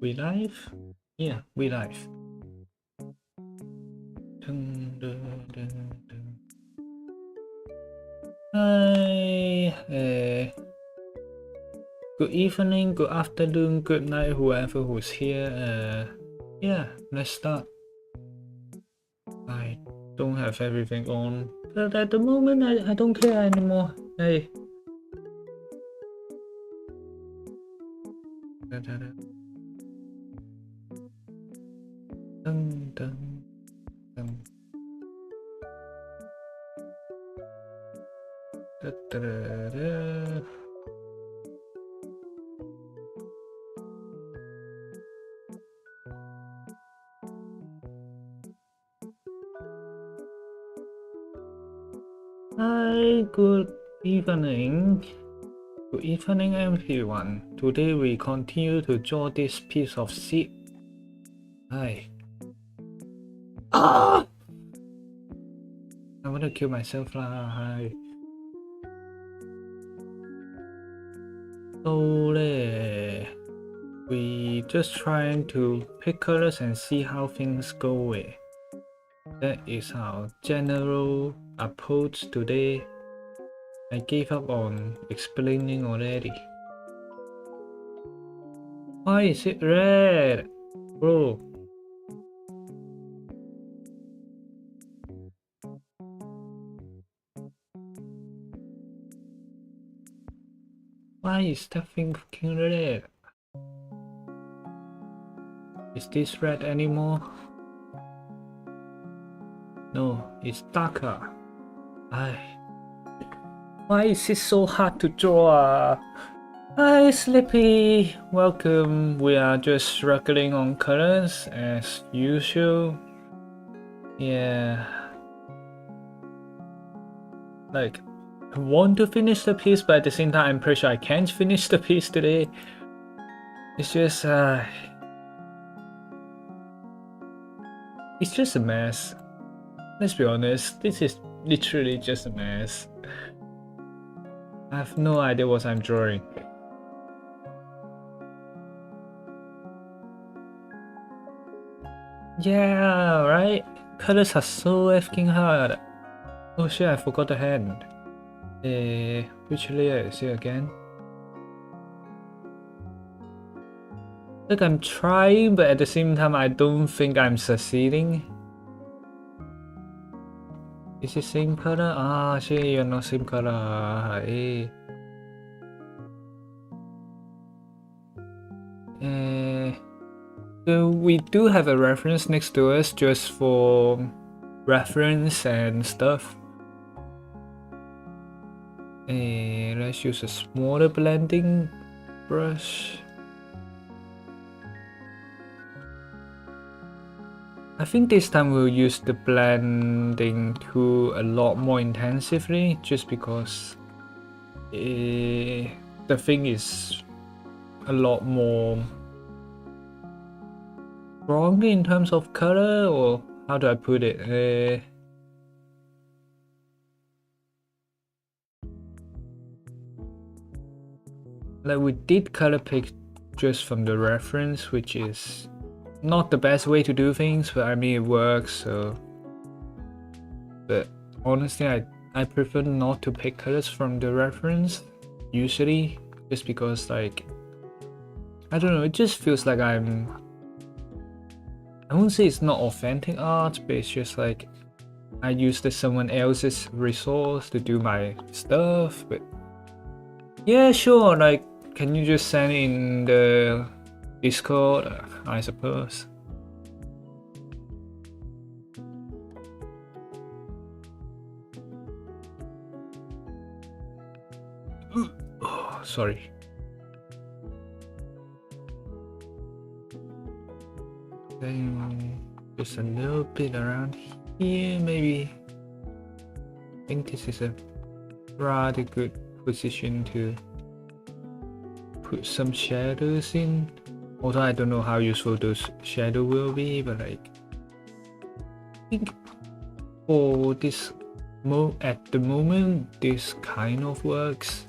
We live? Yeah, we live. Dun, dun, dun, dun. Hi, good evening, good afternoon, good night, whoever who's here. Yeah, let's start. I don't have everything on, but at the moment I don't care anymore. Hey. Dun, dun, dun, dun. Da, da, da, da. Hi, good evening. Good evening, everyone. Today we continue to draw this piece of seed. Hi. Ah! I want to kill myself lah. Hi. So we just trying to pick colors and see how things go. That is our general approach today. I gave up on explaining already. Why is it red? Bro. Why is that thing fucking red? Is this red anymore? No, it's darker. Why is it so hard to draw? Hi, Slippy. Welcome. We are just struggling on colors as usual. Yeah. Like, I want to finish the piece, but at the same time, I'm pretty sure I can't finish the piece today. It's just a mess. Let's be honest, this is literally just a mess. I have no idea what I'm drawing. Yeah, right? Colors are so effing hard. Oh shit, I forgot the hand. Which layer is it again? Like, I'm trying, but at the same time, I don't think I'm succeeding. Is it same color? Ah, shit, you're not same color. So we do have a reference next to us just for reference and stuff. Let's use a smaller blending brush. I think this time we'll use the blending tool a lot more intensively, just because the thing is a lot more strong in terms of color, or how do I put it? Like, we did color pick just from the reference, which is not the best way to do things, but I mean it works. So, but honestly, I prefer not to pick colors from the reference usually, just because, like, I don't know, it just feels like I won't say it's not authentic art, but it's just like I used someone else's resource to do my stuff. But yeah, sure, like, can you just send in the Discord, I suppose. Oh, sorry. Then just a little bit around here, maybe. I think this is a rather good position to put some shadows in. Although I don't know how useful those shadows will be, but like, I think for this at the moment, this kind of works.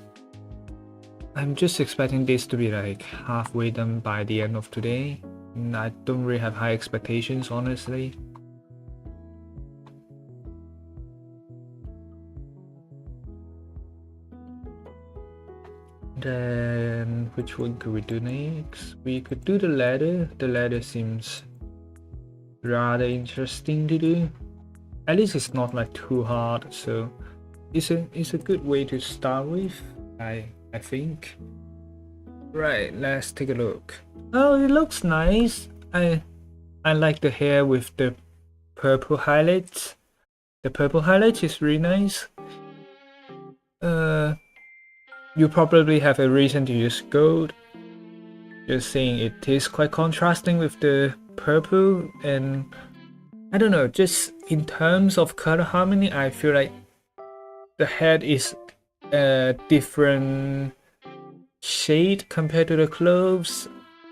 I'm just expecting this to be like halfway done by the end of today. I don't really have high expectations, honestly. Then which one could we do next? We could do the ladder. The ladder seems rather interesting to do. At least it's not like too hard, so it's a good way to start with, I think. Right, let's take a look. Oh, it looks nice. I like the hair with the purple highlights. The purple highlights is really nice. You probably have a reason to use gold. Just saying it is quite contrasting with the purple, and I don't know, just in terms of color harmony, I feel like the head is a different shade compared to the clothes.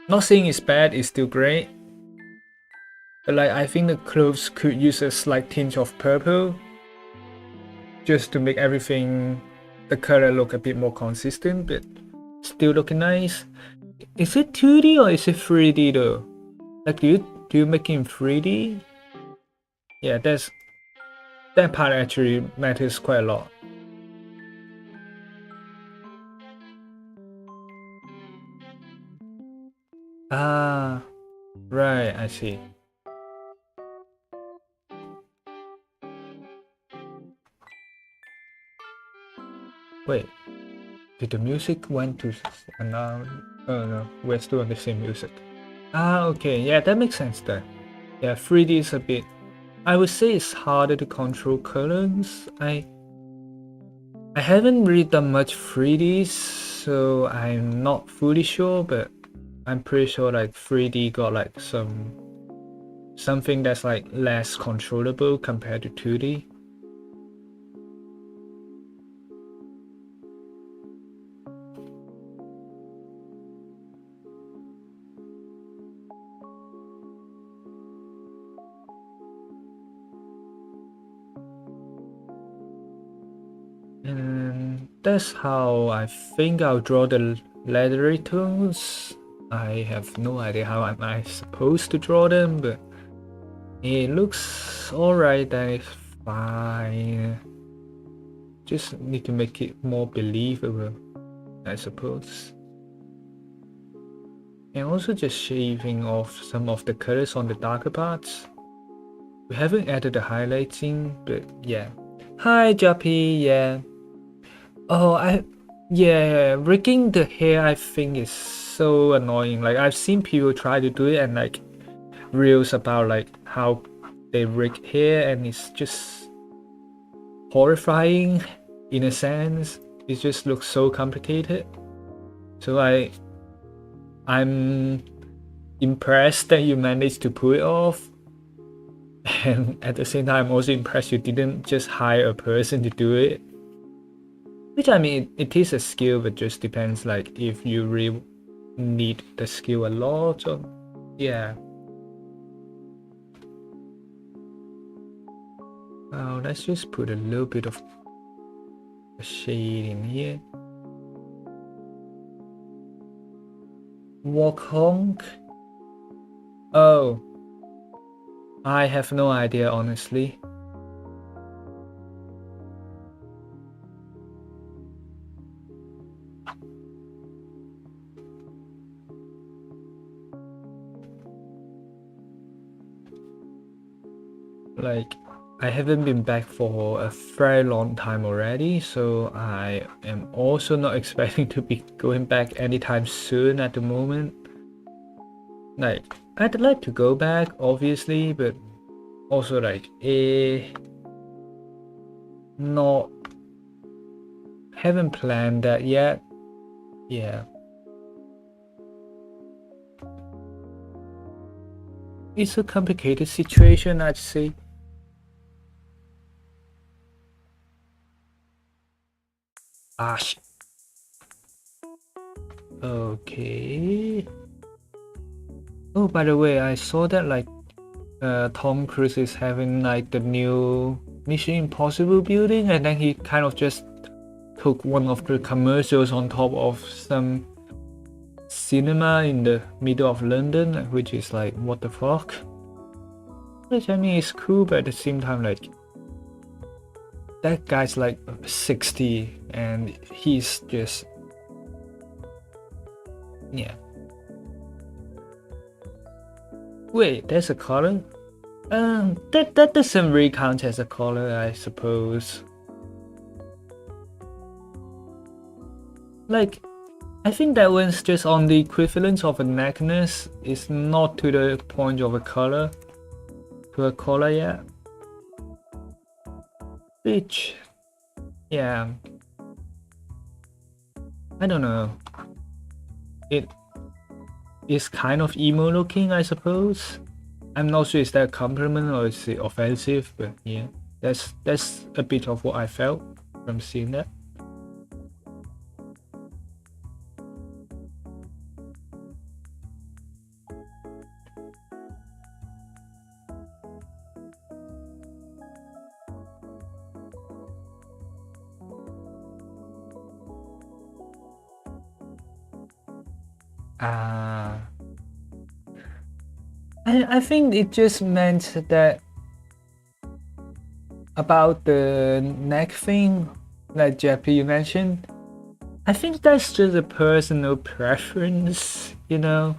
Not saying it's bad, it's still great. But like I think the clothes could use a slight tinge of purple just to make everything, the color look a bit more consistent, but still looking nice. Is it 2D or is it 3D though? Like do you make it in 3D? Yeah, that part actually matters quite a lot. Ah, right, I see. Wait, did the music went to another? Oh no, we're still on the same music. Ah, okay, yeah, that makes sense then. Yeah, 3D is a bit, I would say it's harder to control colors. I haven't really done much 3D, so I'm not fully sure, but I'm pretty sure like 3D got like something that's like less controllable compared to 2D. And that's how I think I'll draw the leathery tones. I have no idea how am I supposed to draw them, but it looks alright, that is fine. Just need to make it more believable, I suppose. And also just shaving off some of the colors on the darker parts. We haven't added the highlighting, but yeah. Hi Jappy, yeah. Oh, yeah, rigging the hair I think is so annoying. Like I've seen people try to do it and like reels about like how they rig hair, and it's just horrifying in a sense. It just looks so complicated. So I'm impressed that you managed to pull it off. And at the same time, I'm also impressed you didn't just hire a person to do it. Which I mean, it is a skill, but just depends like if you really need the skill a lot or yeah. Let's just put a little bit of a shade in here. Walk honk. Oh, I have no idea, honestly. Like, I haven't been back for a very long time already, so I am also not expecting to be going back anytime soon at the moment. Like, I'd like to go back, obviously, but also like, not, haven't planned that yet. Yeah. It's a complicated situation, I'd say. Okay. Oh, by the way, I saw that like Tom Cruise is having like the new Mission Impossible building, and then he kind of just took one of the commercials on top of some cinema in the middle of London, which is like, what the fuck? Which I mean is cool, but at the same time, like, that guy's like 60 and he's just, yeah. Wait, there's a color? That doesn't really count as a color, I suppose. Like, I think that one's just on the equivalence of a necklace. It's not to the point of a color. To a color yet. Which, yeah. I don't know. It is kind of emo looking, I suppose. I'm not sure is that a compliment or is it offensive, but yeah. That's a bit of what I felt from seeing that. I think it just meant that about the neck thing, like JP you mentioned. I think that's just a personal preference, you know.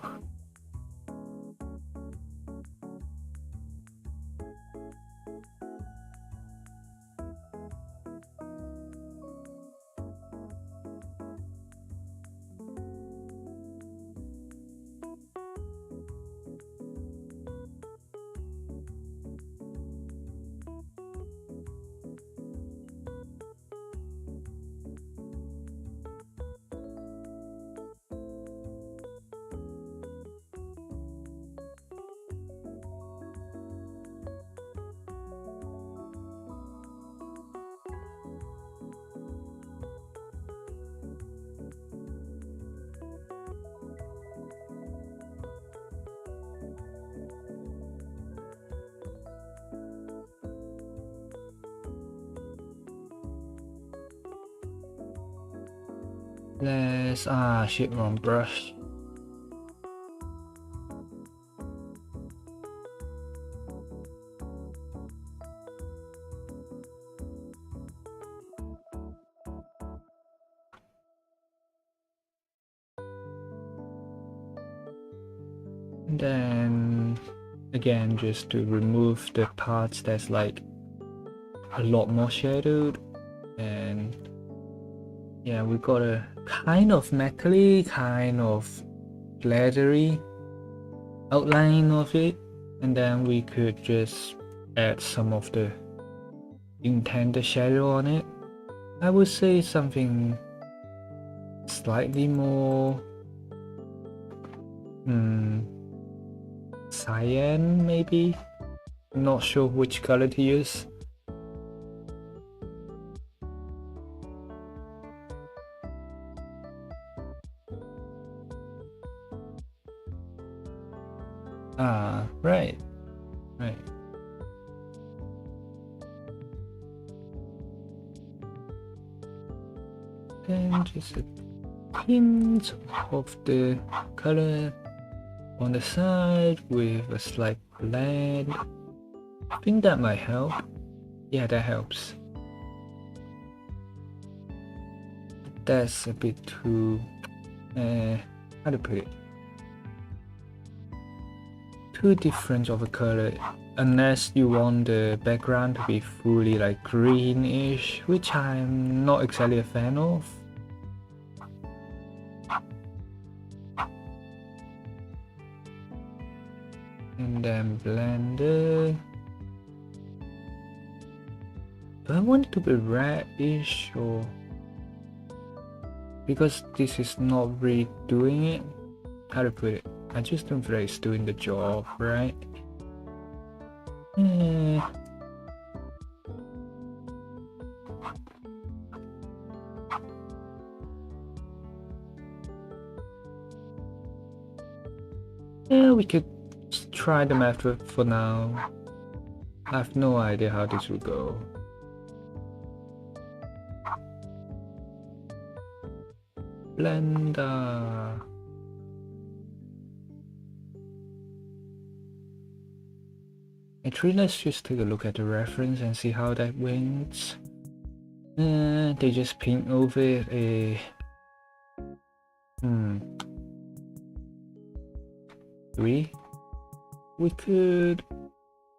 Let's shit, wrong brush. Then again, just to remove the parts that's like a lot more shadowed, and yeah, we got a kind of metally, kind of leathery outline of it, and then we could just add some of the intended shadow on it. I would say something slightly more cyan, maybe. I'm not sure which color to use. Right. Then just a hint of the color on the side with a slight blend. I think that might help. Yeah, that helps. That's a bit too, how to put it? Too different of a color, unless you want the background to be fully like greenish, which I'm not exactly a fan of. And then blender. Do I want it to be reddish or? Because this is not really doing it. How to put it? I just don't feel like it's doing the job, right? Yeah, we could try the method for now. I have no idea how this will go. Blender. Actually, let's just take a look at the reference and see how that went. They just paint over a 3. We could.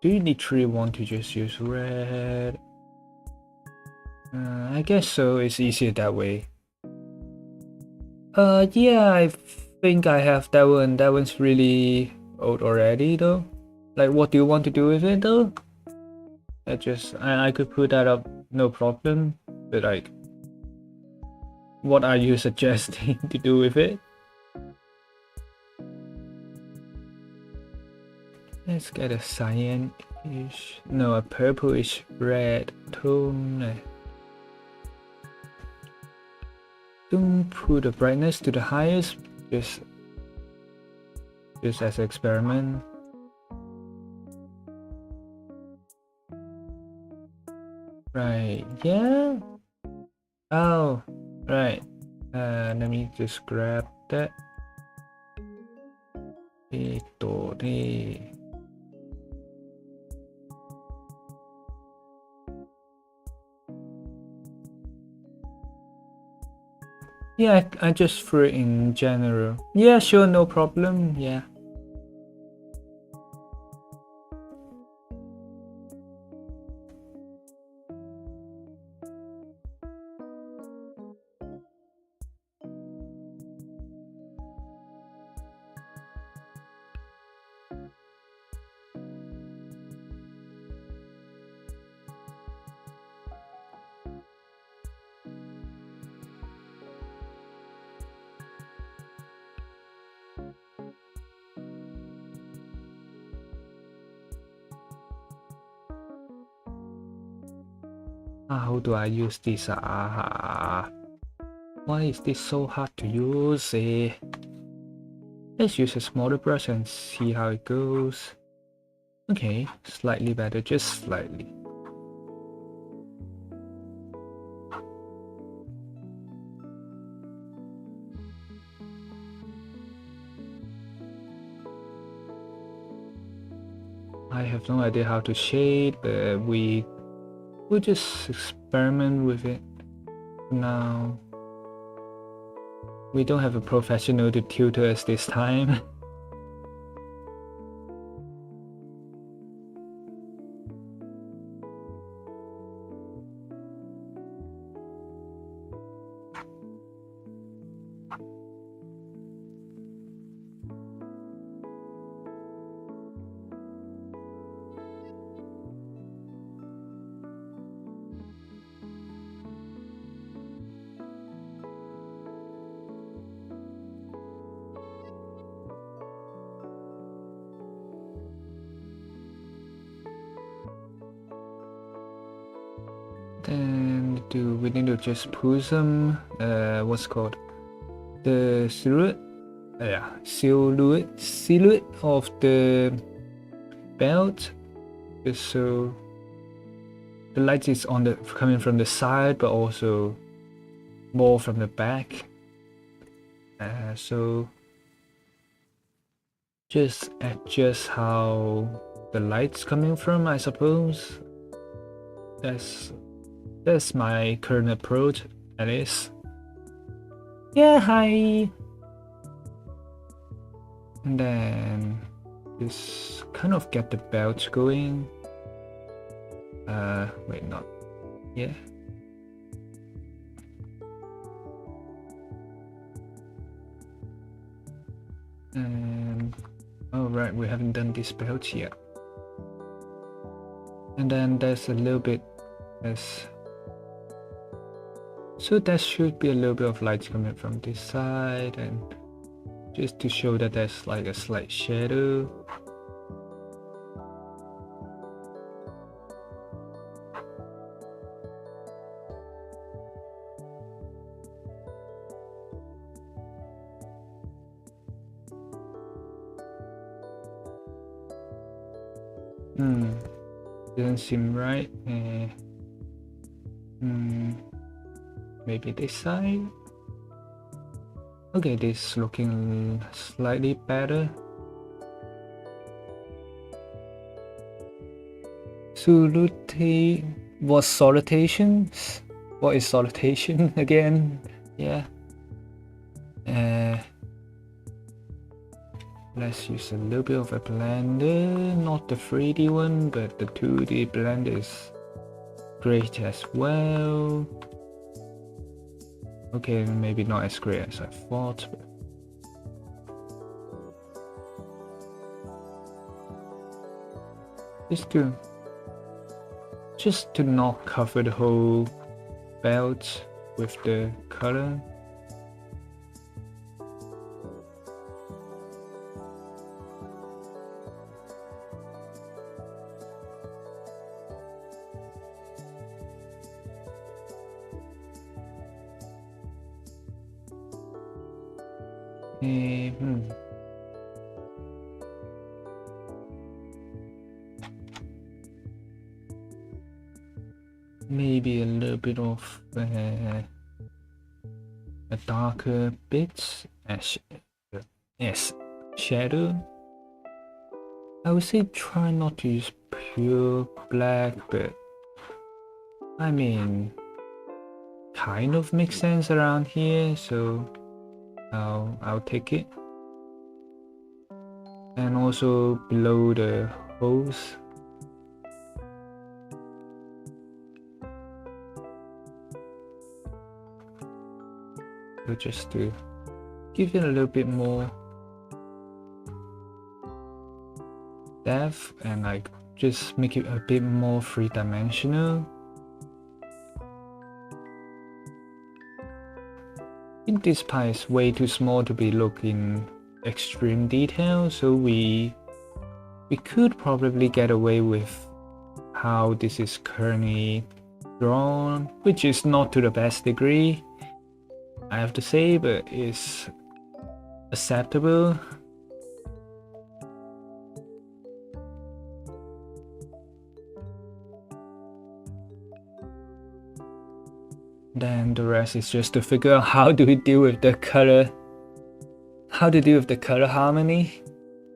Do you literally want to just use red? I guess so. It's easier that way. Yeah, I think I have that one. That one's really old already, though. Like, what do you want to do with it, though? I could put that up, no problem. But like, what are you suggesting to do with it? Let's get a cyan-ish, no, a purplish red tone. Don't put the brightness to the highest, just as an experiment. Right, yeah. Oh, right. Let me just grab that. Yeah, I just threw it in general. Yeah, sure, no problem. Yeah. How do I use this? Why is this so hard to use? Let's use a smaller brush and see how it goes. Okay, slightly better, just slightly. I have no idea how to shade, but we'll just experiment with it now. We don't have a professional to tutor us this time. Then we need to just put some what's called the silhouette of the belt, just so the light is on the coming from the side but also more from the back. So just adjust how the light's coming from, I suppose. That's my current approach, at least. Yeah, hi! And then just kind of get the belt going. Wait, not. Yeah. And oh right, we haven't done this belt yet. And then there's a little bit as so there should be a little bit of light coming from this side, and just to show that there's like a slight shadow. Doesn't seem right. Maybe this side. Okay, this is looking slightly better. Solute was salutation. What is salutation again? Yeah. Let's use a little bit of a blender, not the 3D one, but the 2D blender is great as well. Okay, maybe not as great as I thought, but just to not cover the whole belt with the color. Maybe a little bit of a darker bits as shadow. I would say try not to use pure black, but I mean, kind of makes sense around here, so I'll take it. And also below the holes. So just to give it a little bit more depth and like just make it a bit more three-dimensional. I think this part is way too small to be looking extreme detail, so we could probably get away with how this is currently drawn, which is not to the best degree, I have to say, but it's acceptable. Then the rest is just to figure out how do we deal with the color, how to deal with the color harmony.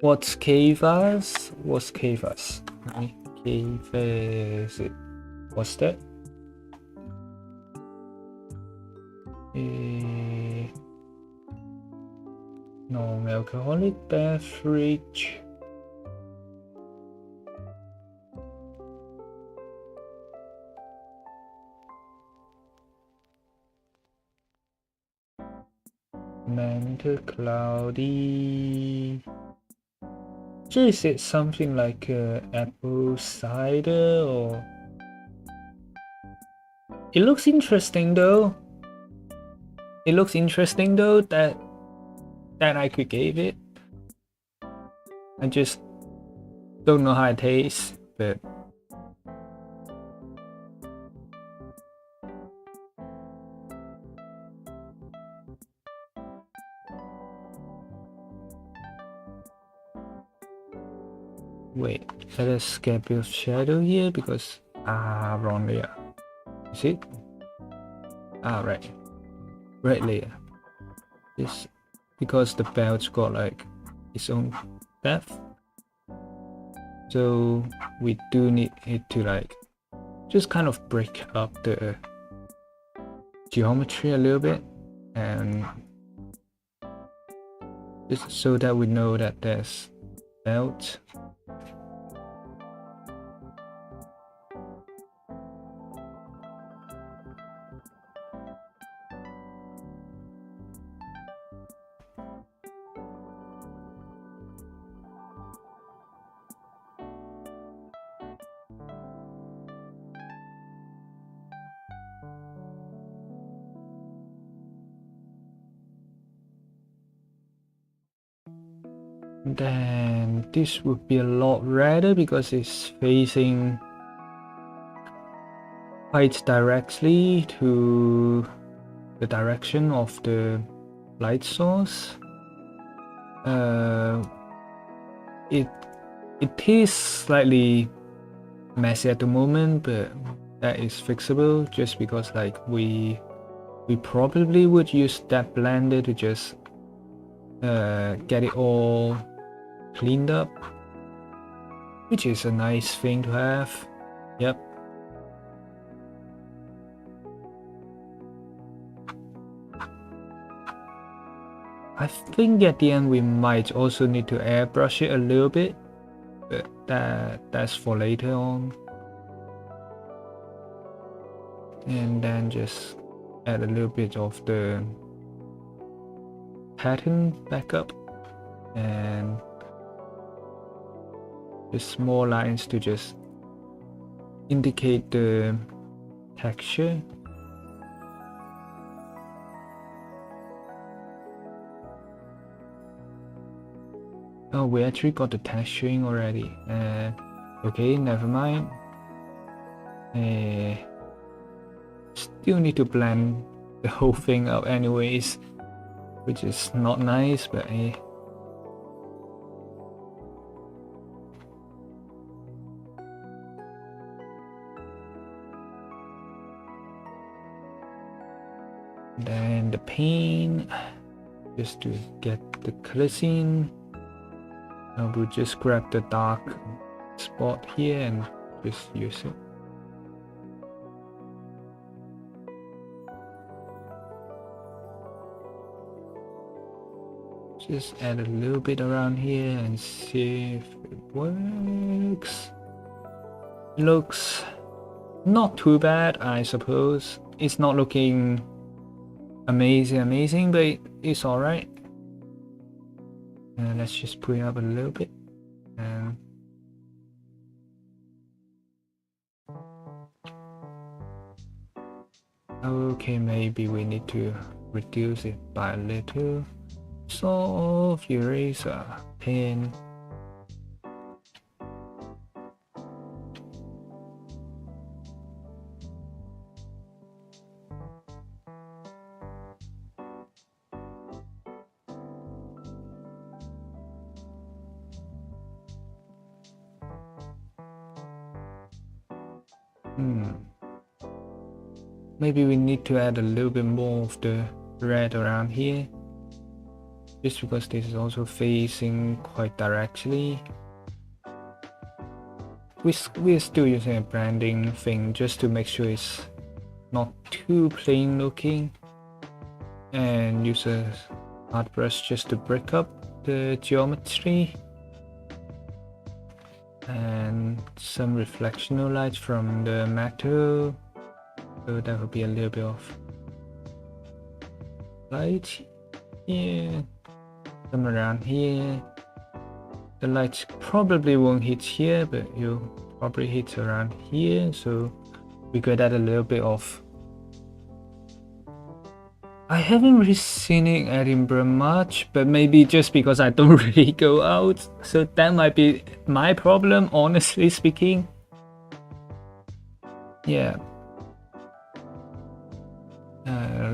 What's K-Vars? What's K-Vars? K-Vars, what's that? Non-alcoholic beverage. Mental cloudy. Is it something like apple cider or? It looks interesting though. It looks interesting though that I could give it. I just don't know how it tastes, but wait, let us get a bit of shadow here because wrong layer. Is it? Right. Right layer. This because the belt's got like its own depth. So we do need it to like just kind of break up the geometry a little bit and just so that we know that there's belt. Then this would be a lot redder because it's facing quite directly to the direction of the light source. It is slightly messy at the moment, but that is fixable just because like we probably would use that blender to just get it all cleaned up, which is a nice thing to have. Yep. I think at the end we might also need to airbrush it a little bit, but that's for later on. And then just add a little bit of the pattern back up and just small lines to just indicate the texture. Oh, we actually got the texturing already. Okay, never mind. Still need to blend the whole thing out anyways, which is not nice, but then the paint, just to get the colors in. I will just grab the dark spot here and just use it. Just add a little bit around here and see if it works. Looks not too bad, I suppose. It's not looking amazing, but it's alright. And let's just put it up a little bit. And okay, maybe we need to reduce it by a little. Soft eraser pen. Maybe we need to add a little bit more of the red around here, just because this is also facing quite directly. We're still using a branding thing just to make sure it's not too plain looking, and use a art brush just to break up the geometry and some reflectional light from the metal. So that will be a little bit of light here, some around here. The light probably won't hit here, but you'll probably hit around here, so we could add a little bit of... I haven't really seen it in Edinburgh much, but maybe just because I don't really go out, so that might be my problem, honestly speaking. Yeah.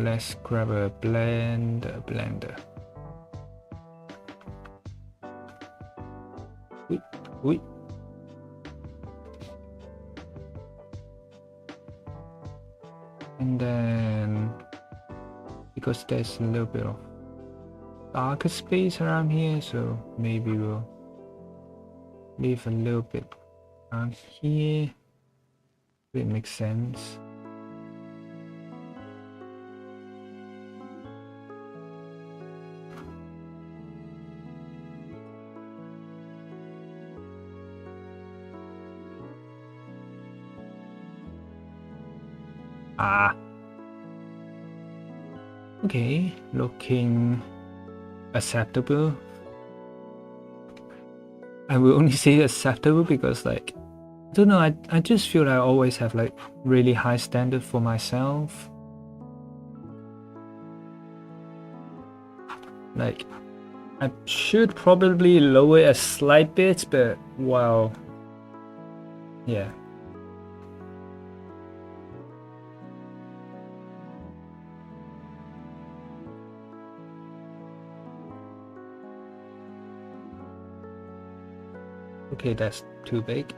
Let's grab a blender. Wait. And then, because there's a little bit of darker space around here, so maybe we'll leave a little bit around here. It makes sense. Okay, looking acceptable. I will only say acceptable because, like, I don't know, I just feel like I always have like really high standard for myself. Like, I should probably lower it a slight bit, but wow. Yeah. Okay, that's too big.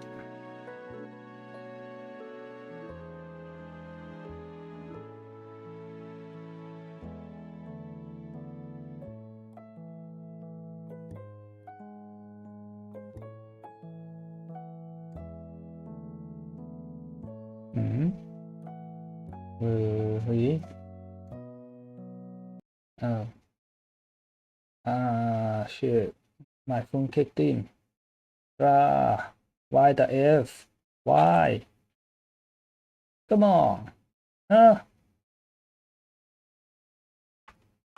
Really? Oh. Shit. My phone kicked in. Why the F? Why? Come on.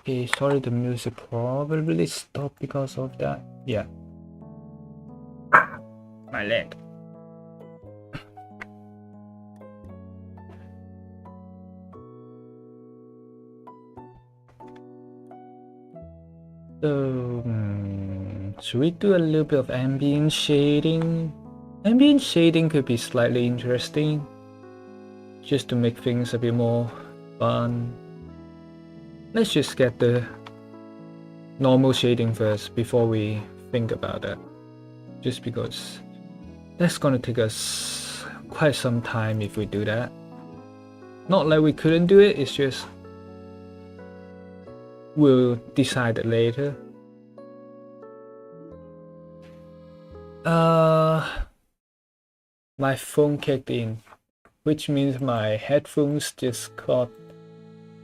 Okay, sorry, the music probably stopped because of that. Yeah. My leg. So, should we do a little bit of ambient shading? Ambient shading could be slightly interesting, just to make things a bit more fun. Let's just get the normal shading first before we think about that. Just because that's gonna take us quite some time if we do that. Not like we couldn't do it, it's just we'll decide it later. My phone kicked in, which means my headphones just got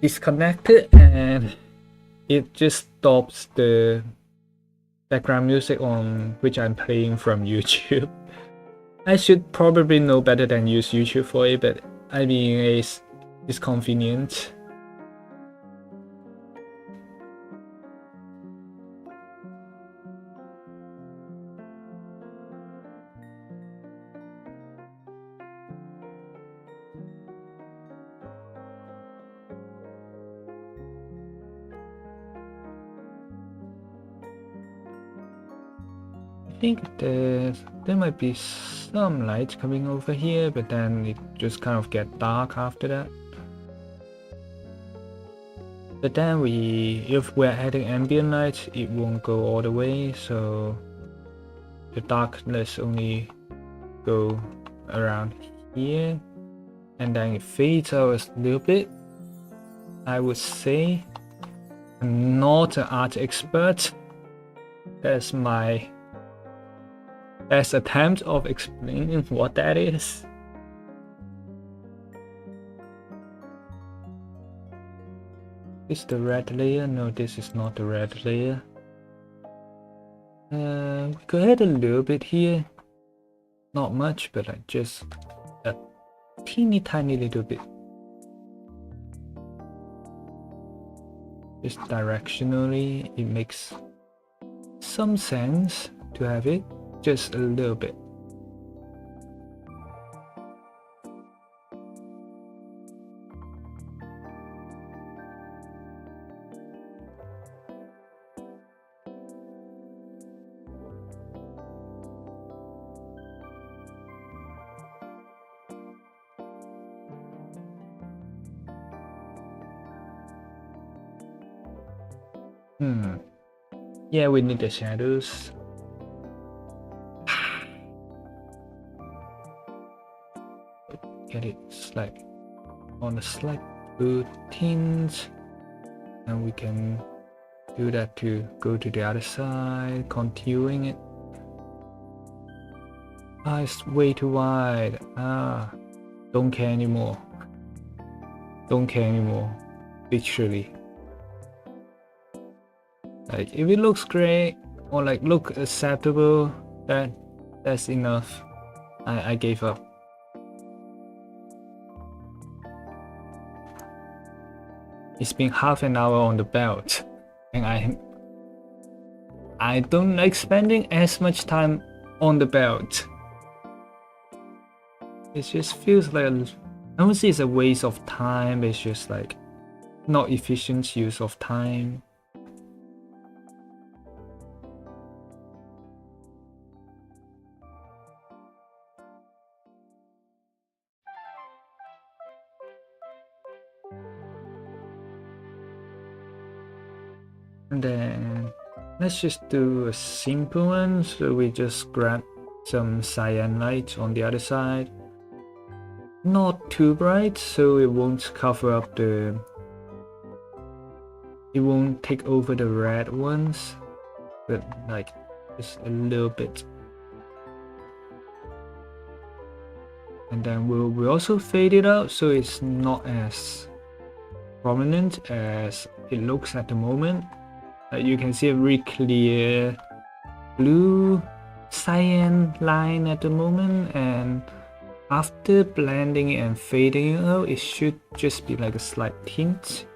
disconnected and it just stops the background music on which I'm playing from YouTube. I should probably know better than use YouTube for it, but I mean it's convenient. I think there might be some light coming over here, but then it just kind of get dark after that. But then if we're adding ambient light, it won't go all the way, so the darkness only go around here, and then it fades out a little bit. I would say I'm not an art expert. That's my best attempt of explaining what that is. Is the red layer? No, this is not the red layer. We could add a little bit here. Not much, but like just a teeny tiny little bit. Just directionally, it makes some sense to have it. Just a little bit. Yeah, we need the shadows. Get it like on the slight blue tint, and we can do that to go to the other side, contouring it. It's way too wide. Don't care anymore. Don't care anymore. Literally. Like if it looks great or like look acceptable, that's enough. I gave up. It's been half an hour on the belt, and I don't like spending as much time on the belt. It just feels like I won't say it's a waste of time, it's just like not efficient use of time. And then let's just do a simple one. So we just grab some cyan light on the other side. Not too bright, so it won't cover up it won't take over the red ones, but like just a little bit. And then we'll also fade it out so it's not as prominent as it looks at the moment. You can see a very clear blue cyan line at the moment, and after blending and fading it out, it should just be like a slight tint.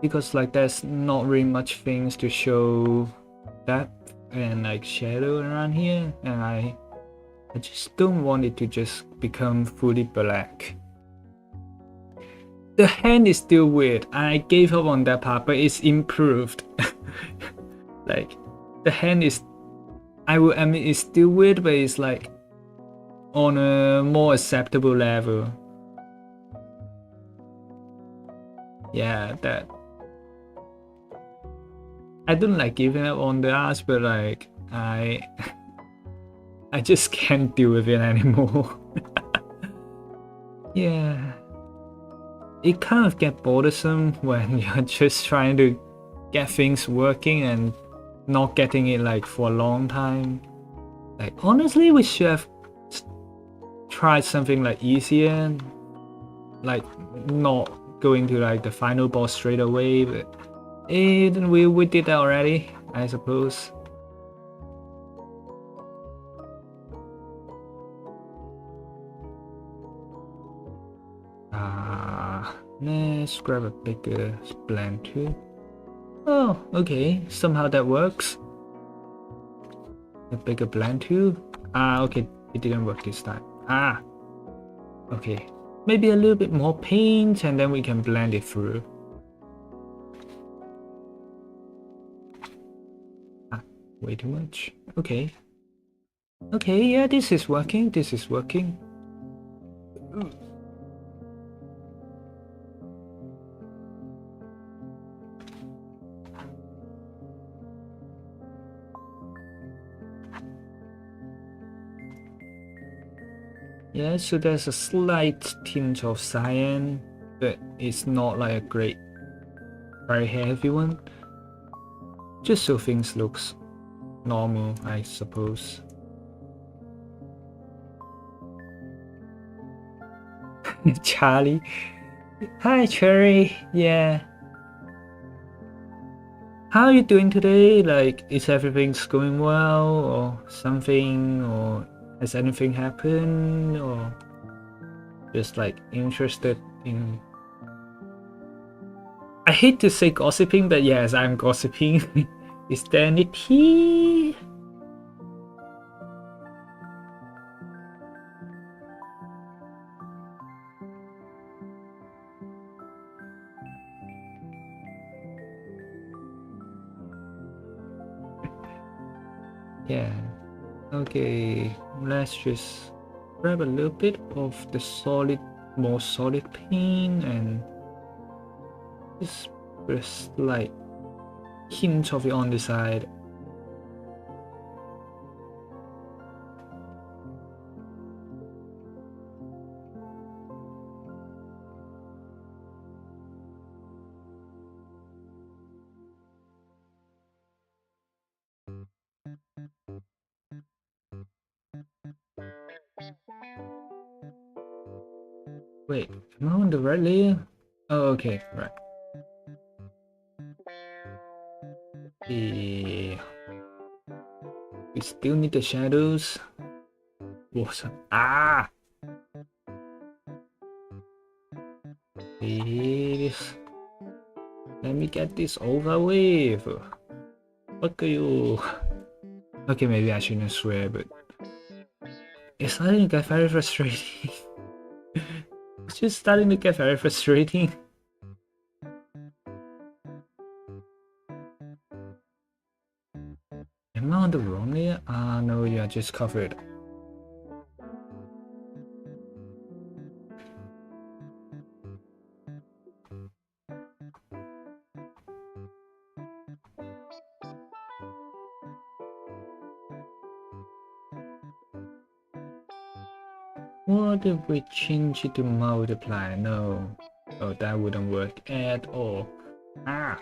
Because like there's not really much things to show depth and like shadow around here, and I just don't want it to just become fully black. The hand is still weird. I gave up on that part, but it's improved. Like the hand is, I will admit it's still weird, but it's like on a more acceptable level. Yeah, that. I don't like giving up on the arts, but like I just can't deal with it anymore. Yeah. It kind of gets bothersome when you're just trying to get things working and not getting it like for a long time. Like honestly, we should have tried something like easier, like not going to like the final boss straight away, but we did that already, I suppose. Let's grab a bigger blend too. Oh, okay, somehow that works. A bigger blend too. Okay, it didn't work this time. Okay, maybe a little bit more paint and then we can blend it through. Way too much. Okay. Okay, yeah, this is working. This is working. Yeah, so there's a slight tinge of cyan, but it's not like a great, very heavy one. Just so things looks normal, I suppose. Charlie. Hi, Cherry. Yeah. How are you doing today? Like, is everything's going well or something, or has anything happened, or just like interested in... I hate to say gossiping, but yes, I'm gossiping. Is there any tea? Yeah. Okay, let's just grab a little bit of the solid, more solid paint and just put a slight hint of it on the side. Wait, am I on the right layer? Oh, okay, right. Yeah. We still need the shadows. What's up? Please. Let me get this over with. Fuck you. Okay, maybe I shouldn't swear, but it's starting to get very frustrating. It's just starting to get very frustrating. Am I on the wrong layer? No, you are just covered. What if we change it to multiply? No. Oh, that wouldn't work at all. Ah.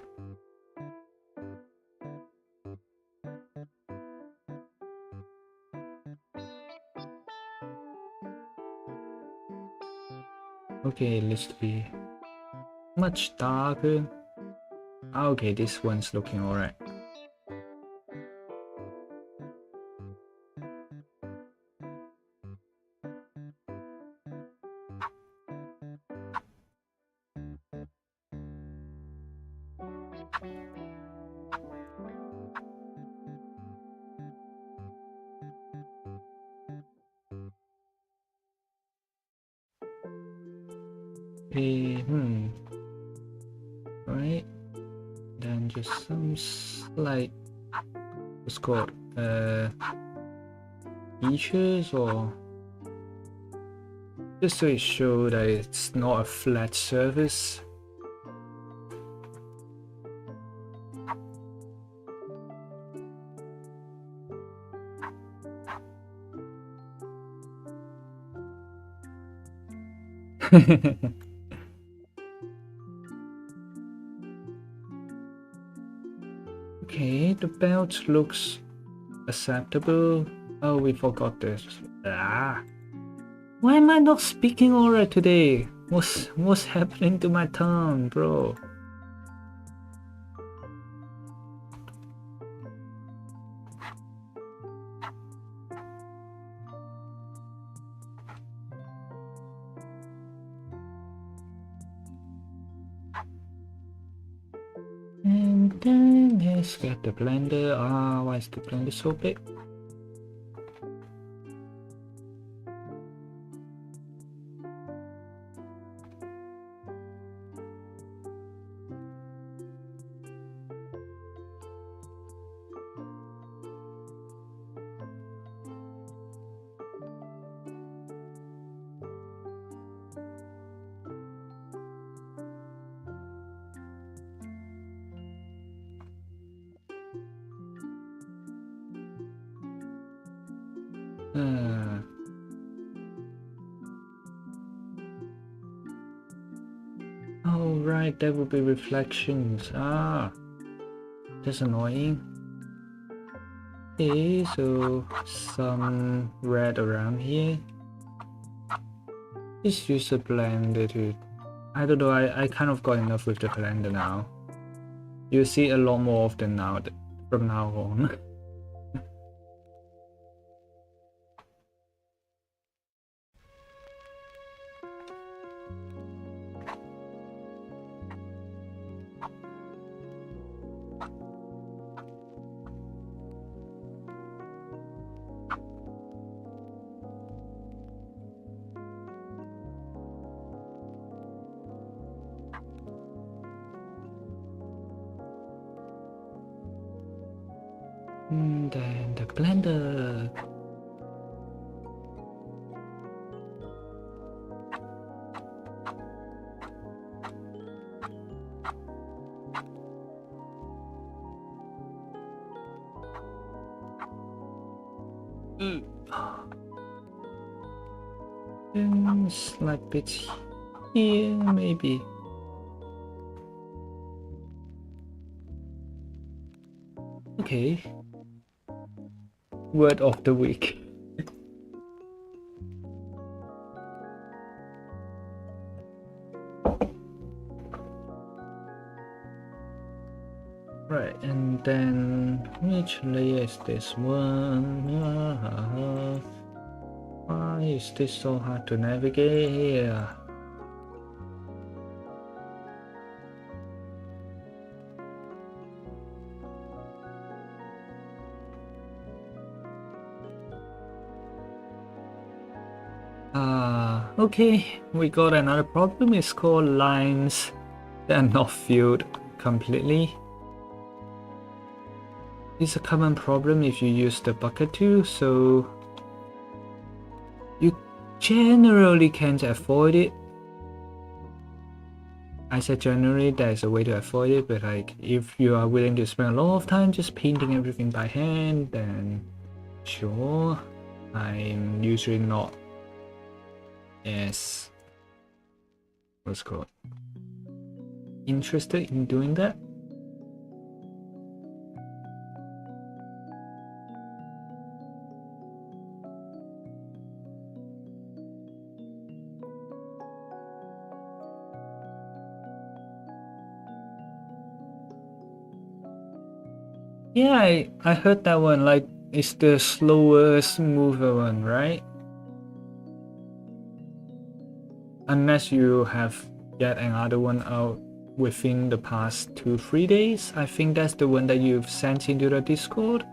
Okay, let's be much darker. Okay, this one's looking alright. Okay, right. Then just some slight, what's called, features, or just so it shows that it's not a flat surface. Okay, the belt looks acceptable. Oh, we forgot this. Ah. Why am I not speaking alright today? What's happening to my tongue, bro? And then let's get the blender. Ah, why is the blender so big? Oh right, there will be reflections. Ah, that's annoying. Okay, so some red around here. Just use the blender to... I don't know, I kind of got enough with the blender now. You'll see a lot more often now from now on. And then the blender. And slight bit here, maybe. Okay. Word of the week. Right, and then which layer is this one? Why is this so hard to navigate here? Okay, we got another problem. It's called lines that are not filled completely. It's a common problem if you use the bucket tool, so you generally can't avoid it. I said generally, there's a way to avoid it, but like if you are willing to spend a lot of time just painting everything by hand, then sure. I'm usually not as what's it called, interested in doing that. Yeah, I heard that one, like it's the slower, smoother one, right? Unless you have yet another one out within the past 2-3 days. I think that's the one that you've sent into the Discord.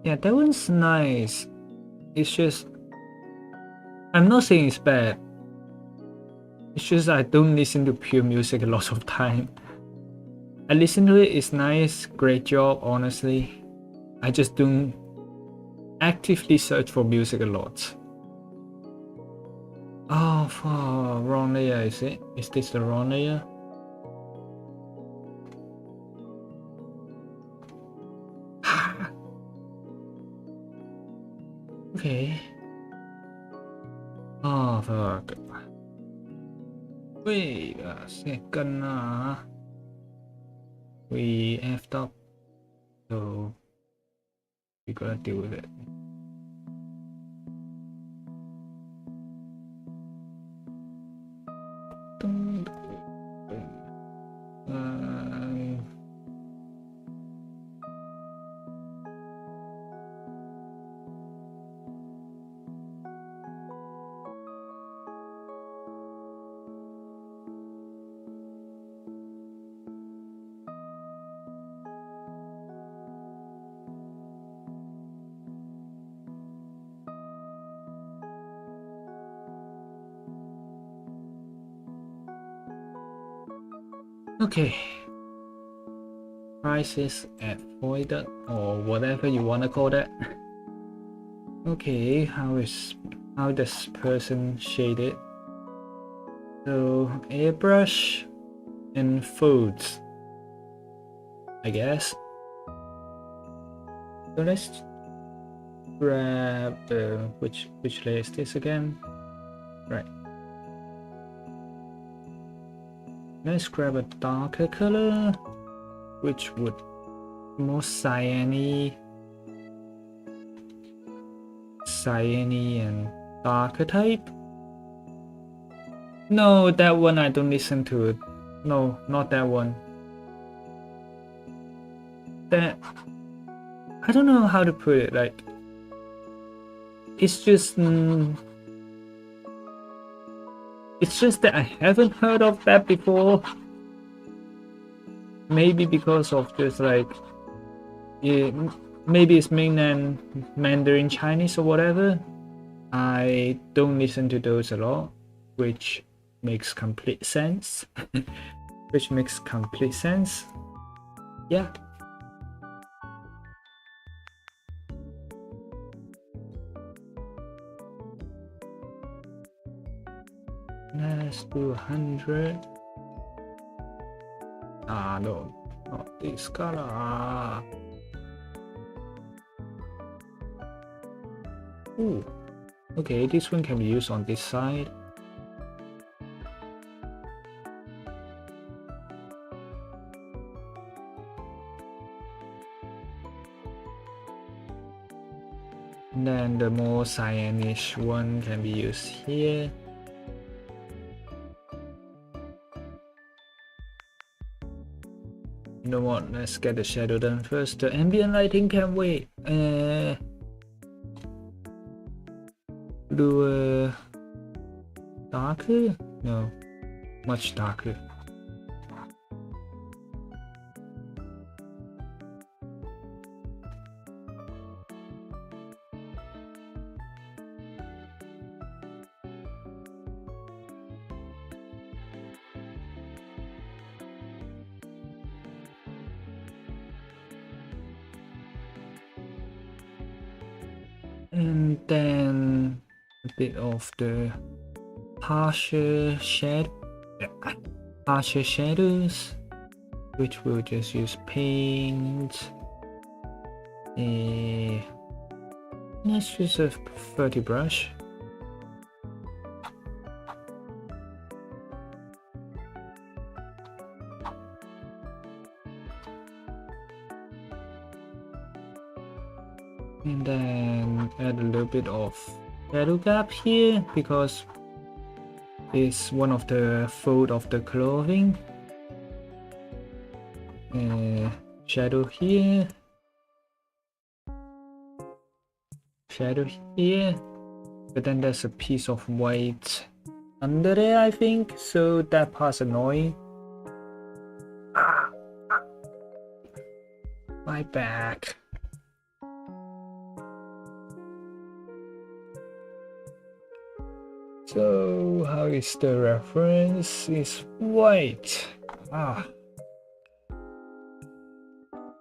Yeah, that one's nice. It's just, I'm not saying it's bad. It's just I don't listen to pure music a lot of time. I listen to it, it's nice, great job, honestly. I just don't actively search for music a lot. Oh, for wrong layer, is it? Is this the wrong layer? Okay. Oh, fuck. Wait a second. We effed up. So, we gotta deal with it. Okay. Prices at voided or whatever you wanna call that. Okay, how does person shade it? So airbrush and folds, I guess. So let's grab which layer is this again? Right. Let's grab a darker color, which would more cyany and darker type. No, that one I don't listen to it. No, not that one. That, I don't know how to put it, like it's just that I haven't heard of that before. Maybe because of just like maybe it's mainland Mandarin Chinese or whatever. I don't listen to those a lot, which makes complete sense. Yeah. Let's do 100. No, not this color. Ooh, okay, this one can be used on this side. And then the more cyanish one can be used here. You know what, let's get the shadow done first. The ambient lighting can wait. Do darker? No, much darker. And then a bit of the partial harsher shadows, which we'll just use paint. Let's use a 30 brush. And then add a little bit of shadow gap here because it's one of the fold of the clothing. Shadow here. Shadow here. But then there's a piece of white under there, I think. So that part's annoying. My back. So how is the reference? It's white.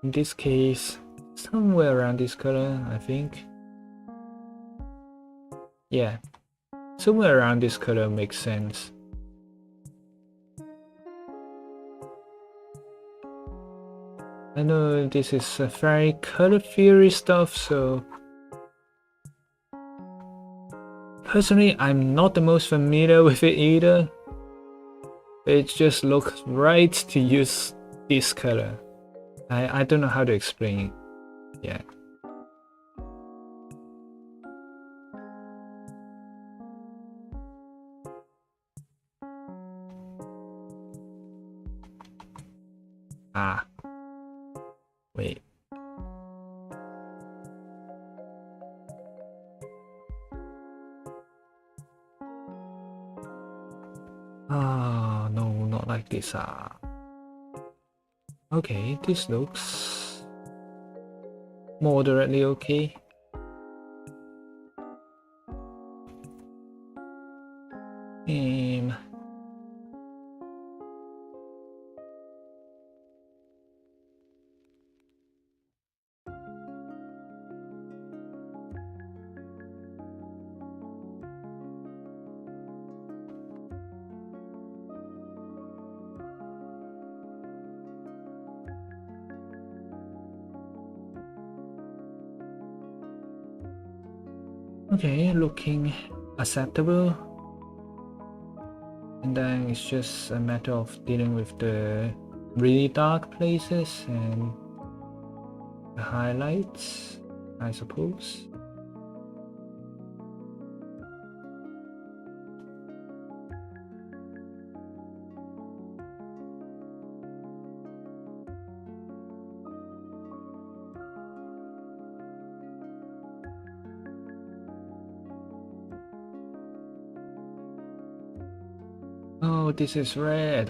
In this case, somewhere around this color, I think. Yeah, somewhere around this color makes sense. I know this is a very color theory stuff, so personally, I'm not the most familiar with it either. It just looks right to use this color. I don't know how to explain it. Yeah. Wait. No, not like this. Okay, this looks moderately okay. Okay, looking acceptable. And then it's just a matter of dealing with the really dark places and the highlights, I suppose. Oh, this is red.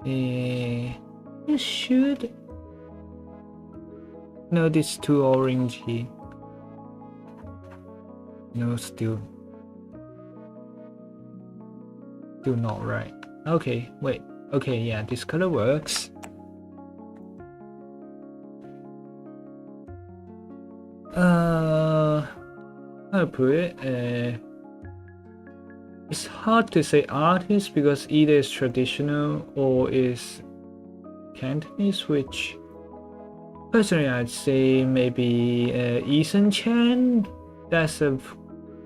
You should. No, this is too orangey. No, still not right. Okay, wait. Okay, yeah, this color works. How to put it? It's hard to say artist because either it's traditional or is Cantonese, which personally I'd say maybe Eason Chan. That's a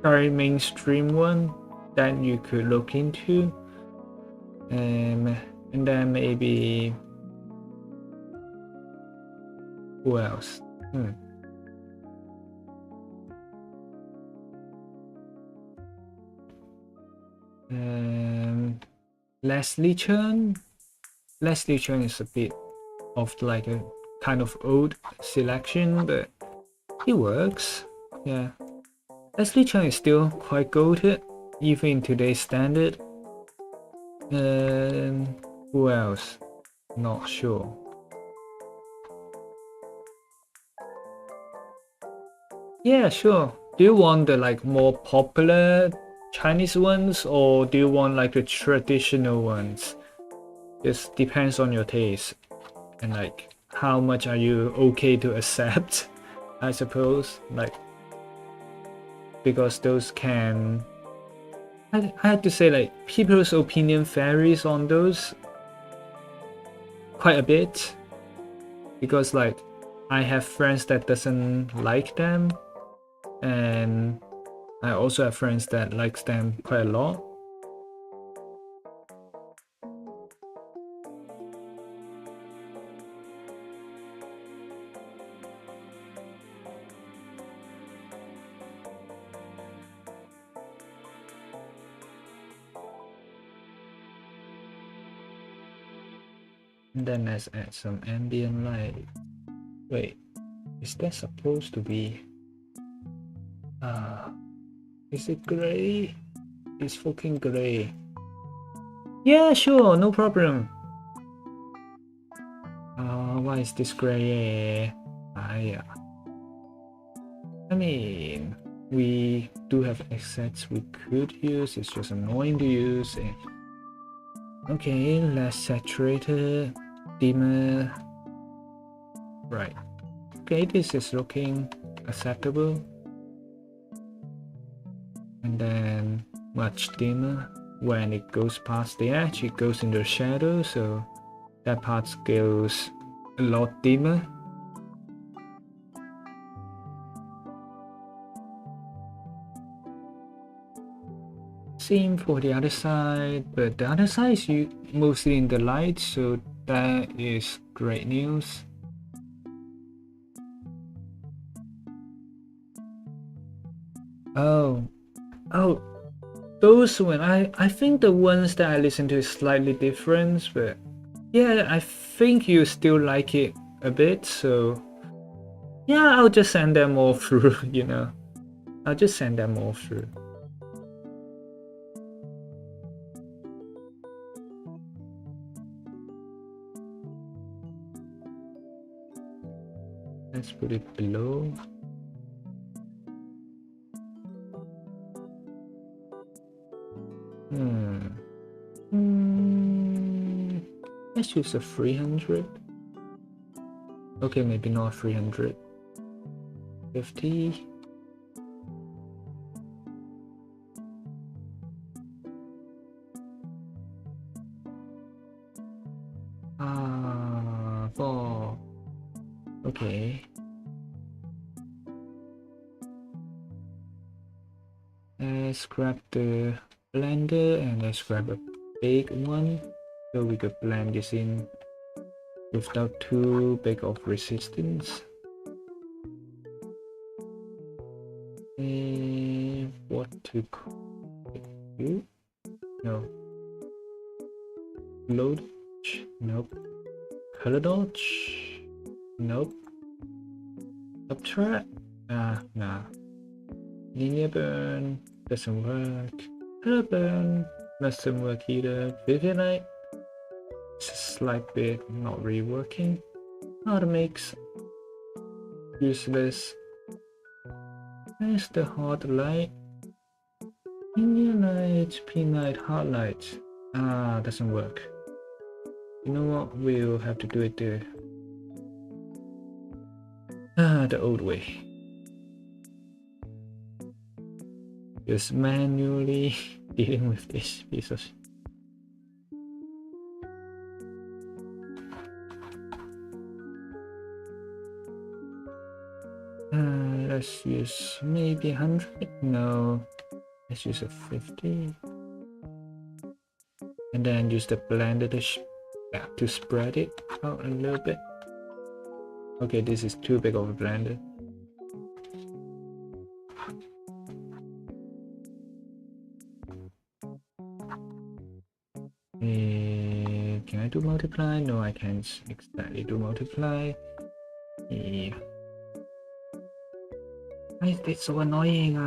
very mainstream one that you could look into. And then maybe who else? Leslie Cheung. Leslie Cheung is a bit of like a kind of old selection, but it works. Yeah, Leslie Cheung is still quite goated, even in today's standard. Who else? Not sure. Yeah, sure. Do you want the like more popular Chinese ones, or do you want like the traditional ones? Just depends on your taste and like how much are you okay to accept, I suppose. Like, because those can I have to say, like, people's opinion varies on those quite a bit, because like I have friends that doesn't like them, and I also have friends that likes them quite a lot. And then let's add some ambient light. Wait, is that supposed to be is it gray? It's fucking gray. Yeah, sure, no problem. Why is this gray? Yeah. I mean, we do have assets we could use, it's just annoying to use. Okay, less saturated, dimmer. Right. Okay, this is looking acceptable. And then much dimmer. When it goes past the edge, it goes into shadow, so that part goes a lot dimmer. Same for the other side, but the other side is mostly in the light, so that is great news. Oh, those one, I think the ones that I listen to is slightly different, but yeah, I think you still like it a bit, so yeah, I'll just send them all through, you know. I'll just send them all through. Let's put it below. Let's use a 300. Okay, maybe not 300. 50. Four. Okay. Let's grab the blender and let's grab a big one so we could blend this in without too big of resistance. And what to do? No. Glow dodge? Nope. Color dodge? Nope. Subtract? Nah. Linear burn doesn't work. Color burn doesn't work either. Vivid light? It's a slight bit not really working. Auto mix useless. Where's the hard light? Linear light, pin light, hard light. Doesn't work. You know what? We'll have to do it the old way. Just manually dealing with this piece of. Let's use maybe 100. No, let's use a 50. And then use the blender to spread it out a little bit. Okay, this is too big of a blender. Can I do multiply? No, I can't exactly do multiply. Yeah. Why is this so annoying?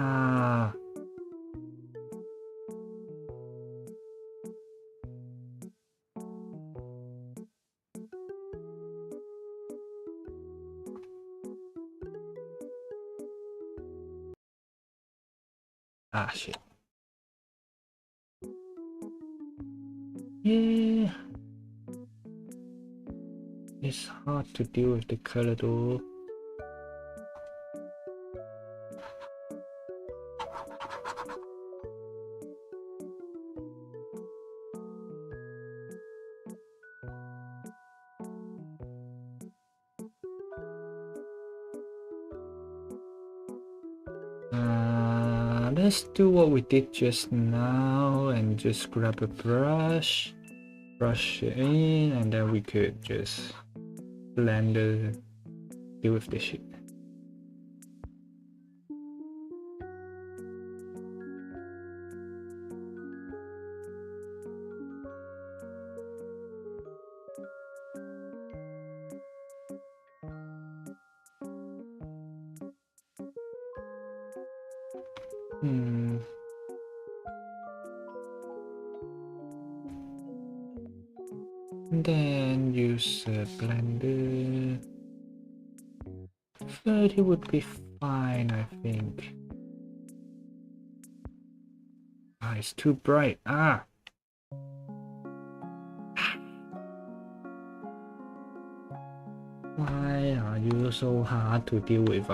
Shit. Yeah. It's hard to deal with the color though. let's do what we did just now and just grab a brush, brush it in, and then we could just blend the deal with this shit. And then use a blender. 30 would be fine, I think. Ah, it's too bright. Ah! Why are you so hard to deal with?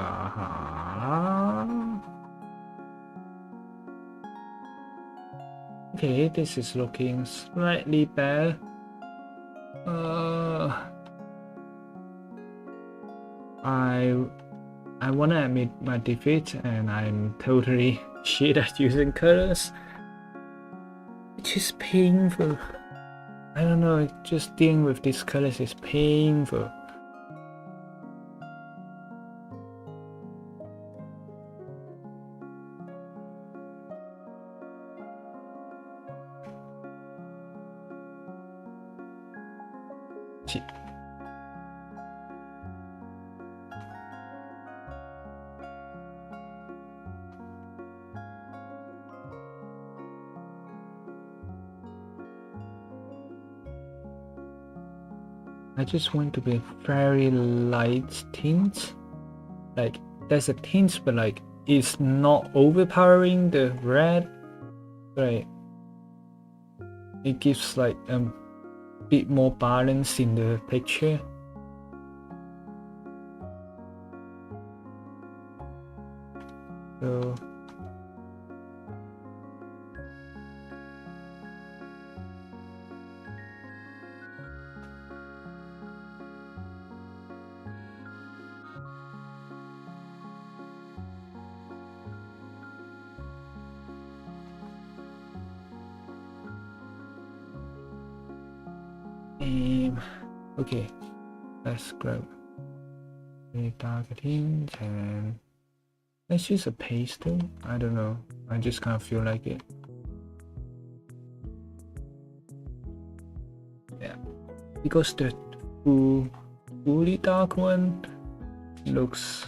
Okay, this is looking slightly better. I wanna admit my defeat, and I'm totally shit at using colors. It's just painful. I don't know, just dealing with these colors is painful. Shit. I just want to be very light tints. Like there's a tint, but like it's not overpowering the red. Right. It gives like a bit more balance in the picture. So okay, let's grab a darker tint and let's use a pastel. I don't know, I just kind of feel like it. Yeah, because the fully dark one looks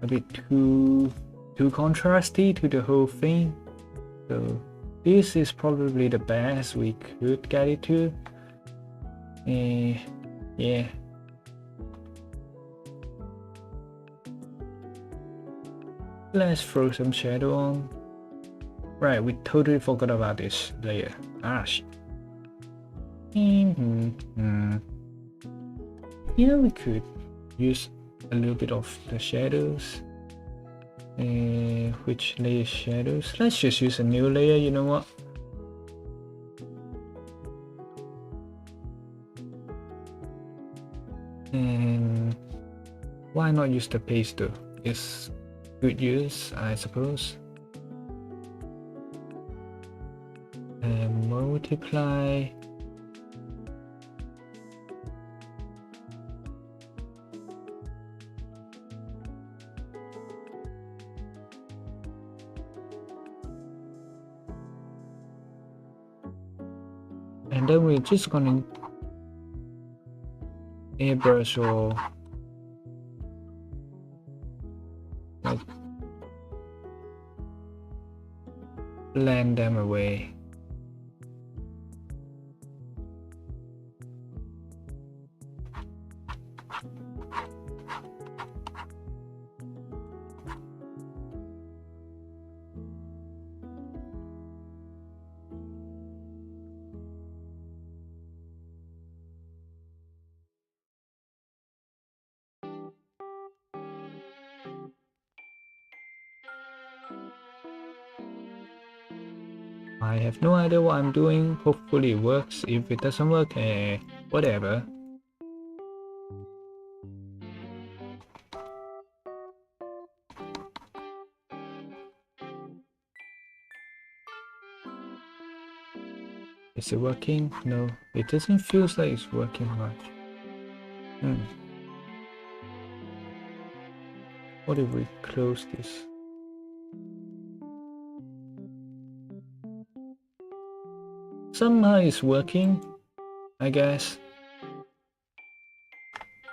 a bit too contrasty to the whole thing. So this is probably the best we could get it to. Yeah. Let's throw some shadow on. Right, we totally forgot about this layer. Ah, shit. Yeah, we could use a little bit of the shadows. Which layer shadows? Let's just use a new layer, you know what? And why not use the pastel? It's good use, I suppose. And multiply. And then we're just gonna airbrush or like blend them away. I have no idea what I'm doing. Hopefully it works. If it doesn't work, whatever. Is it working? No, it doesn't feel like it's working much. What if we close this? Somehow it's working, I guess.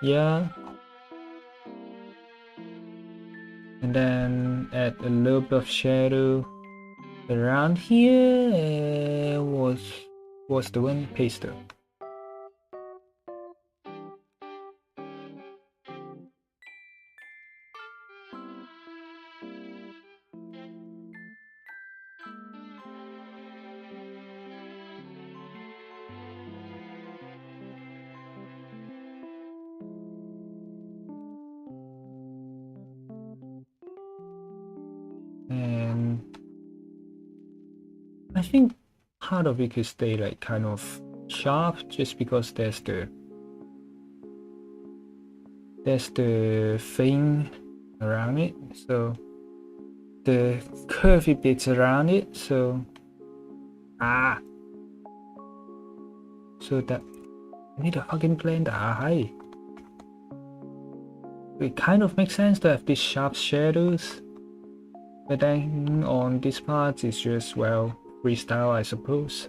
Yeah. And then add a little bit of shadow around here. Was the one pastel? And I think part of it could stay like kind of sharp just because there's the thing around it, so the curvy bits around it, so so that I need a fucking blender. Hi. It kind of makes sense to have these sharp shadows, but then on this part it's just, well, freestyle, I suppose.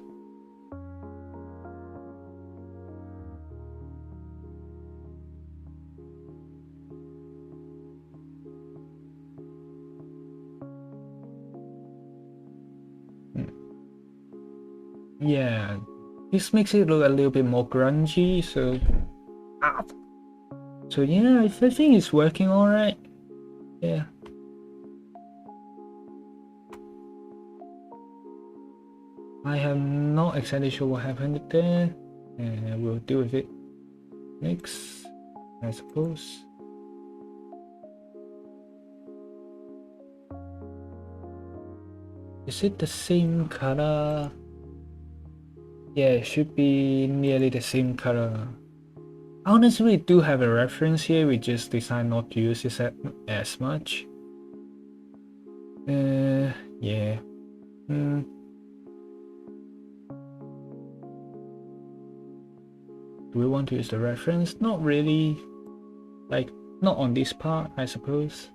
Yeah, this makes it look a little bit more grungy, so yeah, I think it's working alright. Yeah. I am not exactly sure what happened there, and we'll deal with it next, I suppose. Is it the same color? Yeah, it should be nearly the same color. Honestly, we do have a reference here, we just decide not to use it as much. Yeah. Do we want to use the reference? Not really. Like, not on this part, I suppose.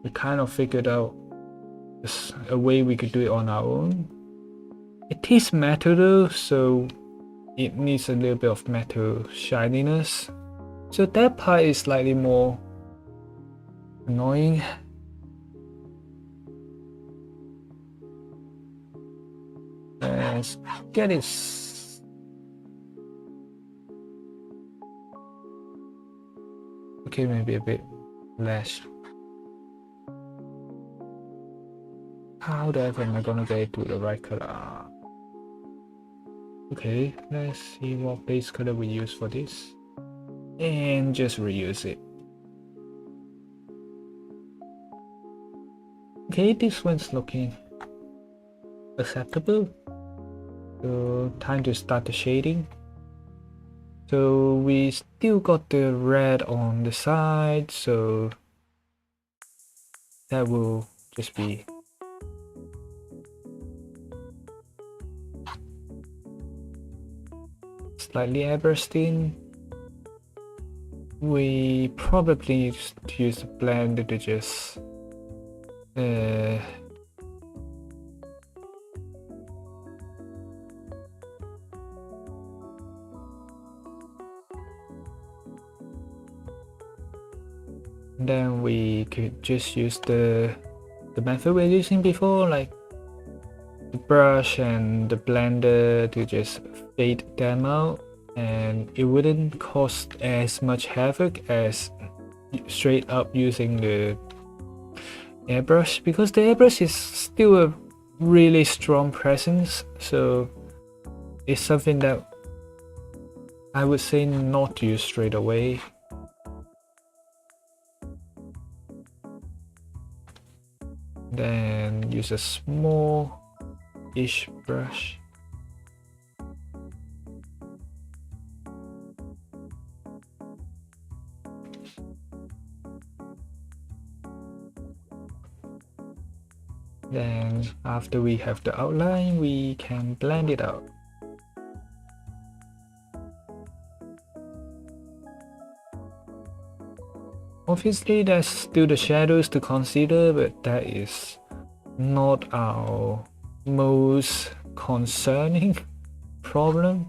We kind of figured out a way we could do it on our own. It is metal though, so it needs a little bit of metal shininess. So that part is slightly more annoying. Let's get it. Okay, maybe a bit less. How the heck am I gonna get it to the right color? Okay, let's see what base color we use for this. And just reuse it. Okay, this one's looking acceptable. So time to start the shading. So we still got the red on the side, so that will just be slightly airbrushed. We probably need to use the blender to just then we could just use the method we're using before, like the brush and the blender, to just fade them out, and it wouldn't cause as much havoc as straight up using the airbrush, because the airbrush is still a really strong presence, so it's something that I would say not to use straight away. Then use a small-ish brush. Then after we have the outline, we can blend it out. Obviously, there's still the shadows to consider, but that is not our most concerning problem.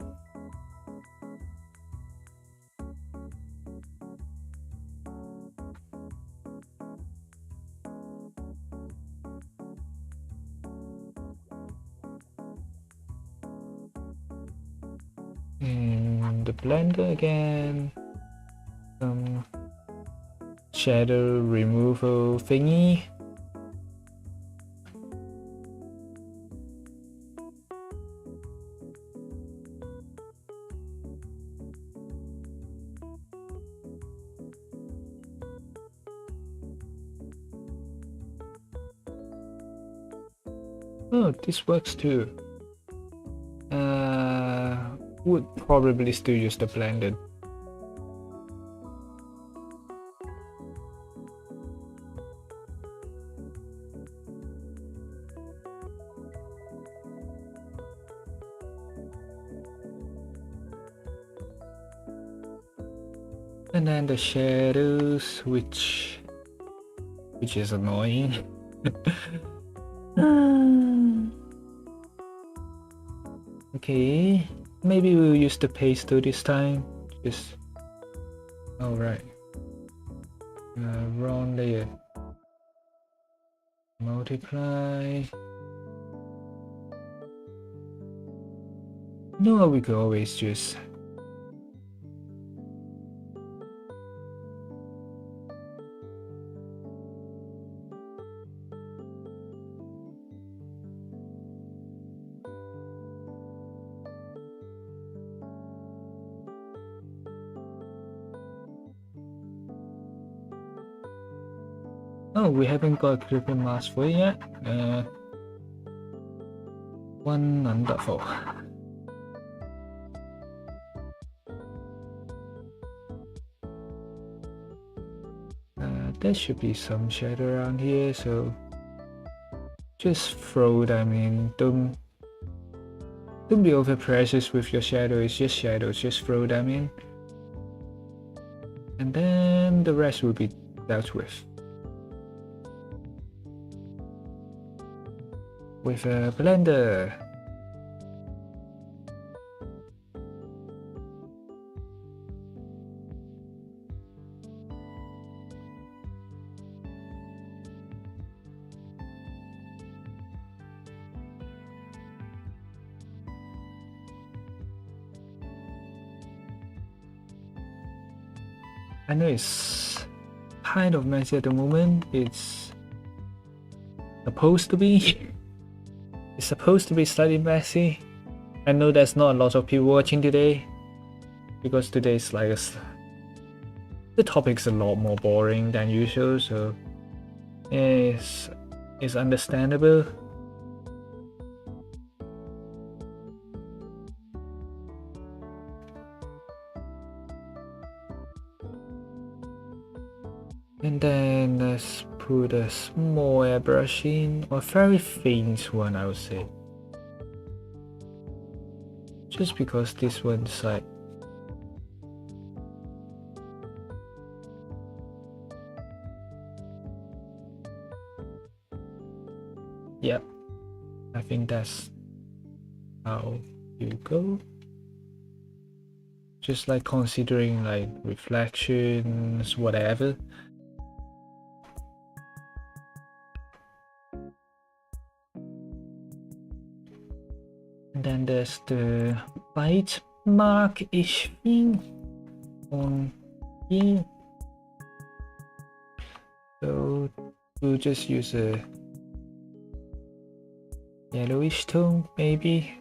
And the blender again, some shadow removal thingy. Oh, this works too. Would probably still use the blended. And then the shadows, which is annoying. Okay, maybe we'll use the paste this time. Just alright. Wrong layer. Multiply. No, we could always just oh, we haven't got a clipping mask for it yet. Wonderful. There should be some shadow around here, so just throw them in. Don't be over precious with your shadow. It's just shadows. Just throw them in, and then the rest will be dealt with a blender. I know it's kind of messy at the moment. It's supposed to be. It's supposed to be slightly messy. I know there's not a lot of people watching today, because today's like the topic's a lot more boring than usual, so it's understandable. And then let's put a small airbrush in, or a very faint one, I would say. Just because this one's like yep, I think that's how you go. Just like considering like reflections, whatever. And then there's the bite mark-ish thing on here. So we'll just use a yellowish tone maybe,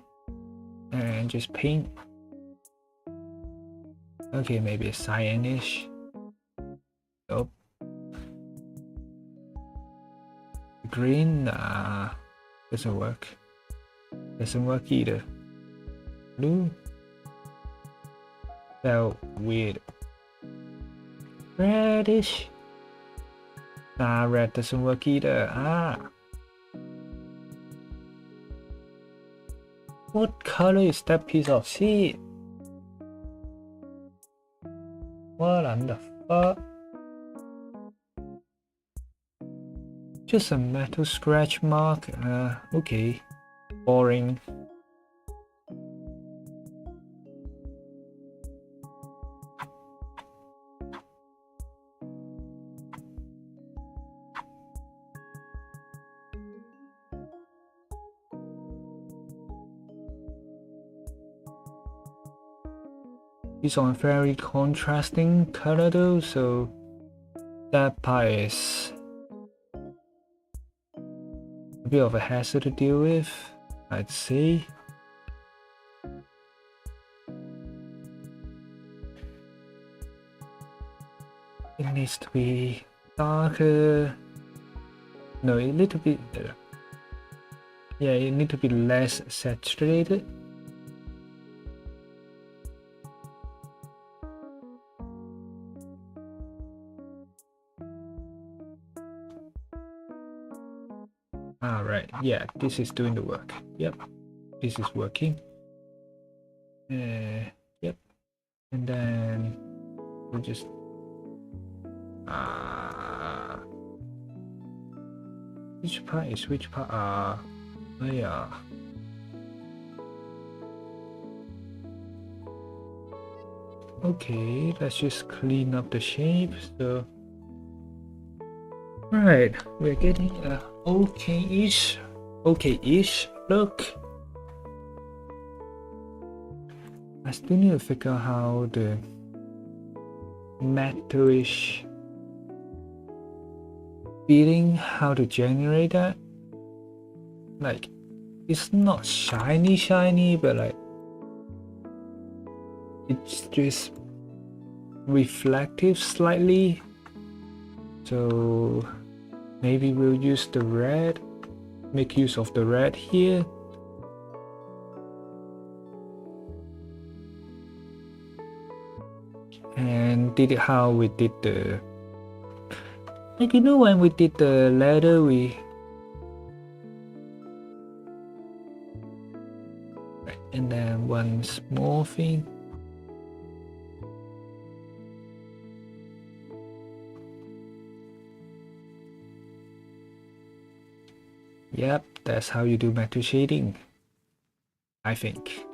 and just paint. Okay, maybe a cyanish. Nope. Green, nah, doesn't work. Doesn't work either. Blue felt weird. Reddish. Nah, red doesn't work either. What color is that piece of shit? What on the fuck? Just a metal scratch mark. Okay. Boring. It's on very contrasting color though, so that part is a bit of a hassle to deal with, I'd say. It needs to be darker. No, a little bit. Yeah, it needs to be less saturated. Alright, yeah, this is doing the work. Yep, this is working. Yep, and then we'll just which part is which part? Oh yeah. Okay, let's just clean up the shape. So, right, we're getting a okay-ish look. I still need to figure out how the metalish feeling, how to generate that. Like, it's not shiny, but like it's just reflective slightly. So maybe we'll use the red, make use of the red here. And did it how we did the, like, you know, when we did the leather, and then one small thing. Yep, that's how you do metal shading, I think.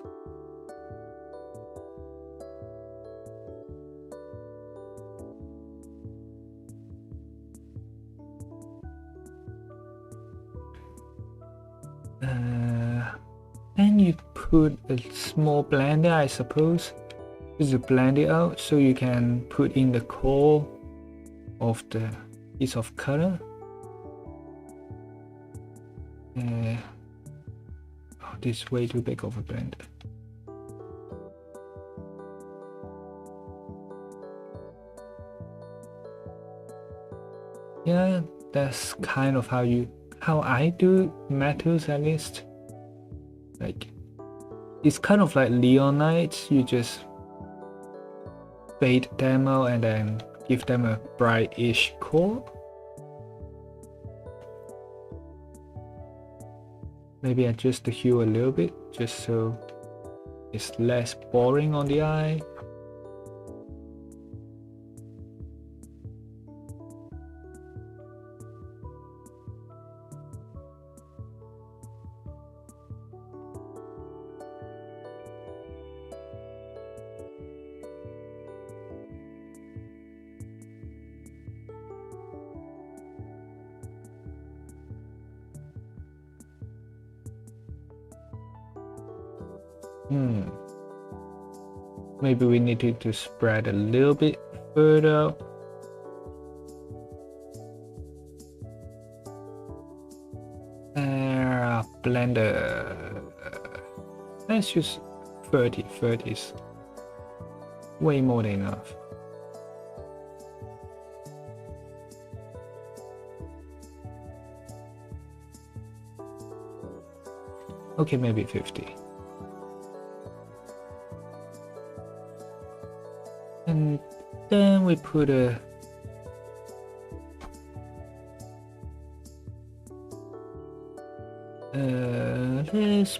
Then you put a small blender, I suppose, just to blend it out so you can put in the core of the piece of color. Oh, this is way too big of a blender. Yeah, that's kind of how I do metals, at least. Like, it's kind of like Leonites. You just fade them out and then give them a brightish core. Maybe adjust the hue a little bit just so it's less boring on the eye. Maybe we need to spread a little bit further. Blender. Let's use 30. 30 is way more than enough. Okay, maybe 50. And then we put a let's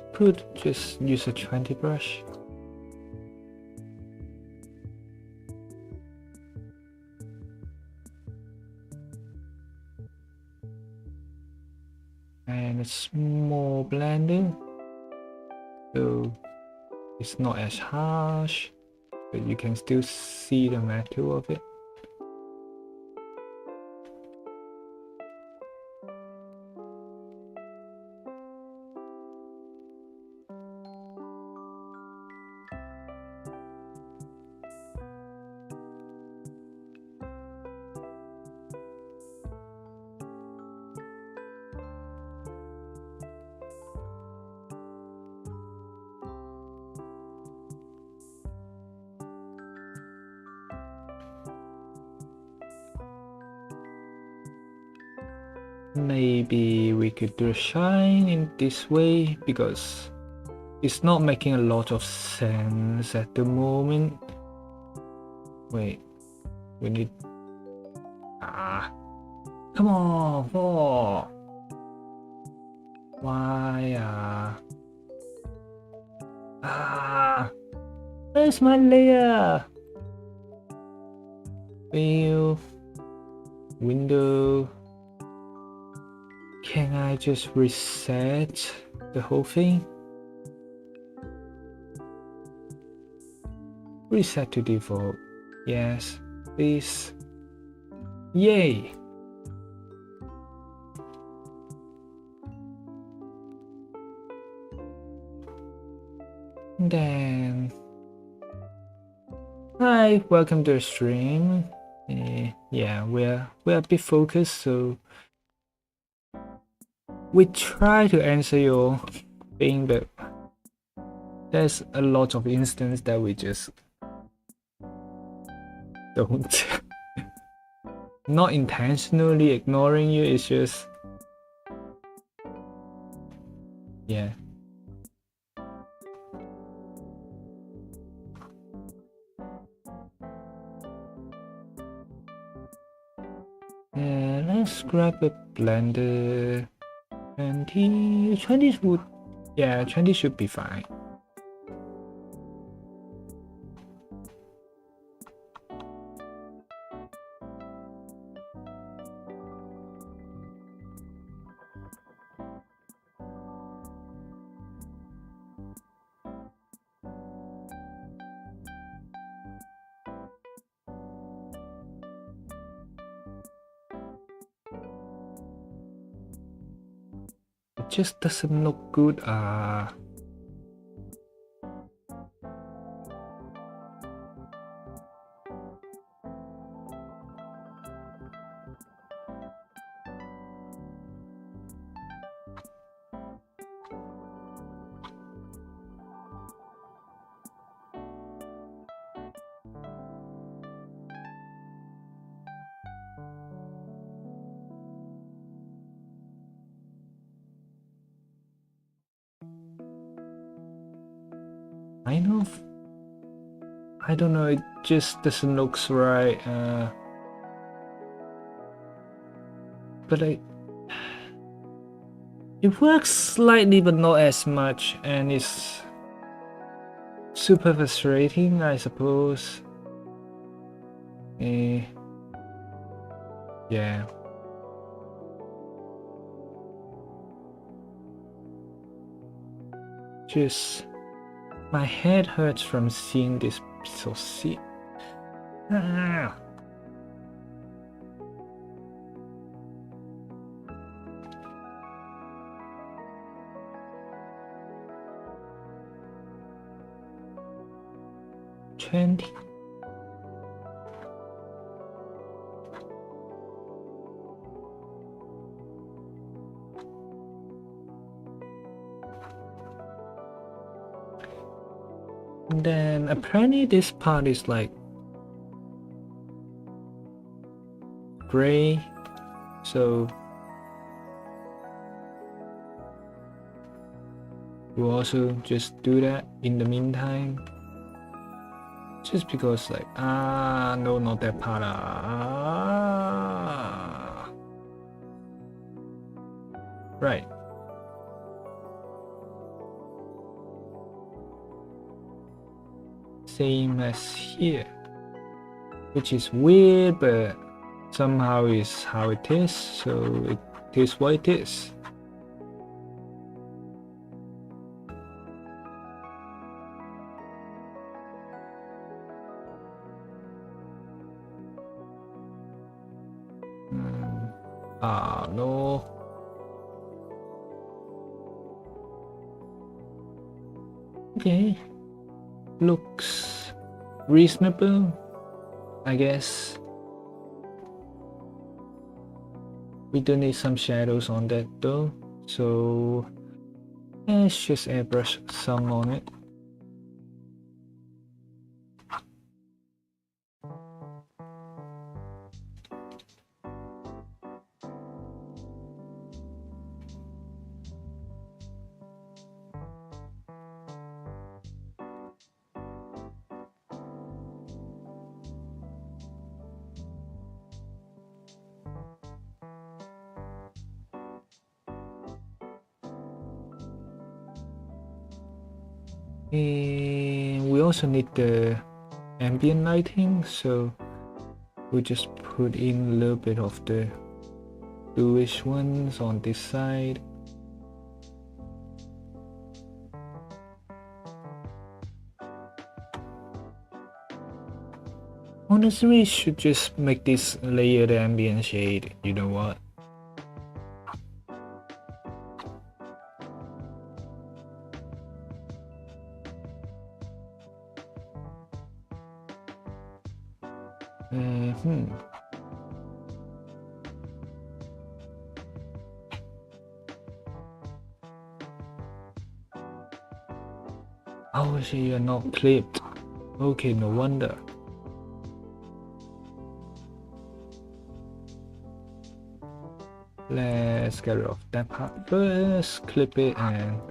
just use a 20 brush. and a small blender, so it's not as harsh, but you can still see the metal of it. Maybe we could do a shine in this way because it's not making a lot of sense at the moment. Wait, we need... come on, four. Why where's my layer? View, window. Can I just reset the whole thing? Reset to default. Yes, please. Yay! Then, hi, welcome to the stream. Yeah, we're a bit focused, so we try to answer your thing, but there's a lot of instances that we just don't. Not intentionally ignoring you, it's just, yeah. Let's grab a blender. 20 would, yeah, 20 should be fine. It just doesn't look good. I don't know, it just doesn't look right. But it works slightly, but not as much, and it's super frustrating, I suppose. Yeah. Just my head hurts from seeing this piece of shit. Ah. $20. Then apparently this part is like gray, so we'll also just do that in the meantime, just because like no, not that part. Right. Same as here, which is weird, but somehow is how it is, so it is what it is. No. Okay. Looks reasonable, I guess. We do need some shadows on that though, so let's just airbrush some on it. And we also need the ambient lighting, so we just put in a little bit of the bluish ones on this side. Honestly, we should just make this layered ambient shade, you know what? Oh, so you're not clipped. Okay, no wonder. Let's get rid of that part first, clip it and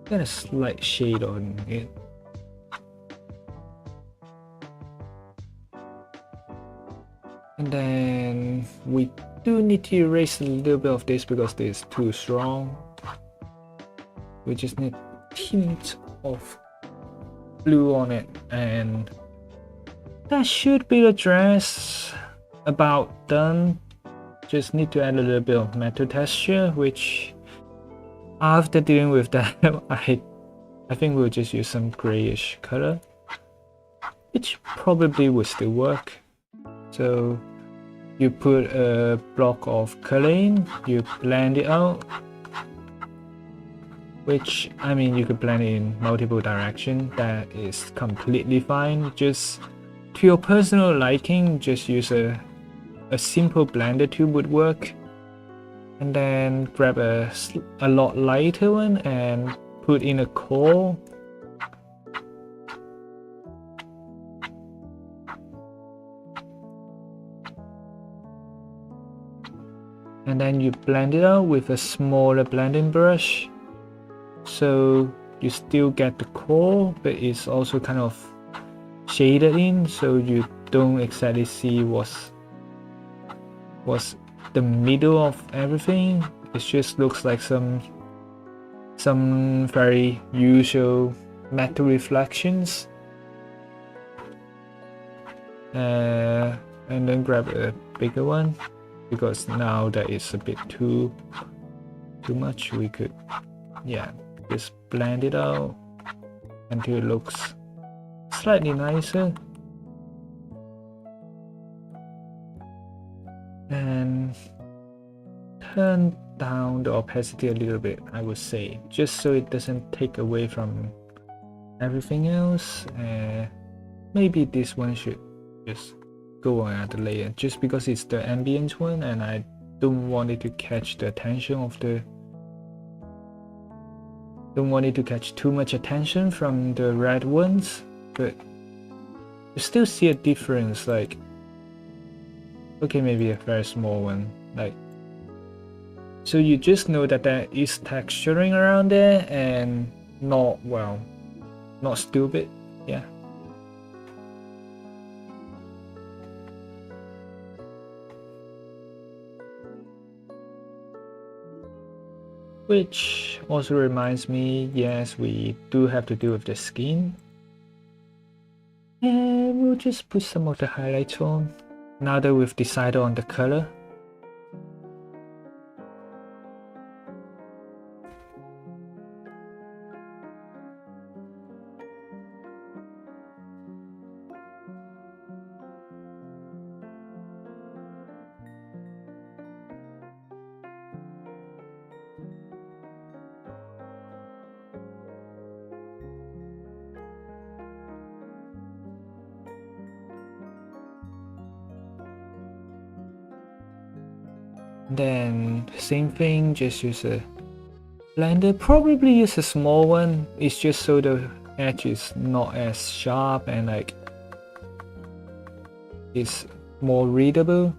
get a slight shade on it. And then we do need to erase a little bit of this because this is too strong. We just need a tint of blue on it, and that should be the dress about done. Just need to add a little bit of metal texture, which after dealing with that I think we'll just use some grayish color, which probably will still work. So you put a block of color in, you blend it out, which I mean you could blend it in multiple directions, that is completely fine. Just to your personal liking, just use a simple blender tool would work. And then grab a lot lighter one and put in a core. And then you blend it out with a smaller blending brush, so you still get the core, but it's also kind of shaded in, so you don't exactly see what's the middle of everything. It just looks like some very usual metal reflections. And then grab a bigger one, because now that is a bit too much. We could, yeah, just blend it out until it looks slightly nicer. And turn down the opacity a little bit, I would say, just so it doesn't take away from everything else. Maybe this one should just go on another layer, just because it's the ambient one and I don't want it to catch the attention of the don't want it to catch too much attention from the red ones. But you still see a difference, like, okay, maybe a very small one, like, so you just know that there is texturing around there and not, well, not stupid, yeah. Which also reminds me, yes, we do have to deal with the skin. And we'll just put some of the highlights on, now that we've decided on the color. Then same thing, just use a blender. Probably use a small one. It's just so the edge is not as sharp and like it's more readable.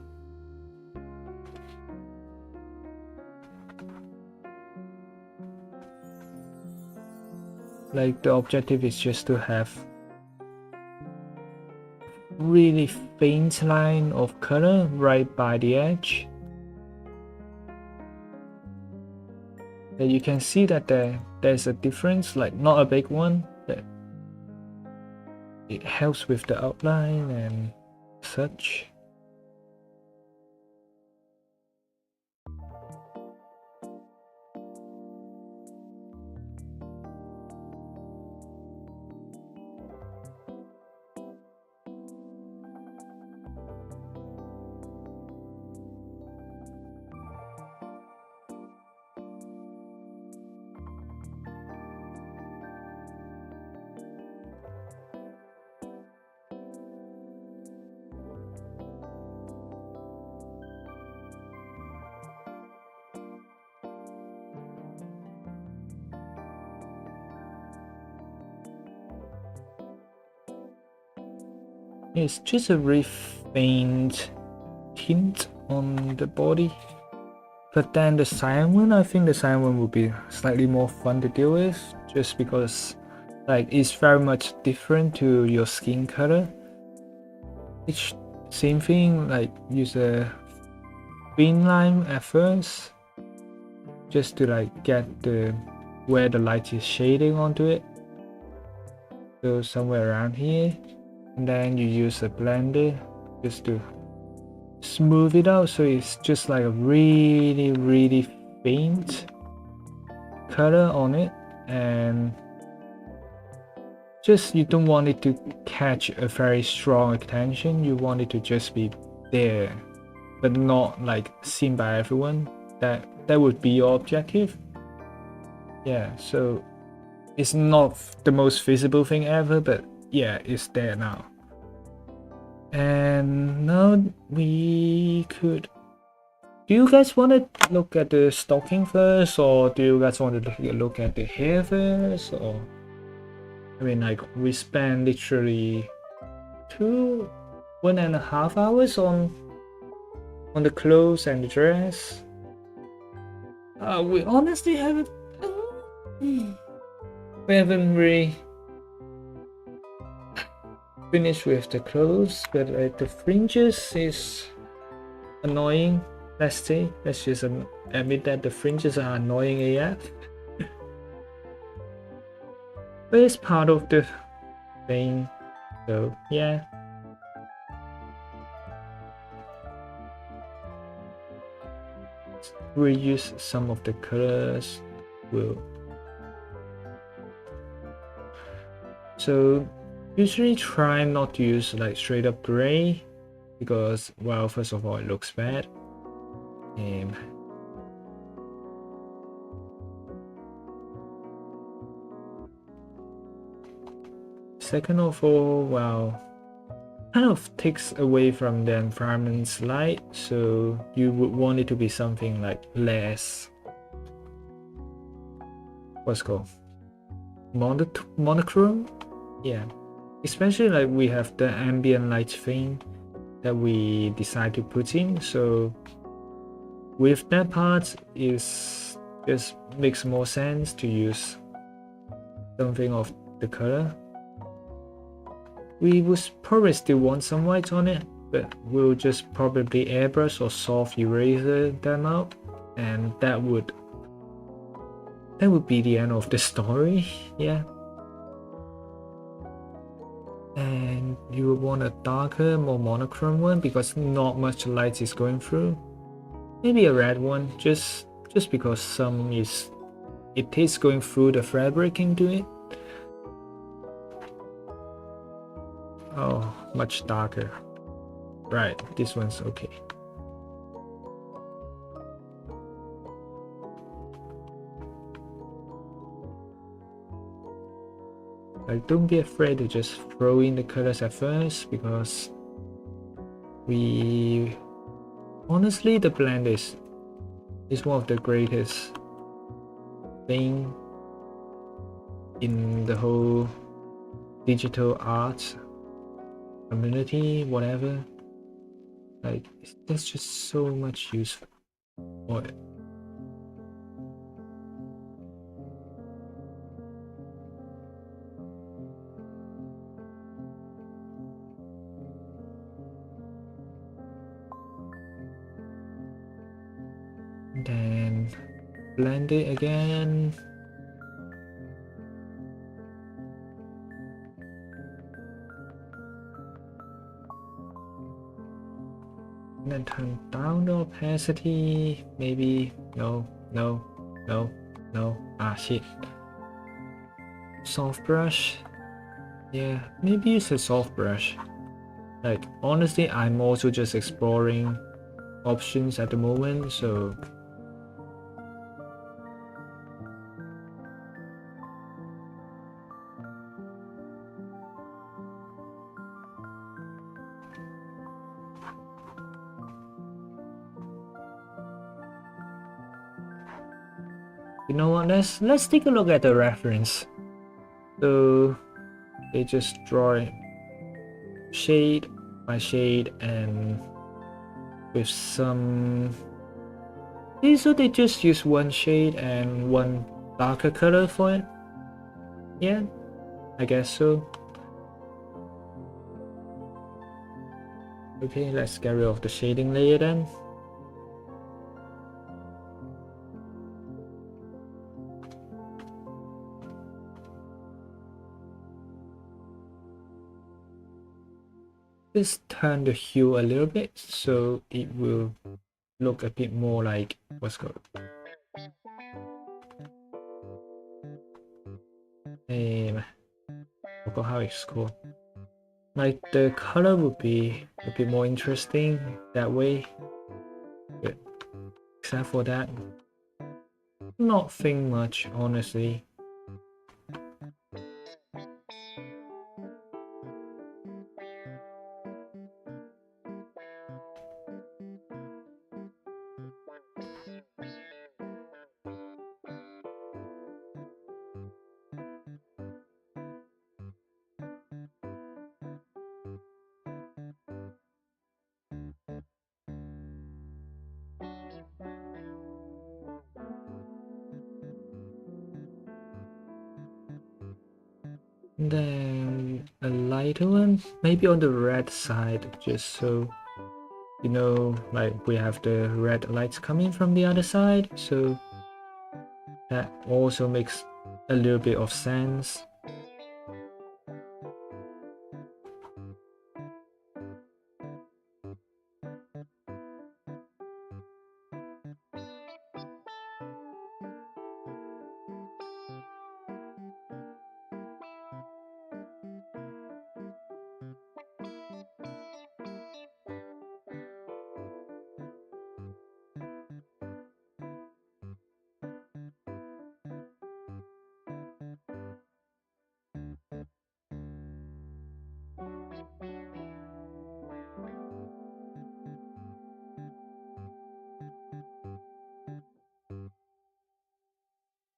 Like the objective is just to have really faint line of color right by the edge. And you can see that there's a difference, like not a big one, but it helps with the outline and such. It's just a very faint tint on the body. But then the cyan one, I think the cyan one would be slightly more fun to deal with, just because like it's very much different to your skin color. It's same thing, like use a thin line at first, just to like get the where the light is shading onto it. So somewhere around here. And then you use a blender just to smooth it out, so it's just like a really faint color on it, and just you don't want it to catch a very strong attention. You want it to just be there, but not like seen by everyone. That would be your objective. Yeah, so it's not the most visible thing ever, but yeah, it's there now. And now we could, do you guys want to look at the stocking first, or do you guys want to look at the hair first? Or I mean, like, we spent literally 1.5 hours on the clothes and the dress. We honestly haven't really finished with the clothes, but the fringes is annoying. Let's just admit that the fringes are annoying AF. But it's part of the thing, so yeah. Reuse some of the colors. So usually try not to use like straight up gray, because, well, first of all, it looks bad. Second of all, well, kind of takes away from the environment's light, so you would want it to be something like less, what's called, monochrome. Yeah, especially like we have the ambient light thing that we decide to put in, so with that part is just makes more sense to use something of the color. We would probably still want some white on it, but we'll just probably airbrush or soft eraser them out, and that would be the end of the story. Yeah. And you would want a darker, more monochrome one, because not much light is going through. Maybe a red one, just because it is going through the fabric into it. Oh, much darker. Right, this one's okay. Like, don't be afraid to just throw in the colors at first, because honestly, the blend is It's one of the greatest thing in the whole digital arts community, whatever. Like, there's just so much use for it. Then blend it again. And then turn down the opacity. Maybe no. Ah, shit. Soft brush. Yeah, maybe use a soft brush. Like, honestly, I'm also just exploring options at the moment, so you know what, let's take a look at the reference. So they just draw shade by shade and with some, so they just use one shade and one darker color for it. Yeah, I guess so. Okay, let's get rid of the shading layer then. Just turn the hue a little bit so it will look a bit more like what's called forgot how it's called. Like, the color would be a bit more interesting that way. But except for that, nothing much, honestly. Then a lighter one, maybe on the red side, just so you know, like we have the red lights coming from the other side, so that also makes a little bit of sense.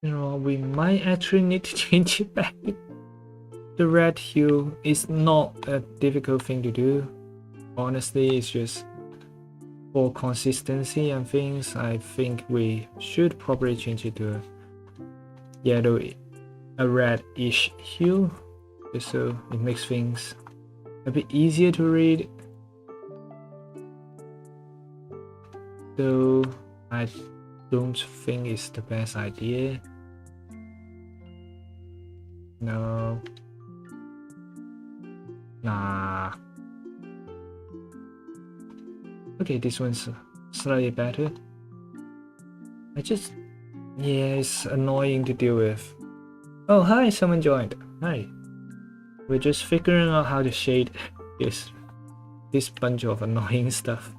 You know, we might actually need to change it back. The red hue is not a difficult thing to do. Honestly, it's just for consistency and things, I think we should probably change it to a yellow, a red-ish hue, just so it makes things a bit easier to read. Though I don't think it's the best idea. No. Nah. Okay, this one's slightly better. Yeah, it's annoying to deal with. Oh, hi, someone joined. Hi. We're just figuring out how to shade this bunch of annoying stuff.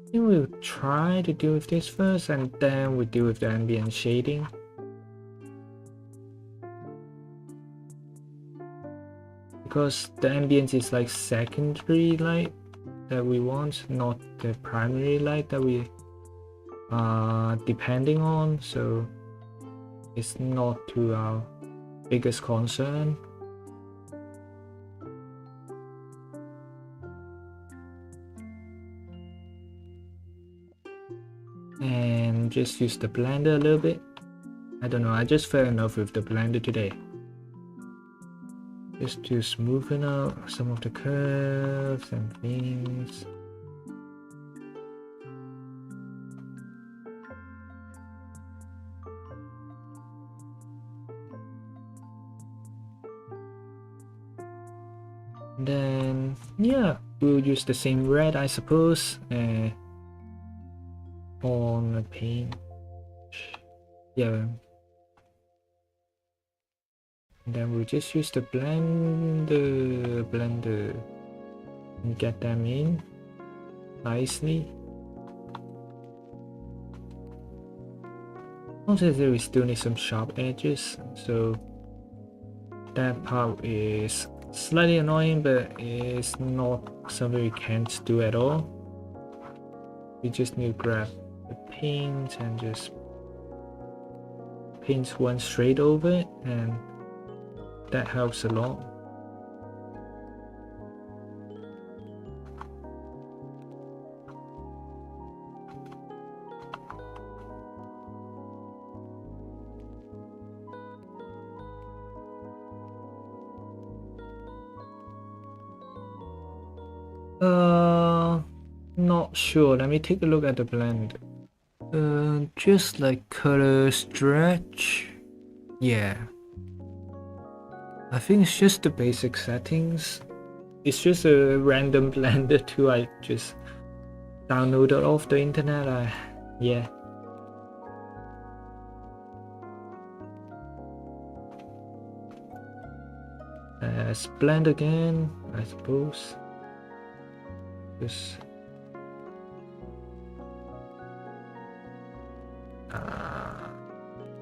I think we'll try to deal with this first, and then we deal with the ambient shading. because the ambience is like secondary light that we want, not the primary light that we are depending on, so it's not to our biggest concern. And just use the blender a little bit. I don't know, I just fell in love with the blender today. Just to smoothen out some of the curves and things. Then yeah, we'll use the same red, I suppose, on the paint. Yeah. And then we'll just use the blender and get them in nicely. Also, we still need some sharp edges, so that part is slightly annoying, but it's not something we can't do at all. We just need to grab the paint and just paint one straight over it, and that helps a lot. Not sure. Let me take a look at the blend. Just like color stretch. Yeah. I think it's just the basic settings. It's just a random blender too. I just downloaded off the internet. Yeah. Let's blend again, I suppose. Just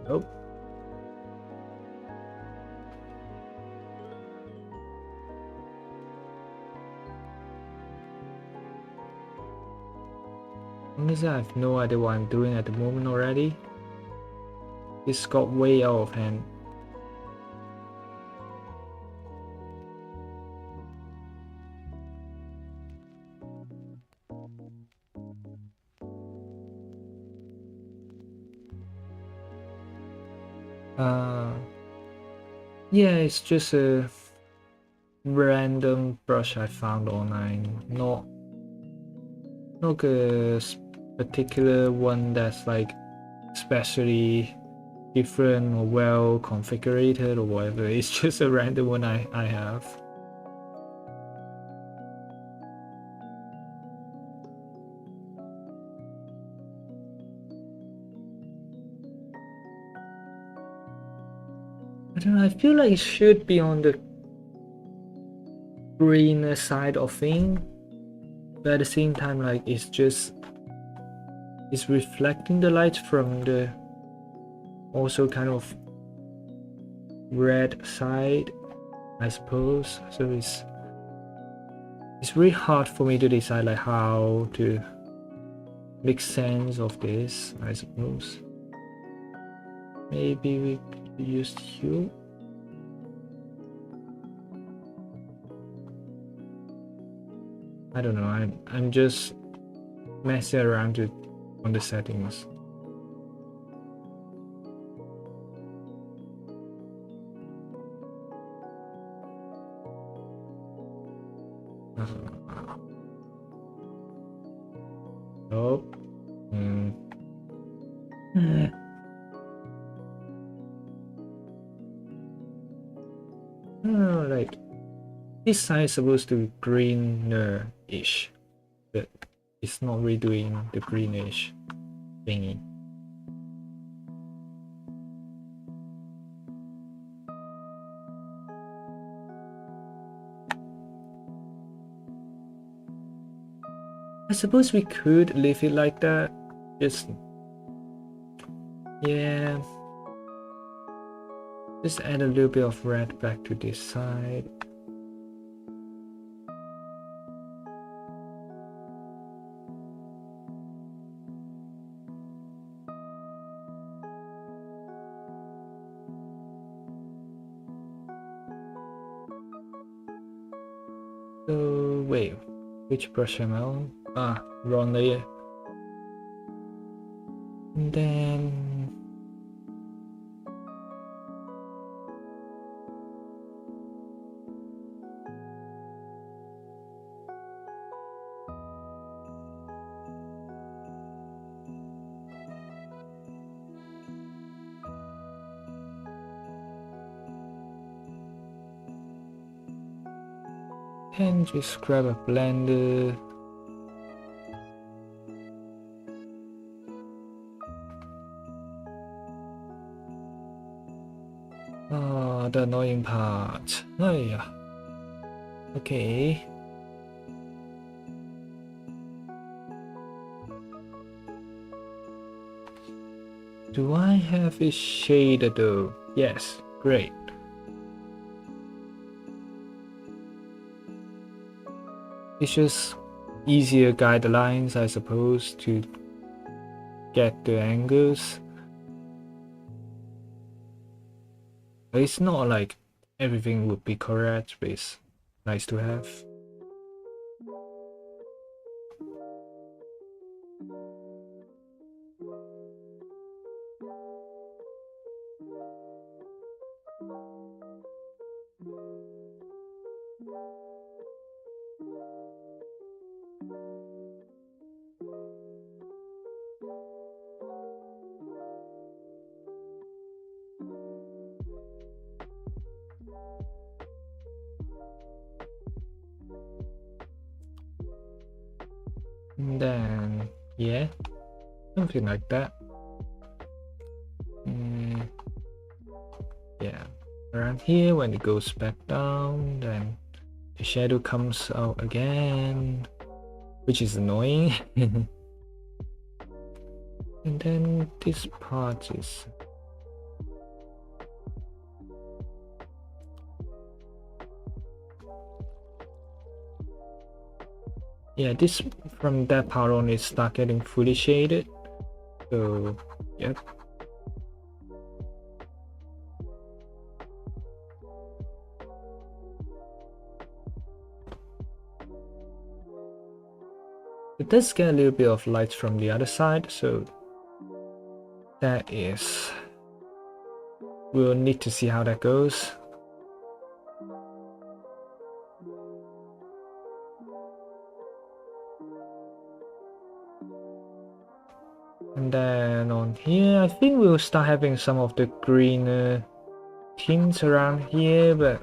nope. Honestly, I have no idea what I'm doing at the moment already. It's got way out of hand. Yeah, it's just a random brush I found online, not a particular one that's like especially different or well configured or whatever. It's just a random one I have. I don't know, I feel like it should be on the greener side of thing, but at the same time, like it's reflecting the light from the also kind of red side, I suppose. So it's really hard for me to decide like how to make sense of this, I suppose. Maybe we could use hue. I don't know, I'm just messing around on the settings. Nope. Oh, like this side is supposed to be greener-ish, but it's not really doing the greenish thingy. I suppose we could leave it like that. Just yeah. Just add a little bit of red back to this side. So wait, which brush am I on? Ah, wrong layer. And then just grab a blender. Ah, the annoying part. Oh yeah. Okay. Do I have it shaded though? Yes, great. It's just easier guidelines, I suppose, to get the angles. But it's not like everything would be correct, but it's nice to have. And then, yeah, something like that. Yeah, around here when it goes back down, then the shadow comes out again, which is annoying. And then this part is yeah, this from that part on it start getting fully shaded. So yep. It does get a little bit of light from the other side, so that is, we'll need to see how that goes. And then on here, I think we'll start having some of the greener tints around here, but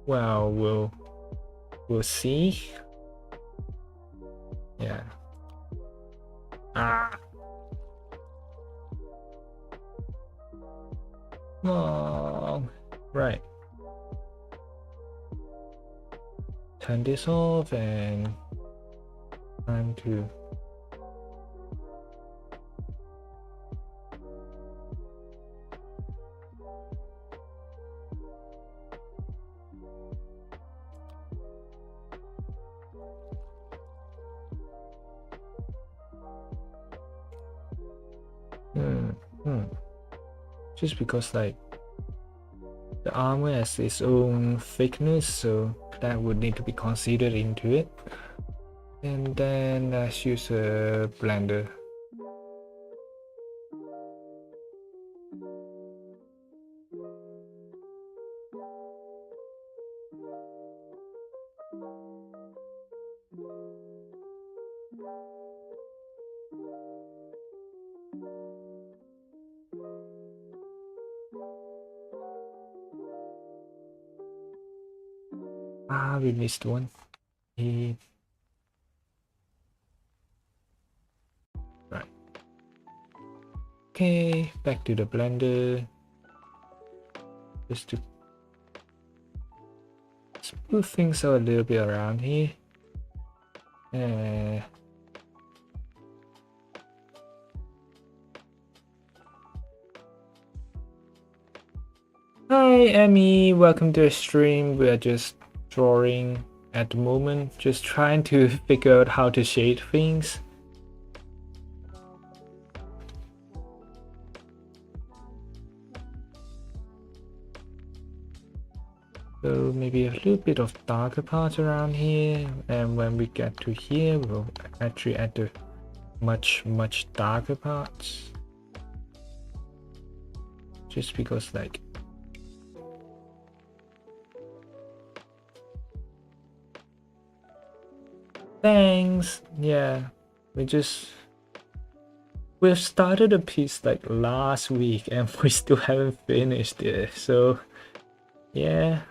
well, we'll see. Yeah. Ah. Oh, right. Turn this off and time to just because like the armor has its own thickness, so that would need to be considered into it. And then let's use a blender. Ah, we missed one. Right. Okay, back to the blender. Just to smooth things out a little bit around here. Hi Emmy, welcome to the stream. We are just drawing at the moment, just trying to figure out how to shade things. So maybe a little bit of darker parts around here, and when we get to here, we'll actually add the much darker parts. Just because like thanks, yeah, we've started a piece like last week and we still haven't finished it. So yeah,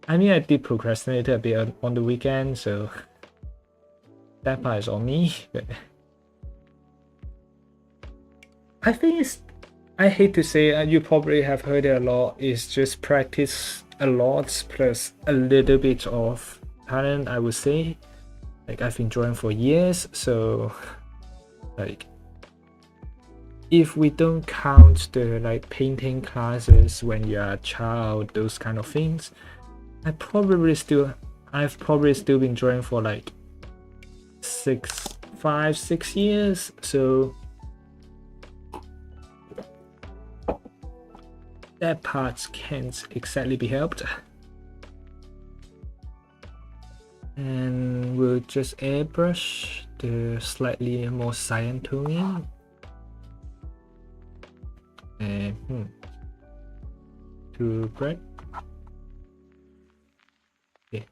I mean I did procrastinate a bit on the weekend, so that part is on me. But I think it's, I hate to say, you probably have heard it a lot, it's just practice a lot plus a little bit of talent, I would say. Like I've been drawing for years, so like if we don't count the like painting classes when you're a child, those kind of things, I've probably still been drawing for like 6 years, so that part can't exactly be helped. And we'll just airbrush the slightly more cyan toning. And too bright. Okay,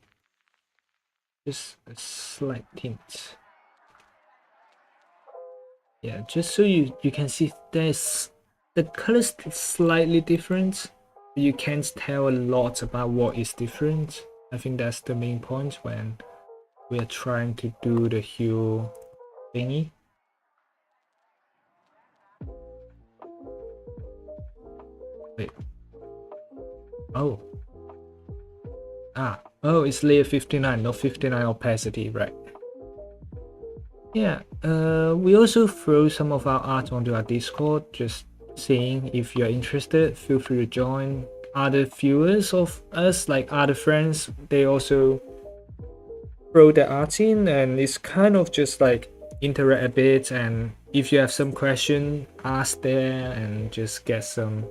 just a slight tint. Yeah, just so you can see there's the colors slightly different. You can't tell a lot about what is different. I think that's the main point when we are trying to do the hue thingy. Wait. Oh. Oh, it's layer 59, not 59 opacity, right? Yeah, we also throw some of our art onto our Discord, just saying if you're interested, feel free to join. Other viewers of us, like other friends, they also throw their art in, and it's kind of just like interact a bit, and if you have some question, ask there and just get some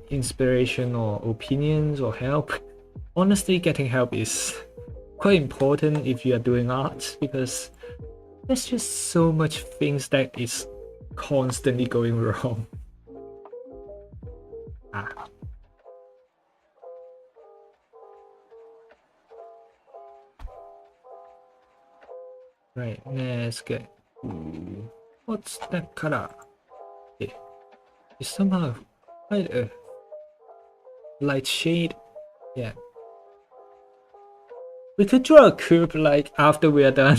inspiration or opinions or help. Honestly, getting help is quite important if you are doing art, because there's just so much things that is constantly going wrong. Right, let's get. What's that color? It's somehow quite a light shade. Yeah. We could draw a cube like after we are done.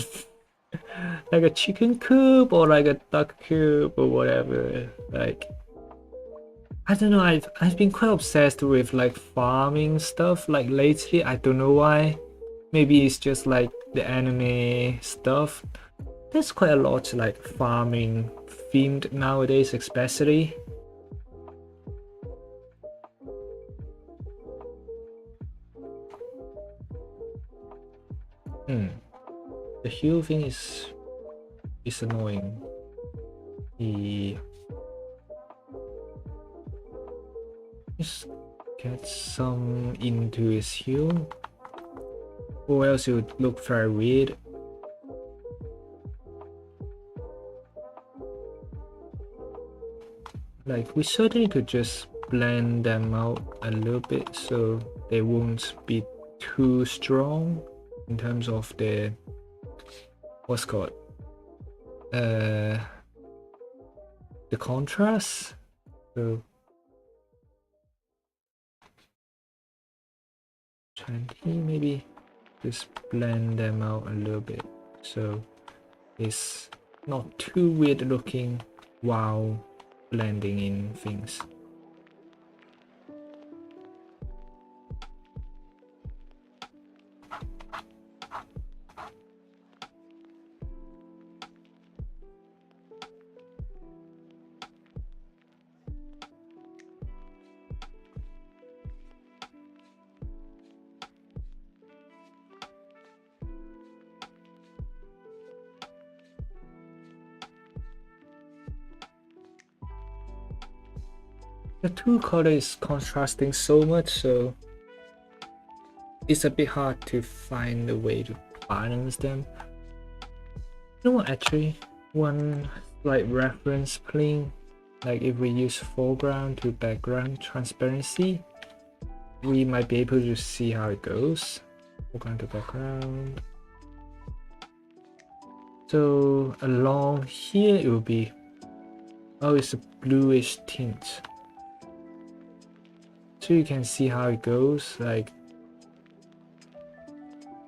Like a chicken cube or like a duck cube or whatever. Like I don't know, I've been quite obsessed with like farming stuff like lately. I don't know why. Maybe it's just like the anime stuff. There's quite a lot like farming themed nowadays, especially. The hue thing is annoying. Just get some into his hue, or else it would look very weird. Like we certainly could just blend them out a little bit so they won't be too strong in terms of the what's called the contrast. So 20, maybe just blend them out a little bit so it's not too weird looking while blending in things. The two color is contrasting so much, so it's a bit hard to find a way to balance them. You know what, actually, one slight reference plane, like if we use foreground to background transparency, we might be able to see how it goes. Foreground to background. So along here it will be, oh, it's a bluish tint. So you can see how it goes, like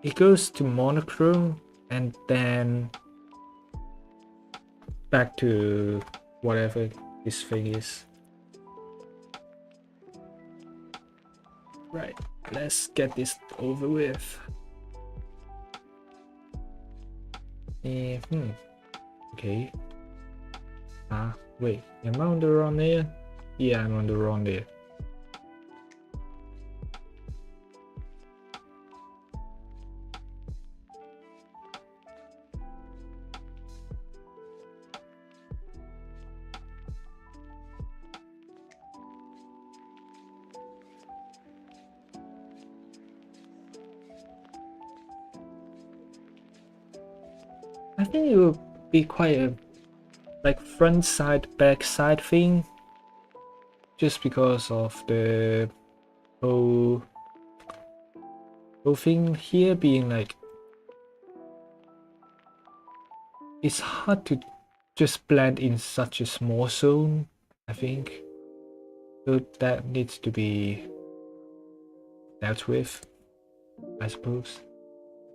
it goes to monochrome and then back to whatever this thing is. Right, let's get this over with. Okay. Wait, am I on the wrong layer? Yeah, I'm on the wrong layer. I think it will be quite a like front side back side thing, just because of the whole thing here being like, it's hard to just blend in such a small zone, I think, so that needs to be dealt with, I suppose.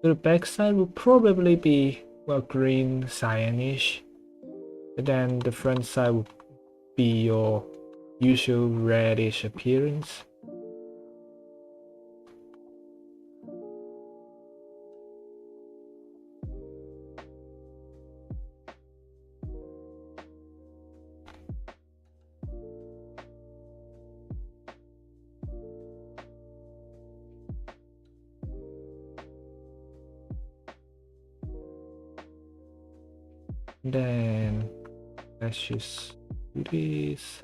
So the backside will probably be, well, green cyanish, and then the front side will be your usual reddish appearance. Then let's just do this.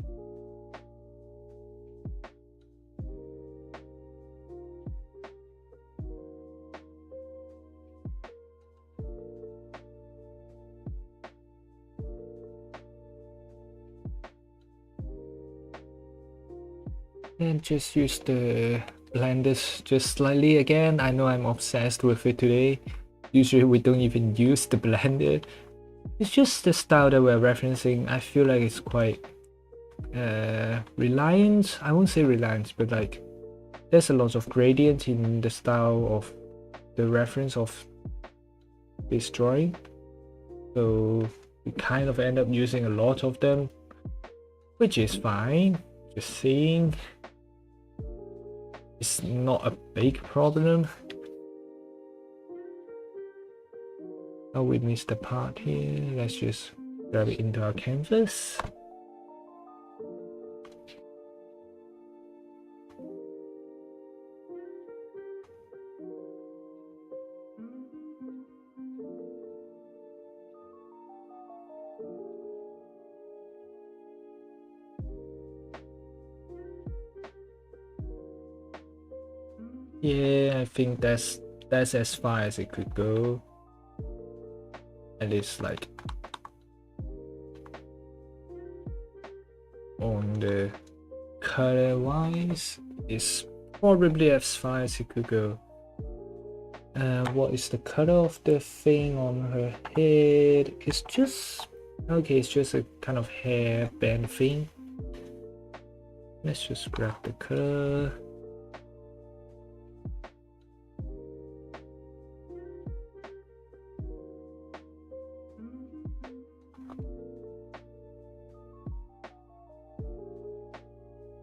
And just use the blenders just slightly again. I know I'm obsessed with it today. Usually we don't even use the blender. It's just the style that we're referencing. I feel like it's quite reliant. I won't say reliant, but like there's a lot of gradient in the style of the reference of this drawing. So we kind of end up using a lot of them, which is fine. Just saying, it's not a big problem. Oh, we missed the part here. Let's just grab it into our canvas. Yeah, I think that's as far as it could go. At least like on the color wise, it's probably as far as it could go. What is the color of the thing on her head? It's just okay, it's just a kind of hair band thing. Let's just grab the color.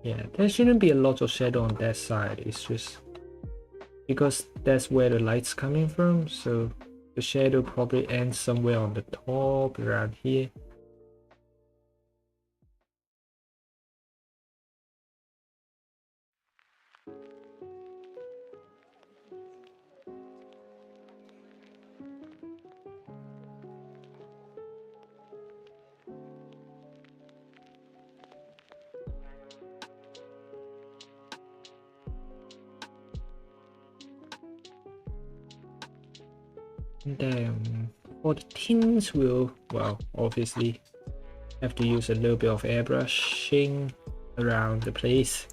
Yeah, there shouldn't be a lot of shadow on that side. It's just because that's where the light's coming from, so the shadow probably ends somewhere on the top around here. And then for the tints, we'll, well, obviously have to use a little bit of airbrushing around the place.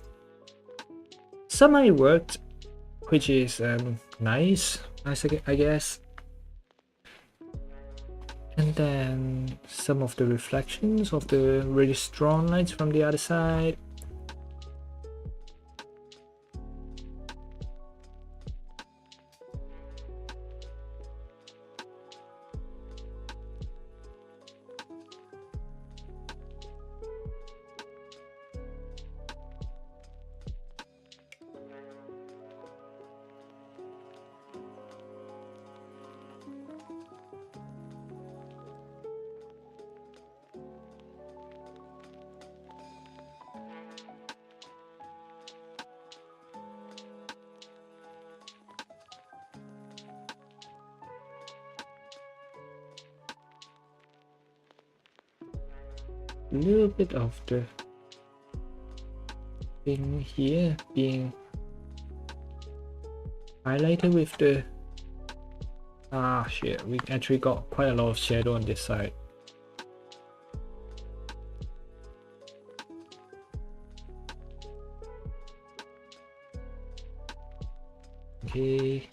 Some might worked, which is nice, I guess. And then some of the reflections of the really strong lights from the other side. A little bit of the thing here being highlighted with the shit, we actually got quite a lot of shadow on this side. Okay.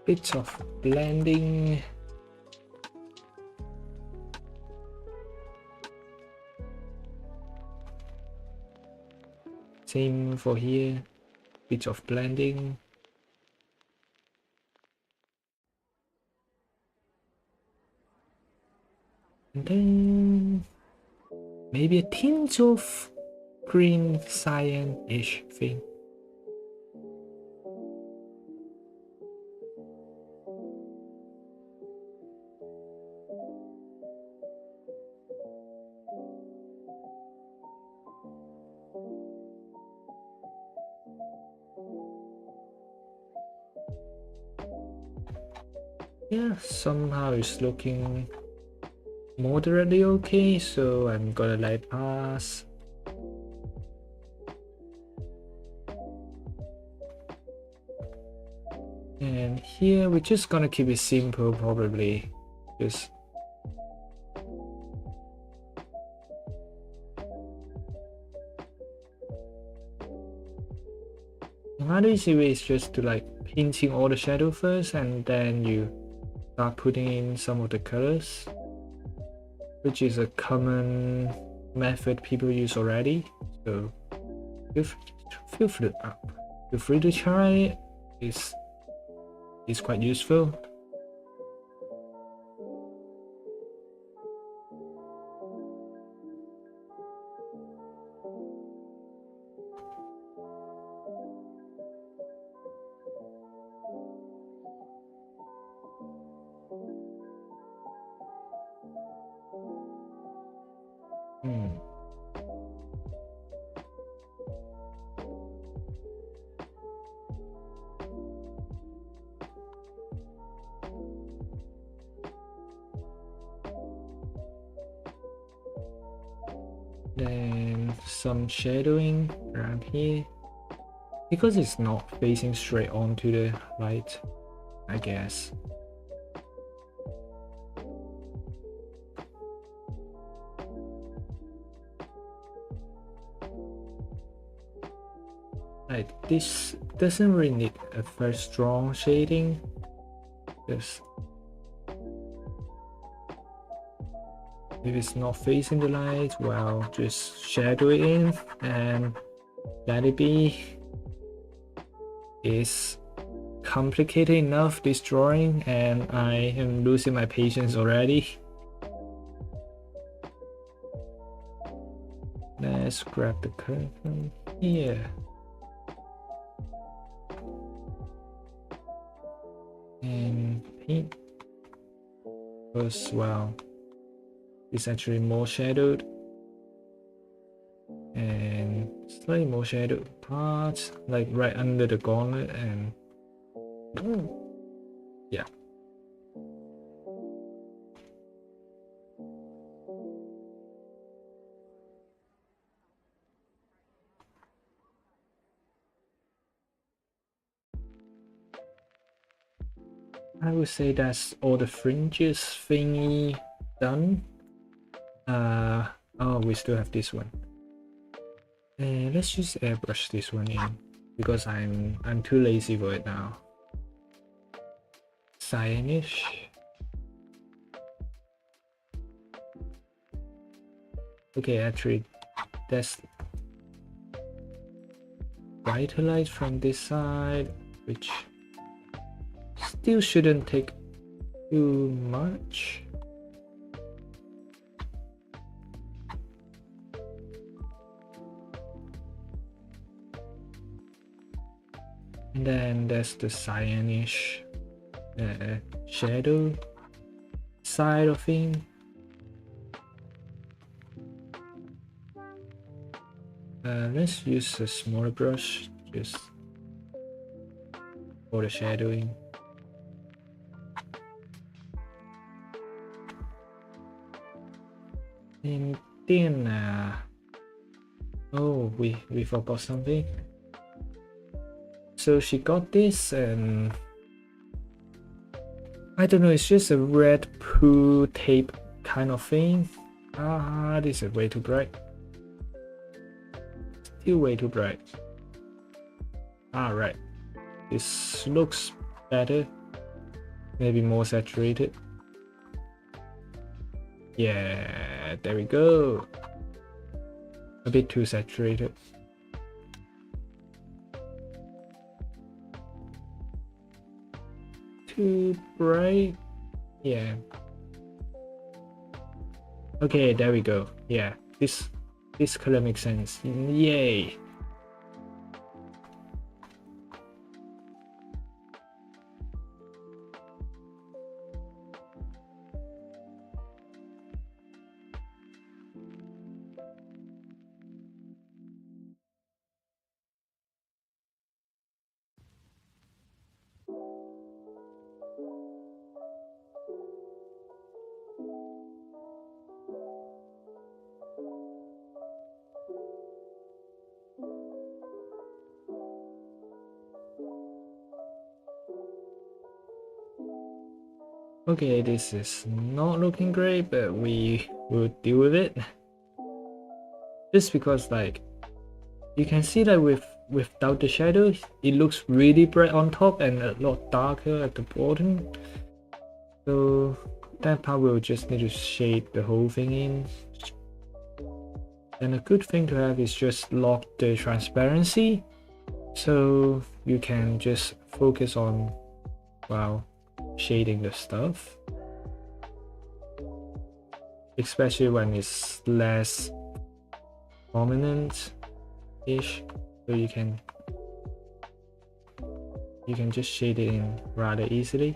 Bits of blending. Same for here, bits of blending. And then maybe a tint of green cyan-ish thing. Yeah, somehow it's looking moderately okay, so I'm gonna let it pass. And here we're just gonna keep it simple, probably just another easy way is just to like painting all the shadow first, and then you start putting in some of the colors, which is a common method people use already. So feel free to try it. It's quite useful. Then some shadowing around here, because it's not facing straight onto the light, I guess. Like this doesn't really need a very strong shading, just if it's not facing the light, well, just shadow it in and let it be. It's complicated enough, this drawing, and I am losing my patience already. Let's grab the curve from here. And paint. Because, well, it's actually more shadowed. And slightly more shadowed parts, like right under the gauntlet, and yeah. I would say that's all the fringes thingy done. Oh, we still have this one. Let's just airbrush this one in because I'm too lazy for it now. Cyanish. Okay, actually, that's brighter light from this side, which still shouldn't take too much. And then there's the cyanish shadow side of him. Let's use a smaller brush just for the shadowing. And then oh, we forgot something. So she got this and I don't know, it's just a red poo tape kind of thing. This is way too bright. Still way too bright. Right, this looks better, maybe more saturated. Yeah, there we go. A bit too saturated. Too bright. Yeah. Okay, there we go. Yeah, this color makes sense. Yay. Okay, this is not looking great, but we will deal with it. Just because, like, you can see that without the shadow, it looks really bright on top and a lot darker at the bottom. So that part we'll just need to shade the whole thing in. And a good thing to have is just lock the transparency, so you can just focus on, well, shading the stuff, especially when it's less prominent ish, so you can just shade it in rather easily.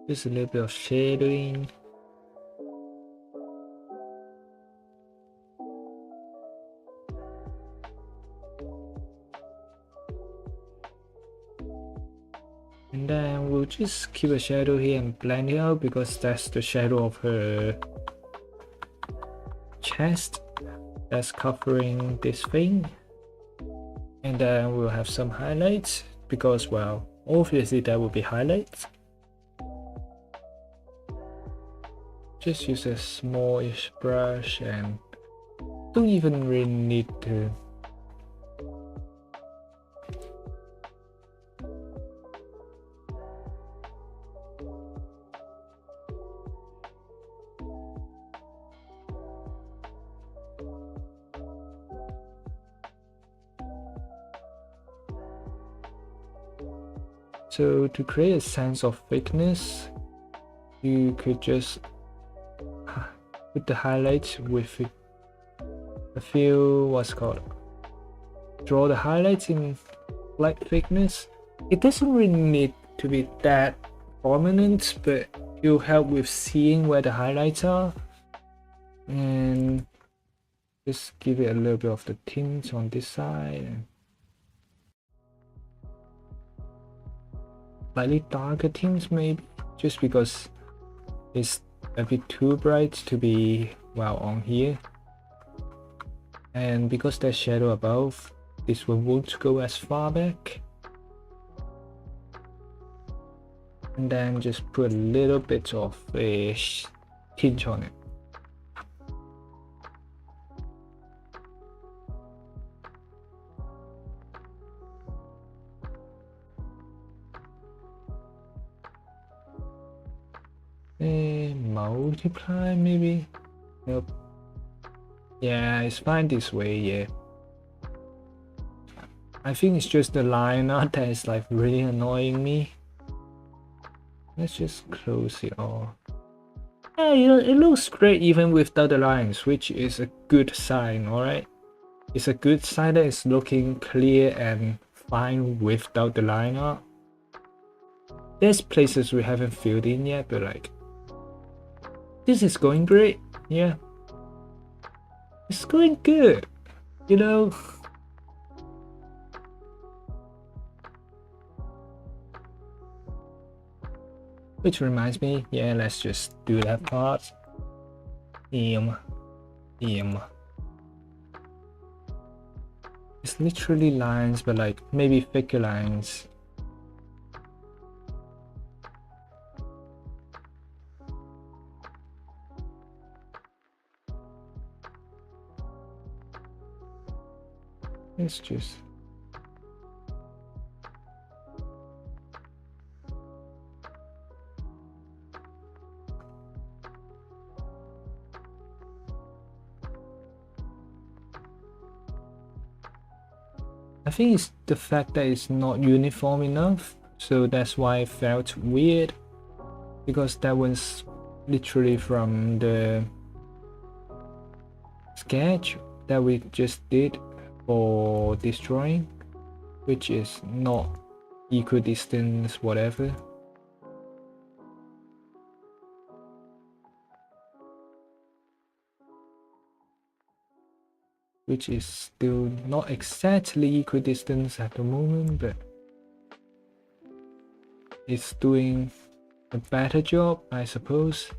Just a little bit of shading. And then we'll just keep a shadow here and blend it out because that's the shadow of her chest that's covering this thing. And then we'll have some highlights because, well, obviously there will be highlights. Just use a smallish brush and don't even really need to So to create a sense of thickness, you could just put the highlights with a few, what's called, draw the highlights in light thickness. It doesn't really need to be that prominent, but to help with seeing where the highlights are, and just give it a little bit of the tint on this side and slightly darker tints maybe, just because it's a bit too bright to be well on here, and because there's shadow above, this one won't go as far back. And then just put a little bit of a tint on it. Multiply maybe? Nope. Yeah, it's fine this way, yeah. I think it's just the line art that is like really annoying me. Let's just close it all. Yeah, you know, it looks great even without the lines, which is a good sign, alright? It's a good sign that it's looking clear and fine without the line art. There's places we haven't filled in yet, but like, this is going great, yeah. It's going good, you know? Which reminds me, yeah, let's just do that part. It's literally lines, but like maybe thicker lines. It's just I think it's the fact that it's not uniform enough, so that's why it felt weird, because that was literally from the sketch that we just did for this drawing, which is not equidistant whatever. Which is still not exactly equidistant at the moment, but it's doing a better job, I suppose.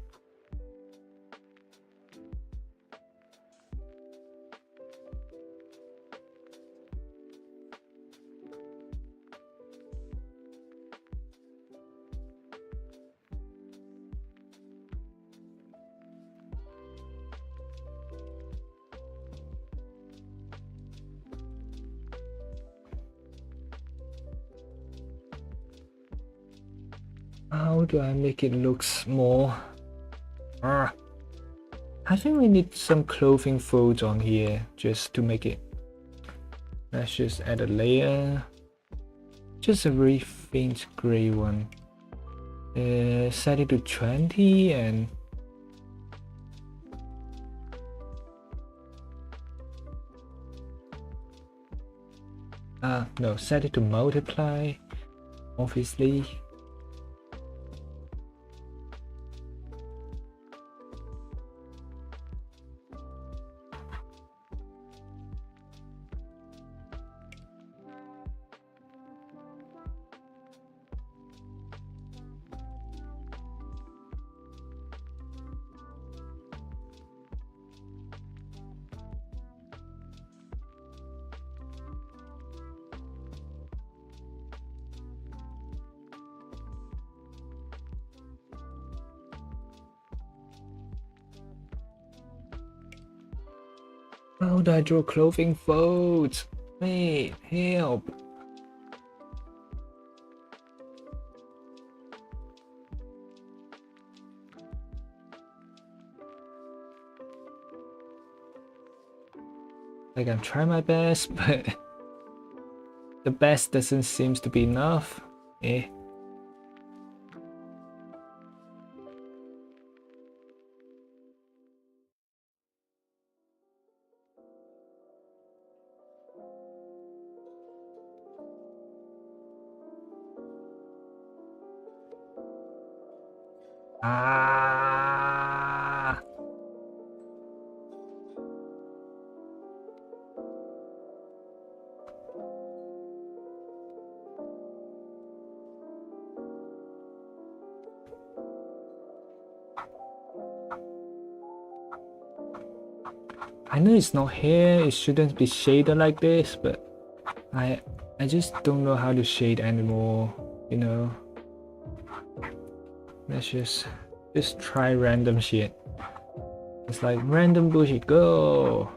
How do I make it looks more? I think we need some clothing folds on here just to make it. Let's just add a layer. Just a very faint gray one. Set it to 20 and no, set it to multiply, obviously. How do I draw clothing folds? Wait, help. Like I'm trying my best, but the best doesn't seem to be enough. Eh. Ah. I know it's not here, it shouldn't be shaded like this, but I just don't know how to shade anymore, you know. Let's just try random shit. It's like random bullshit, go!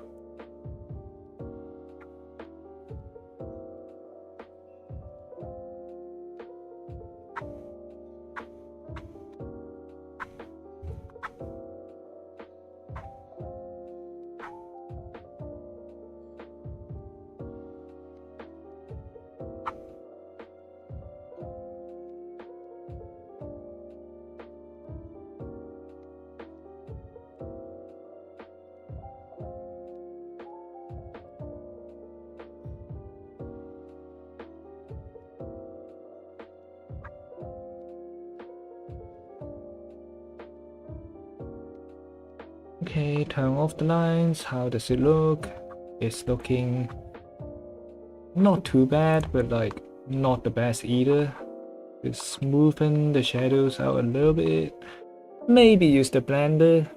Okay, turn off the lines. How does it look? It's looking not too bad, but like not the best either. Just smoothing the shadows out a little bit. Maybe use the blender.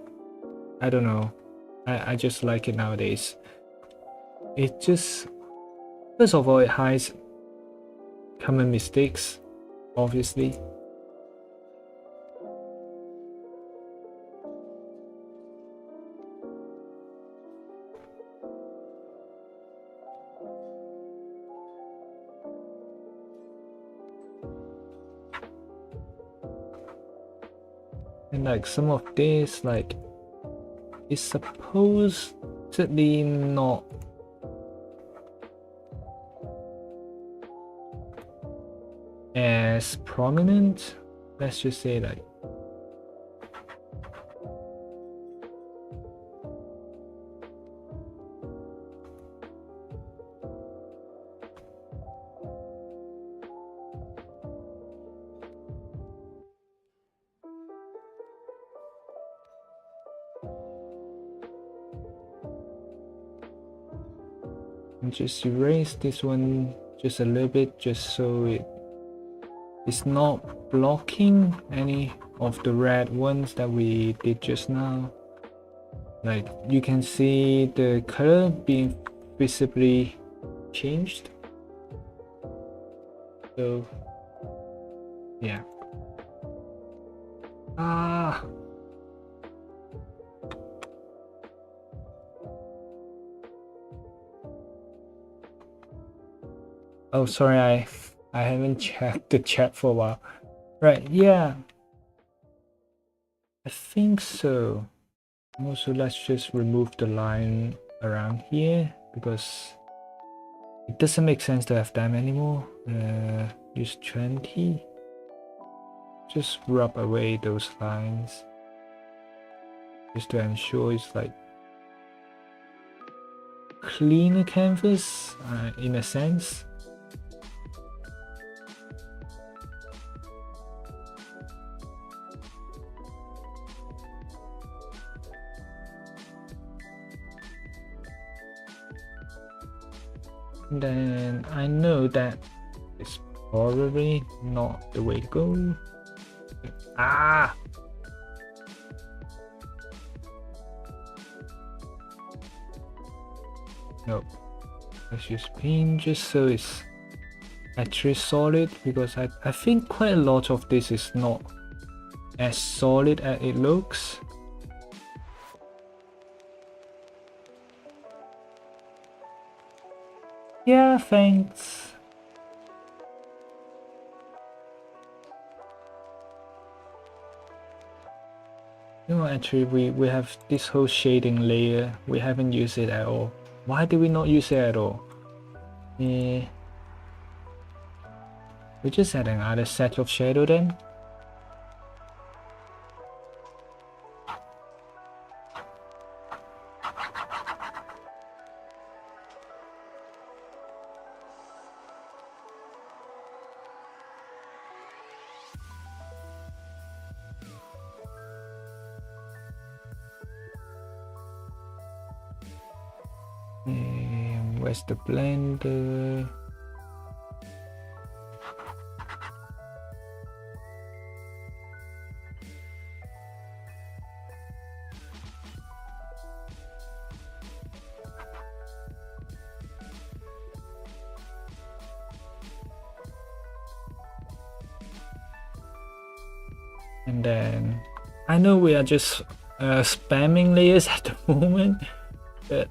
I don't know. I just like it nowadays. It just, first of all, it hides common mistakes, obviously. And like some of this, like, is supposedly not as prominent. Let's just say like, and just erase this one just a little bit, just so it's not blocking any of the red ones that we did just now. Like you can see the color being visibly changed. So yeah. Ah. Oh, sorry, I haven't checked the chat for a while. Right, yeah. I think so. Also, let's just remove the line around here because it doesn't make sense to have them anymore. Use 20. Just rub away those lines just to ensure it's like cleaner canvas in a sense. Then I know that it's probably not the way to go. Ah! Nope. Let's use paint just so it's actually solid, because I think quite a lot of this is not as solid as it looks. Yeah, thanks. No, actually we have this whole shading layer. We haven't used it at all. Why did we not use it at all? We just add another set of shadow then. And where's the blender? And then I know we are just spamming layers at the moment, but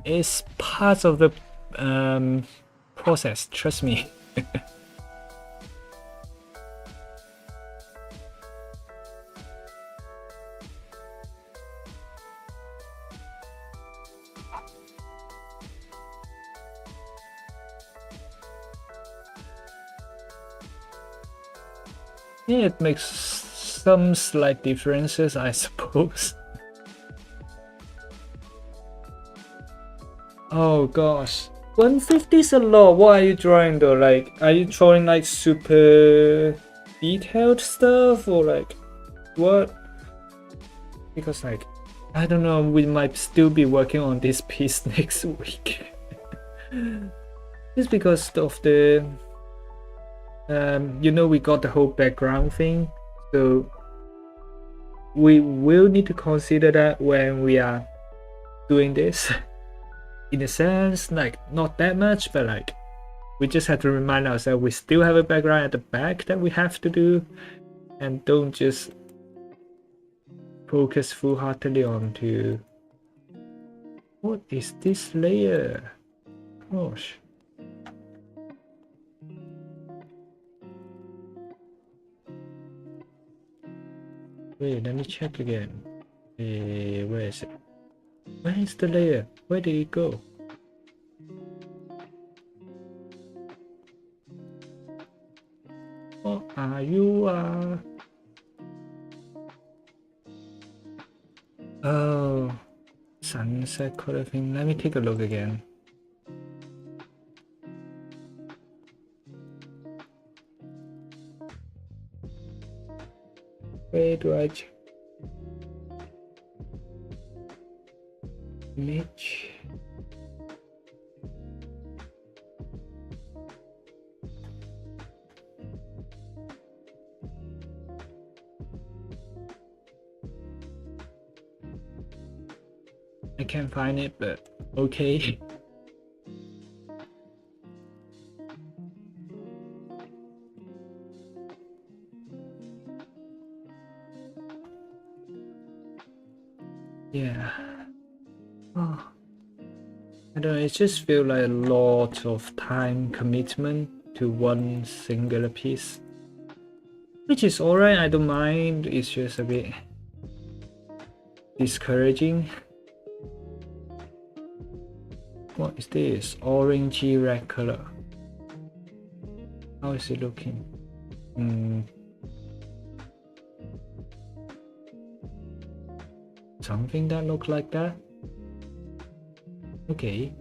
it's part of the process, trust me. Yeah, it makes some slight differences, I suppose. Oh gosh, 150 is a lot. What are you drawing though? Like, are you drawing like super detailed stuff or like what? Because like, I don't know, we might still be working on this piece next week. Just because of the you know, we got the whole background thing, so we will need to consider that when we are doing this. In a sense, like not that much, but like we just have to remind ourselves we still have a background at the back that we have to do, and don't just focus full-heartedly onto what is this layer. Gosh. Wait, let me check again. Where is it? Where is the layer? Where did it go? What are you? Oh, sunset color thing. Let me take a look again. Where do I check? Image. I can't find it, but okay. Yeah. Oh. I don't know, it just feels like a lot of time commitment to one singular piece. Which is alright, I don't mind, it's just a bit discouraging. What is this? Orangey red color. How is it looking? Something that looks like that? Okay.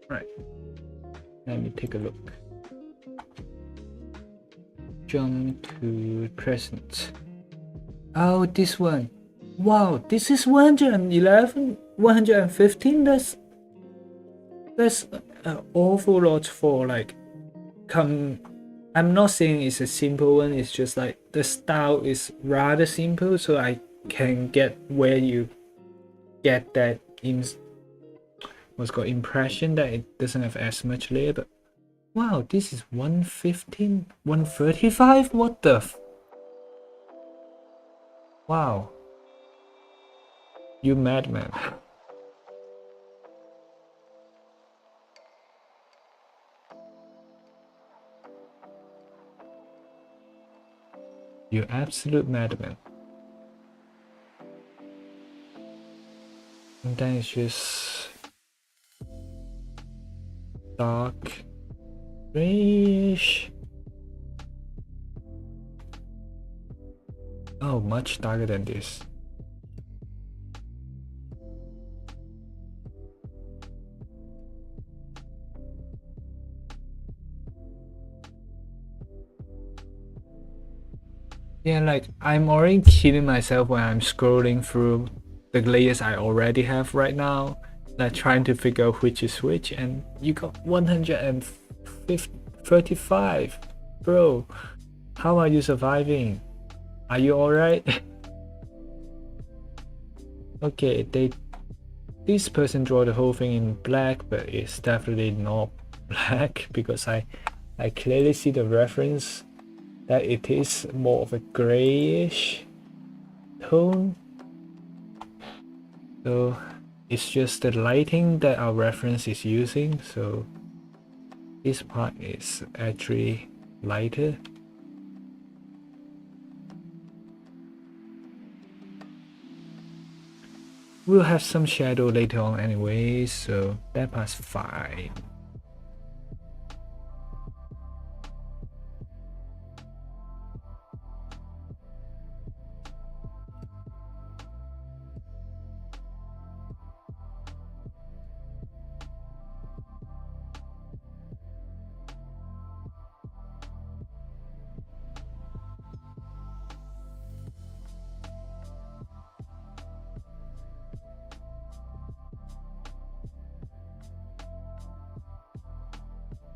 Right. Let me take a look. Jump to present. Oh, this one. Wow, this is 111, 115. That's an awful lot for like I'm not saying it's a simple one, it's just like the style is rather simple, so I can get where you get that impression that it doesn't have as much layer, but wow, this is 115, 135? What the wow. You madman. You absolute madman. And then it's just dark grayish. Oh, much darker than this. Yeah, like I'm already kidding myself when I'm scrolling through the layers I already have right now, like trying to figure out which is which, and you got 135. Bro, how are you surviving? Are you alright? Okay, this person draw the whole thing in black, but it's definitely not black because I clearly see the reference that it is more of a grayish tone. So it's just the lighting that our reference is using. So this part is actually lighter. We'll have some shadow later on anyway, so that part's fine.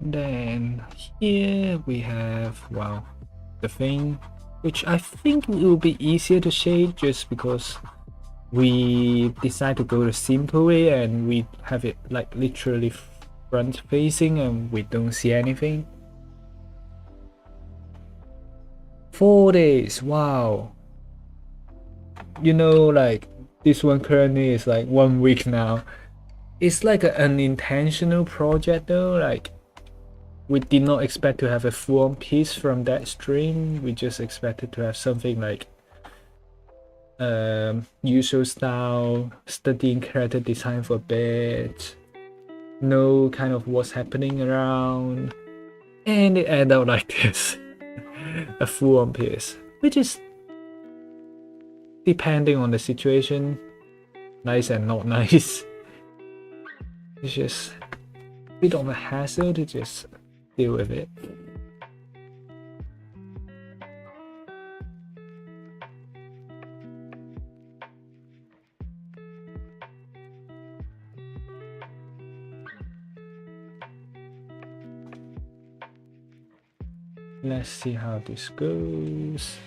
Then here we have, well, the thing, which I think it will be easier to shade just because we decide to go the simple way and we have it like literally front facing and we don't see anything. 4 days, wow. You know, like this one currently is like 1 week now. It's like an unintentional project though, like we did not expect to have a full-on piece from that stream. We just expected to have something like usual style, studying character design for a bit, know kind of what's happening around, and it ended up like this. A full-on piece, which is depending on the situation, nice and not nice. It's just a bit of a hassle to just deal with it. Let's see how this goes.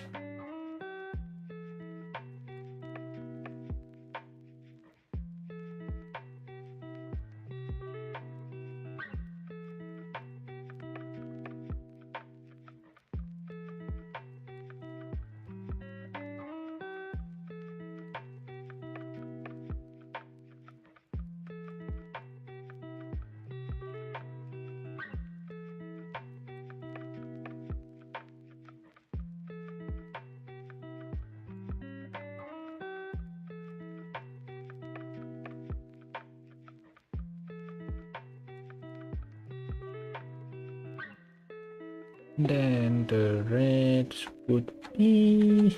Then the red would be,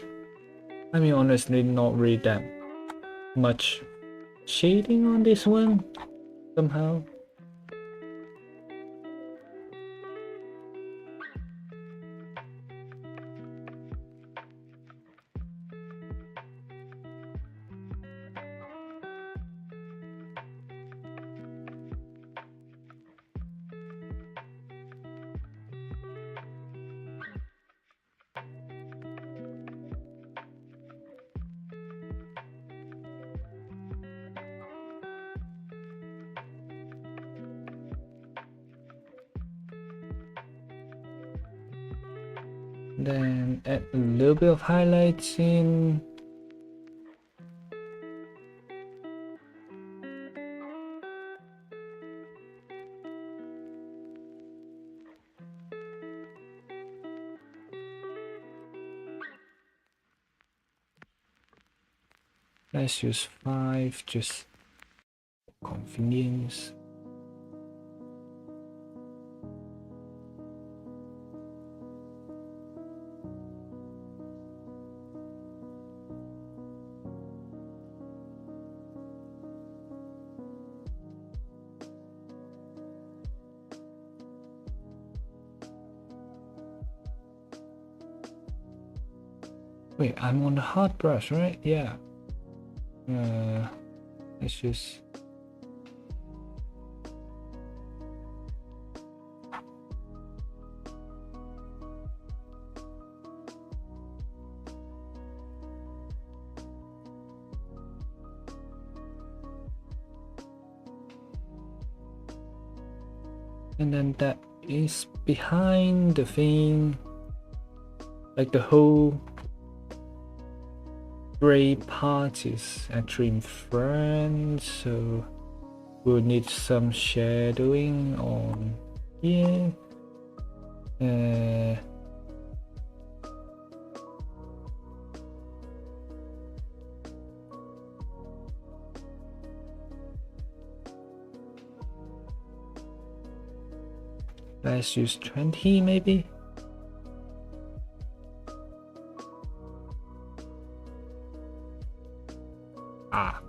I mean, honestly, not really that much shading on this one somehow. Then add a little bit of highlights in. Let's use 5, just convenience. Wait, I'm on the hard brush, right? Yeah. Let's just. And then that is behind the thing, like the whole gray part is actually in front, so we'll need some shadowing on here. Let's use 20 maybe. Ah.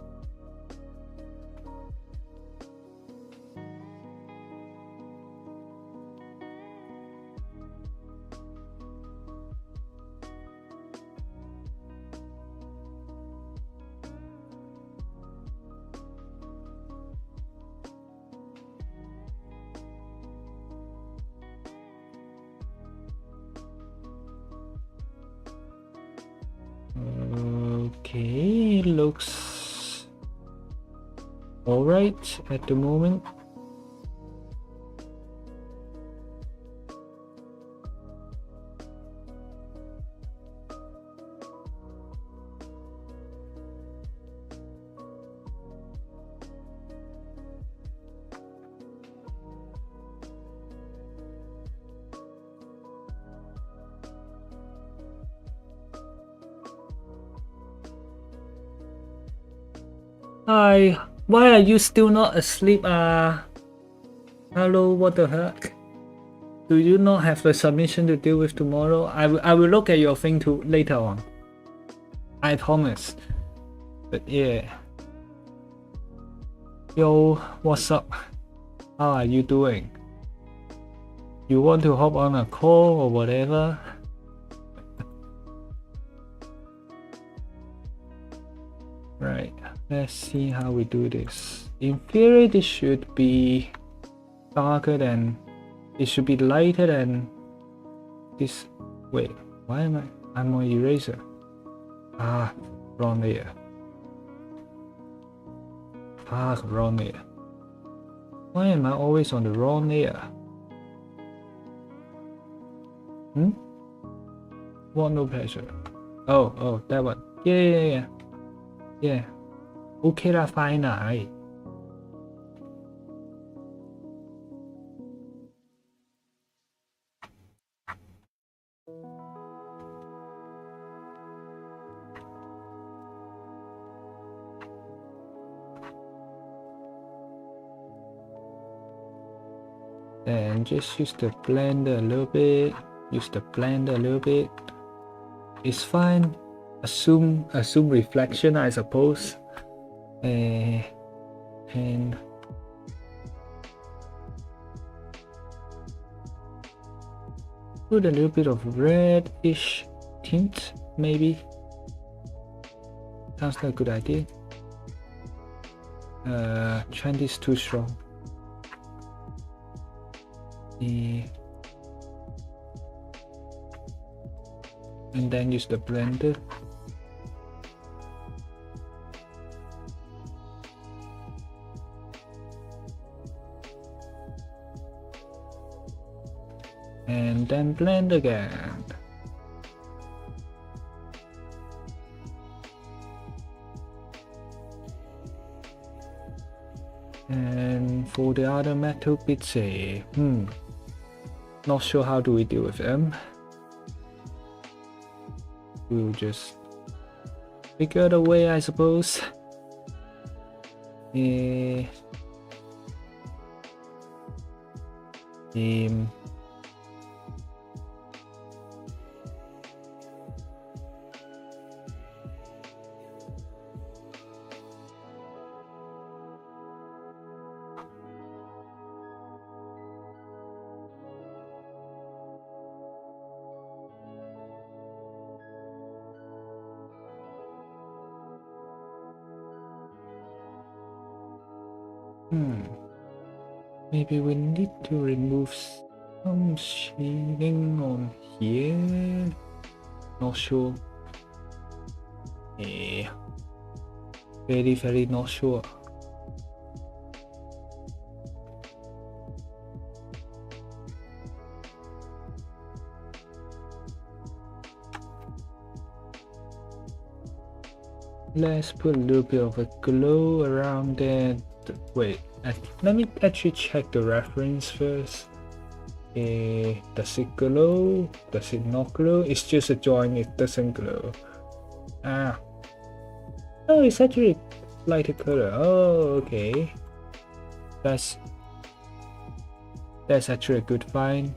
Okay, looks all right at the moment. Hi, why are you still not asleep? Hello, what the heck? Do you not have a submission to deal with tomorrow? I will look at your thing too later on. I promise. But yeah. Yo, what's up? How are you doing? You want to hop on a call or whatever? Right, let's see how we do this. In theory, this should be darker than, it should be lighter than this. Wait, why am I'm on eraser? Ah, wrong layer. Fuck, wrong layer. Why am I always on the wrong layer? What, no pressure? Oh, that one. Yeah. Okay lah, fine lah. Then just use the blender a little bit. Use the blender a little bit. It's fine. Assume reflection, I suppose. And put a little bit of reddish tint, maybe. Sounds like a good idea. Trend is too strong. And then use the blender. And then blend again. And for the other metal bits, not sure how do we deal with them. We'll just figure out a way, I suppose. Maybe we need to remove some shading on here. Not sure. Yeah. Very not sure. Let's put a little bit of a glow around there. Wait, let me actually check the reference first. Does it glow? Does it not glow? It's just a joint, it doesn't glow. Oh, it's actually lighter color. Oh, okay. That's actually a good find.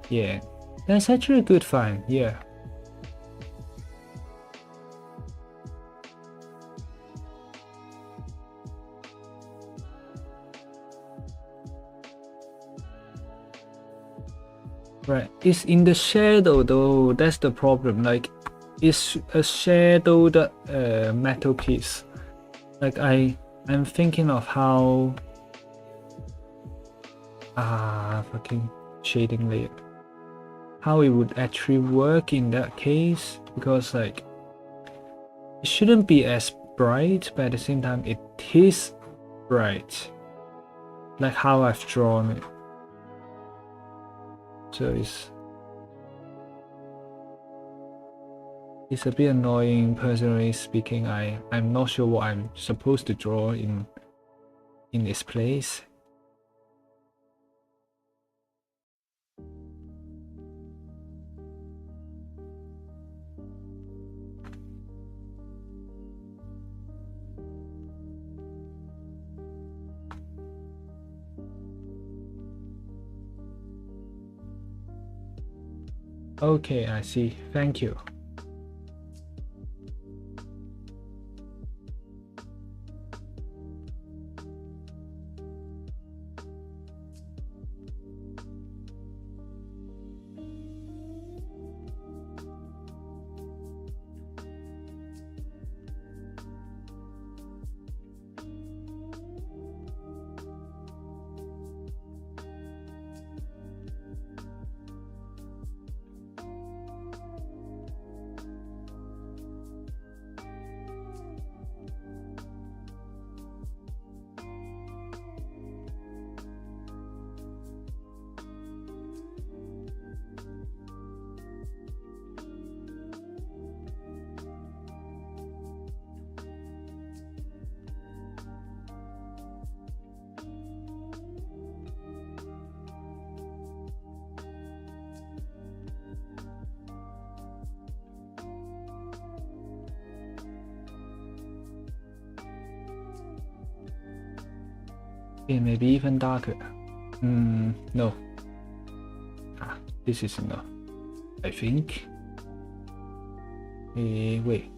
Yeah, that's actually a good find. Yeah. Right, it's in the shadow though, that's the problem. Like, it's a shadowed metal piece. Like, I'm thinking of how fucking shading layer, how it would actually work in that case, because like it shouldn't be as bright, but at the same time it is bright, like how I've drawn it. So it's a bit annoying, personally speaking. I'm not sure what I'm supposed to draw in this place. Okay, I see. Thank you. Okay, maybe even darker. No. This is enough, I think. Wait.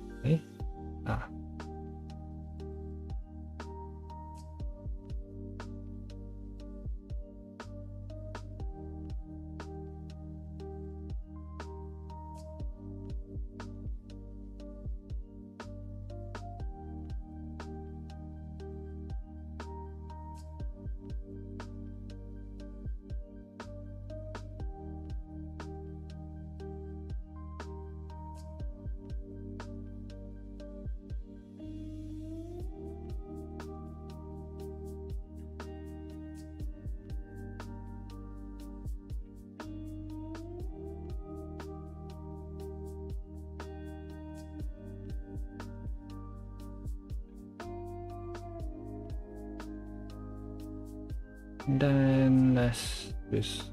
Then let's just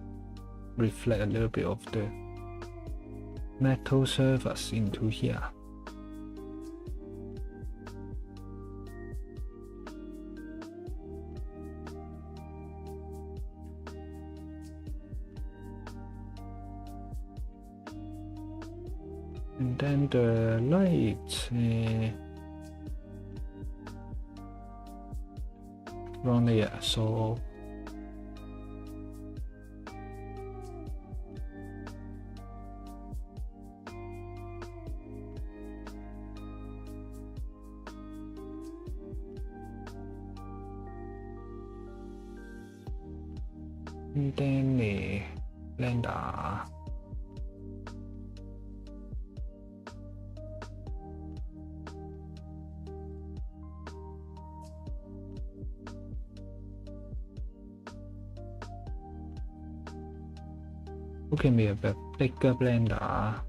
reflect a little bit of the metal surface into here. And then the light, wrong layer, so Danny Blender. Who can be a bigger blender?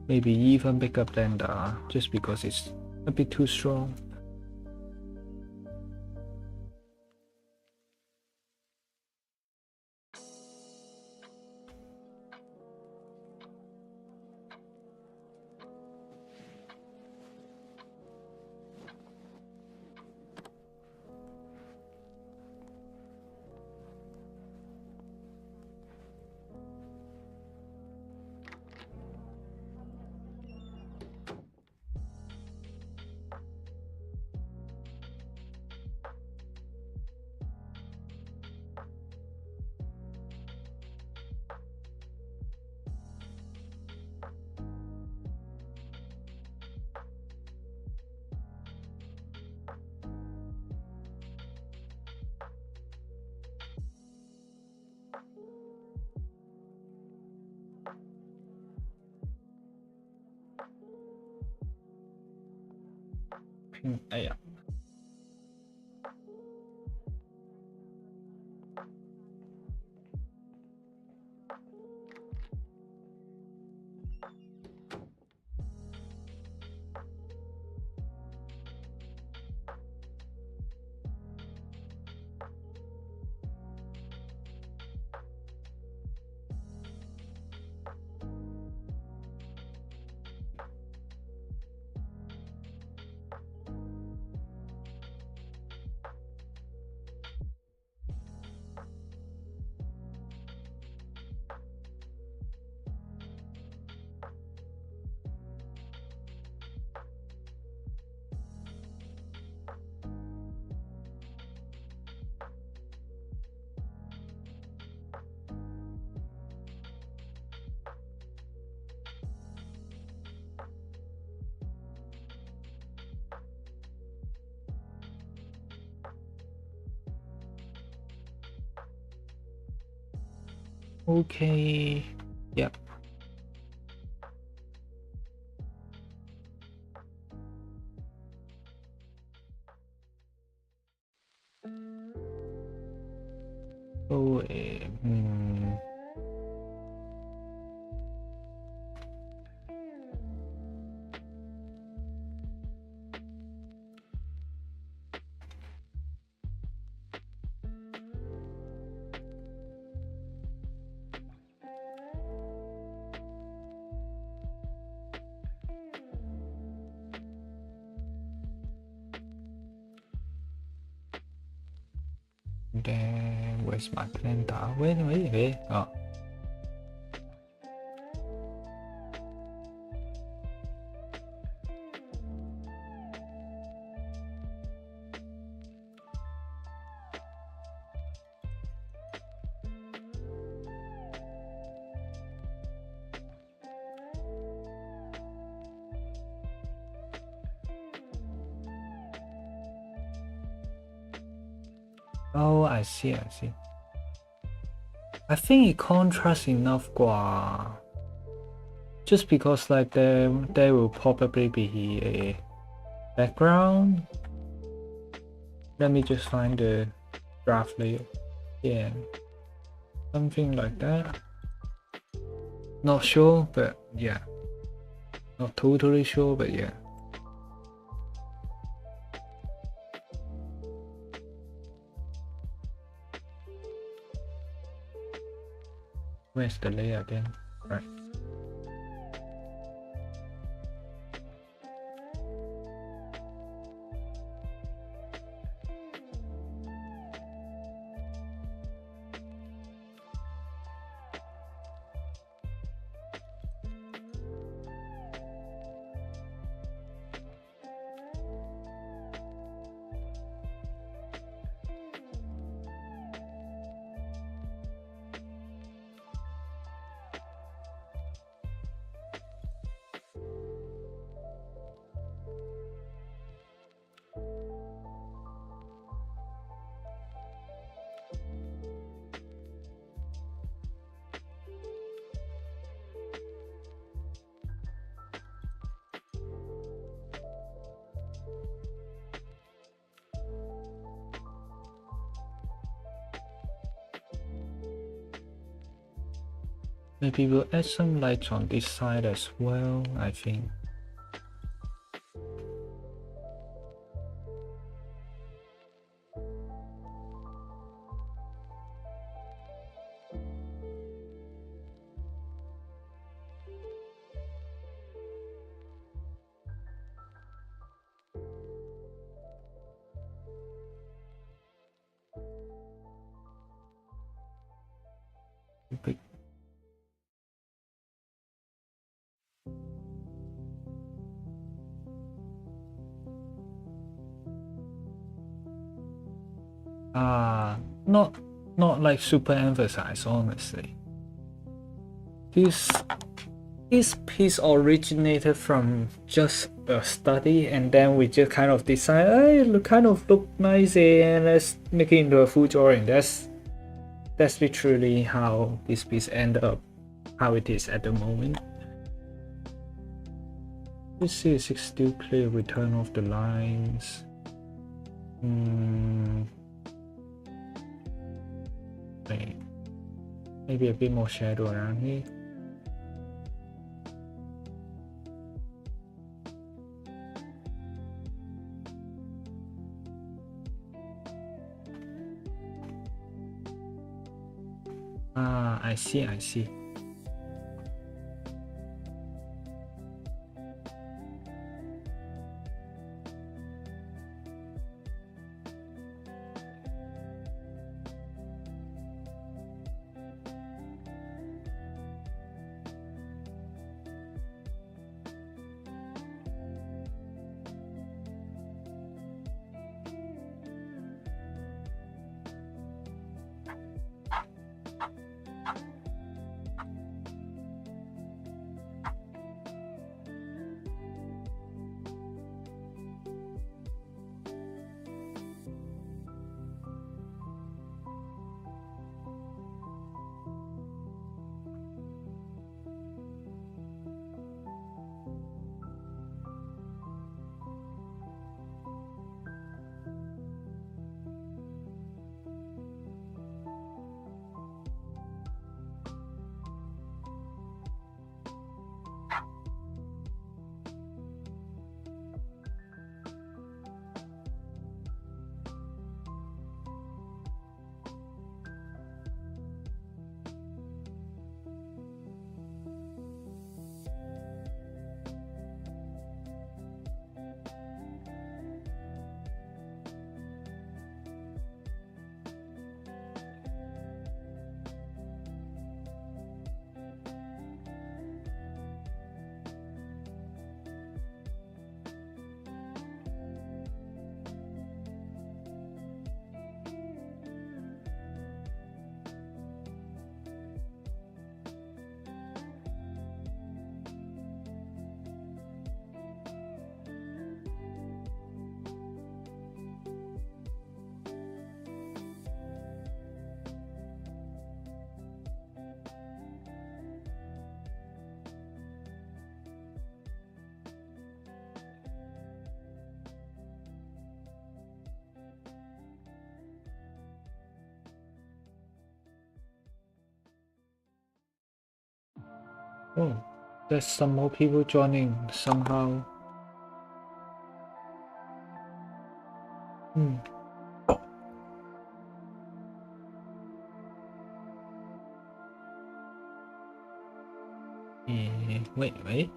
Maybe even bigger blender, just because it's a bit too strong. Yeah. Okay. Yep. Oh, then where's my blender? Wait. Oh. Oh, I see. I think it contrasts enough gua. Just because like there will probably be a background. Let me just find the draft layer. Yeah. Something like that. Not sure, but yeah. Not totally sure, but yeah. Where's the layer again? Right. Maybe we'll add some lights on this side as well, I think. Big. Not like super emphasized, honestly. This piece originated from just a study, and then we just kind of decide, hey, it kind of look nice, and let's make it into a full drawing. That's literally how this piece ended up, how it is at the moment. This is still clear return of the lines. Maybe a bit more shadow around here. I see. Oh, there's some more people joining somehow. Wait.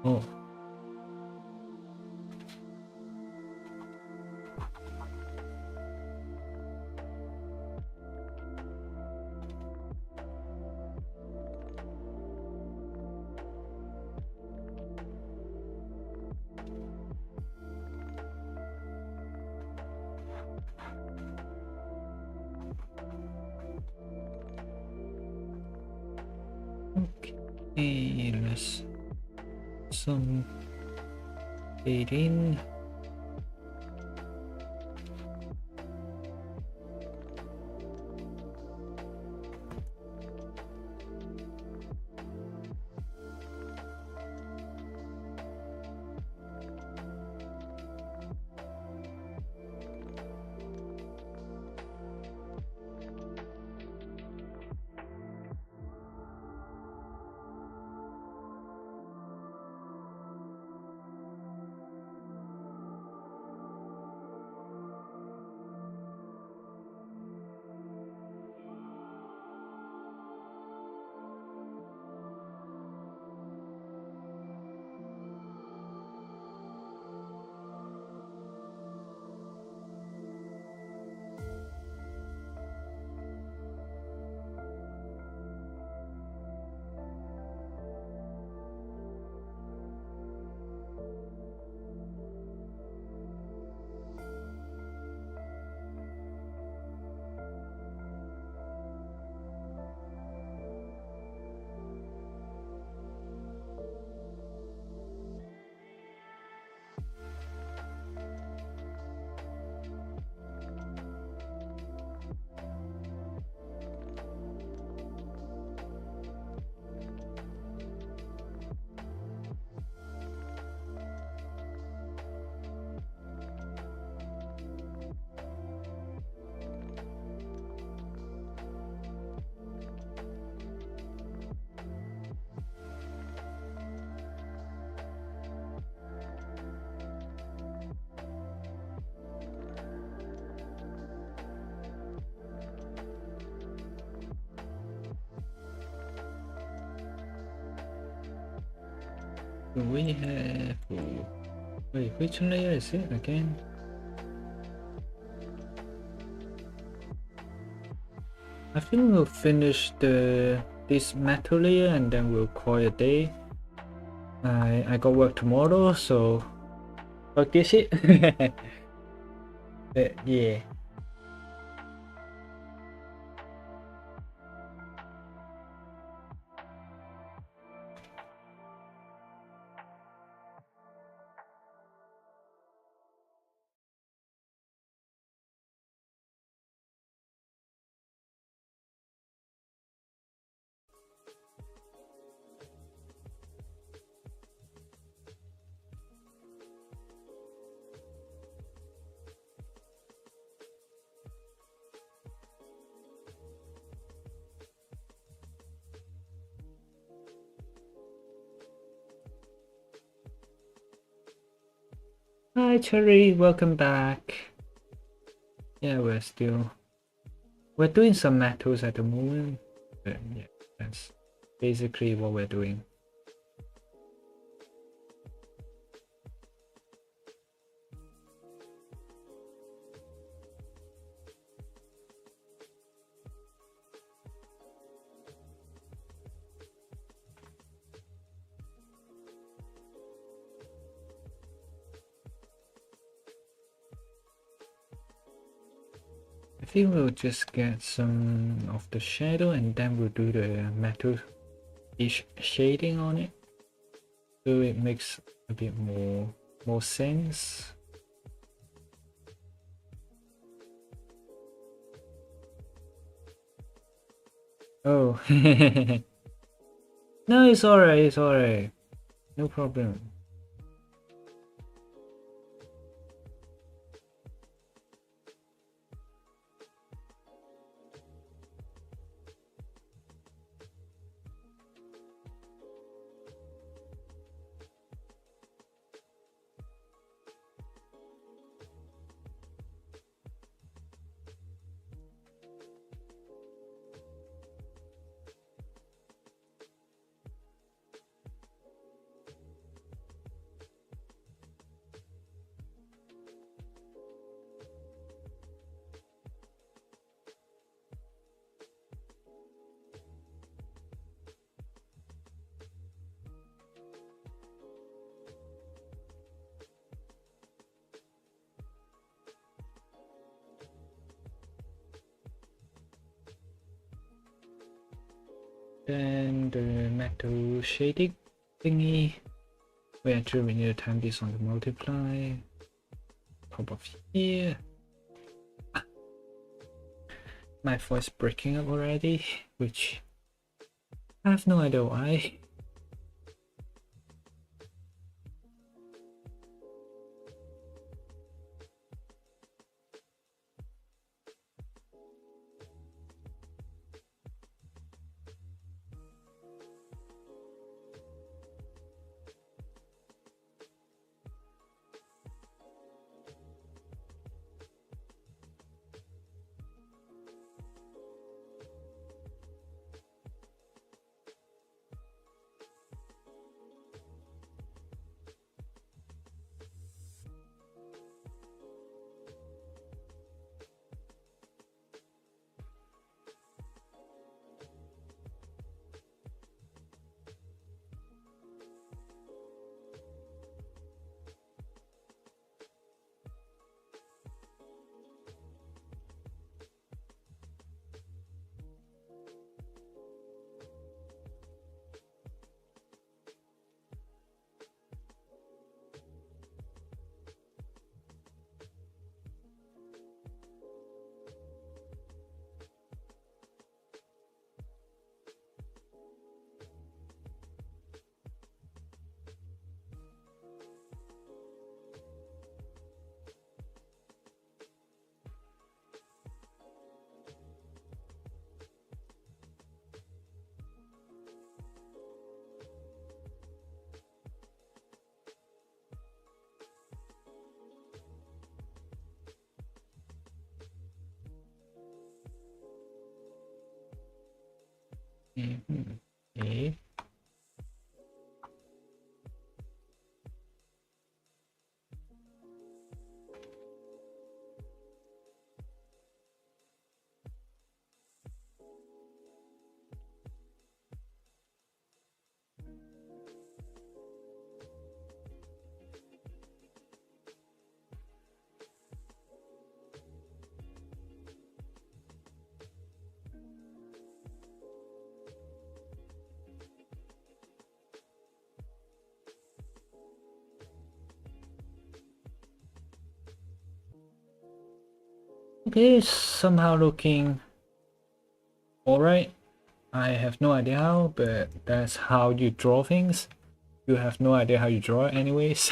Oh. Okay, let's some fade in. we have... Oh, wait, which layer is it again? I think we'll finish this metal layer and then we'll call it a day. I got work tomorrow, so fuck this shit. But yeah. Hi Cherry, welcome back. Yeah, we're doing some metals at the moment, but yeah, that's basically what we're doing. I think we'll just get some of the shadow and then we'll do the metal-ish shading on it, so it makes a bit more sense. Oh, no, it's alright, no problem. Then the metal shading thingy, we actually need to turn this on the multiply, top of here. My voice breaking up already, which I have no idea why. Okay. Okay, it's somehow looking alright. I have no idea how, but that's how you draw things. You have no idea how you draw it anyways.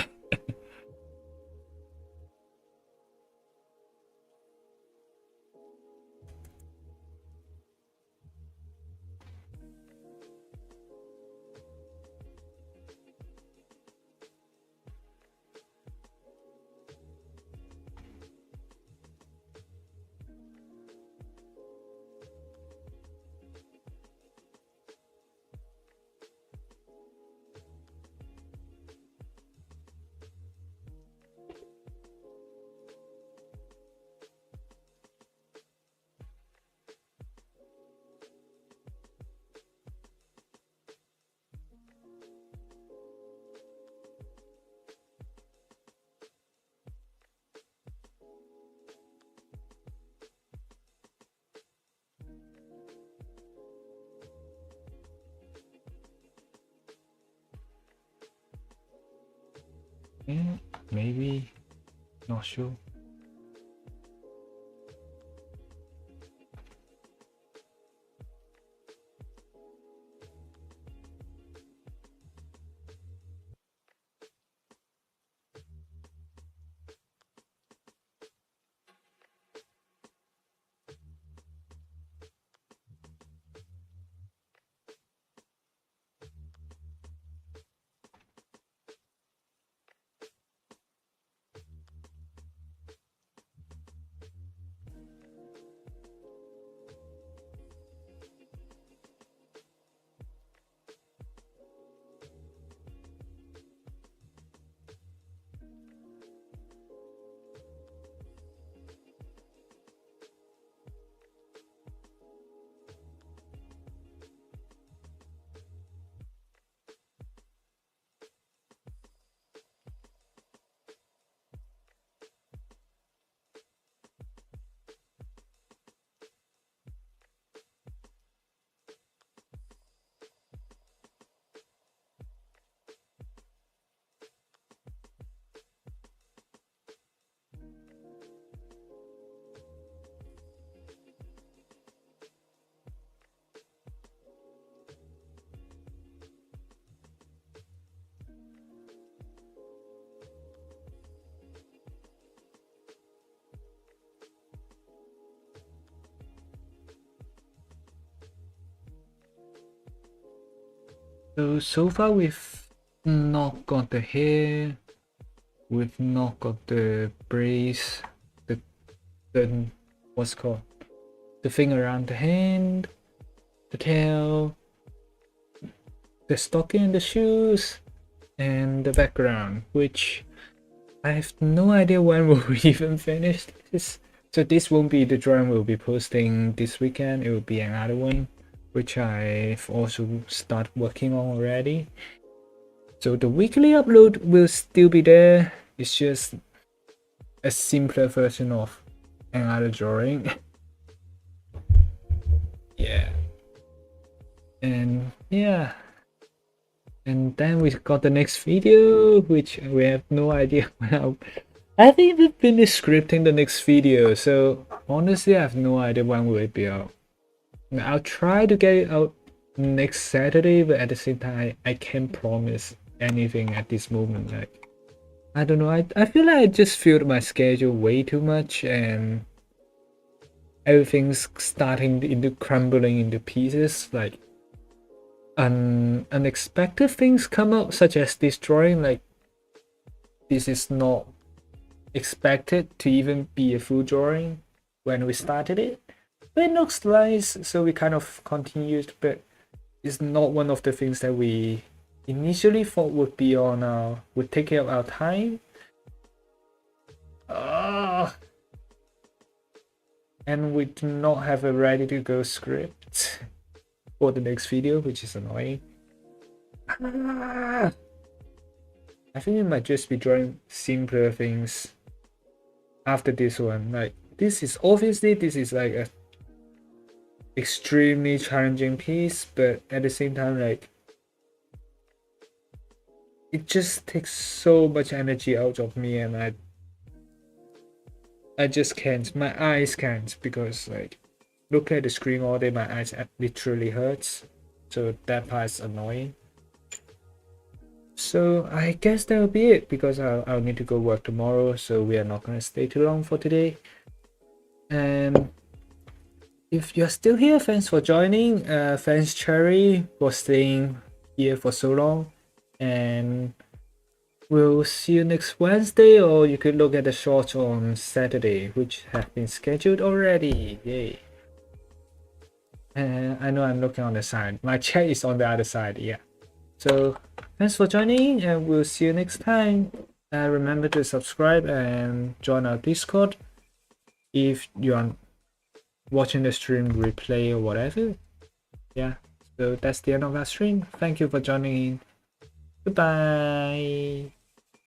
Yeah, maybe, not sure. So far we've not got the hair, we've not got the brace, the what's it called? The thing around the hand, the tail, the stocking, the shoes, and the background, which I have no idea when we'll even finish this. So this won't be the drawing we'll be posting this weekend, it will be another one, which I've also started working on already. So the weekly upload will still be there, it's just a simpler version of another drawing. Yeah. And yeah. And then we got the next video, which we have no idea when I haven't even finished scripting the next video, so honestly I have no idea when will it be out. I'll try to get it out next Saturday, but at the same time I can't promise anything at this moment. Like, I don't know, I feel like I just filled my schedule way too much and everything's starting into crumbling into pieces. Like unexpected things come up, such as this drawing. Like, this is not expected to even be a full drawing when we started it, but it looks nice, so we kind of continued. But it's not one of the things that we initially thought would be on would take up our time. And we do not have a ready to go script for the next video, which is annoying. I think we might just be drawing simpler things after this one. Like, this is obviously, this is like a extremely challenging piece, but at the same time, like, it just takes so much energy out of me, and I just can't. My eyes can't, because like look at the screen all day, my eyes literally hurts. So that part's annoying. So I guess that'll be it, because I'll need to go work tomorrow, so we are not gonna stay too long for today. And if you're still here, thanks for joining. Thanks Cherry for staying here for so long. And we'll see you next Wednesday, or you could look at the shorts on Saturday, which have been scheduled already. Yay. And I know I'm looking on the side. My chat is on the other side, yeah. So thanks for joining, and we'll see you next time. Remember to subscribe and join our Discord if you're watching the stream replay or whatever. Yeah, so that's the end of our stream. Thank you for joining in. Goodbye.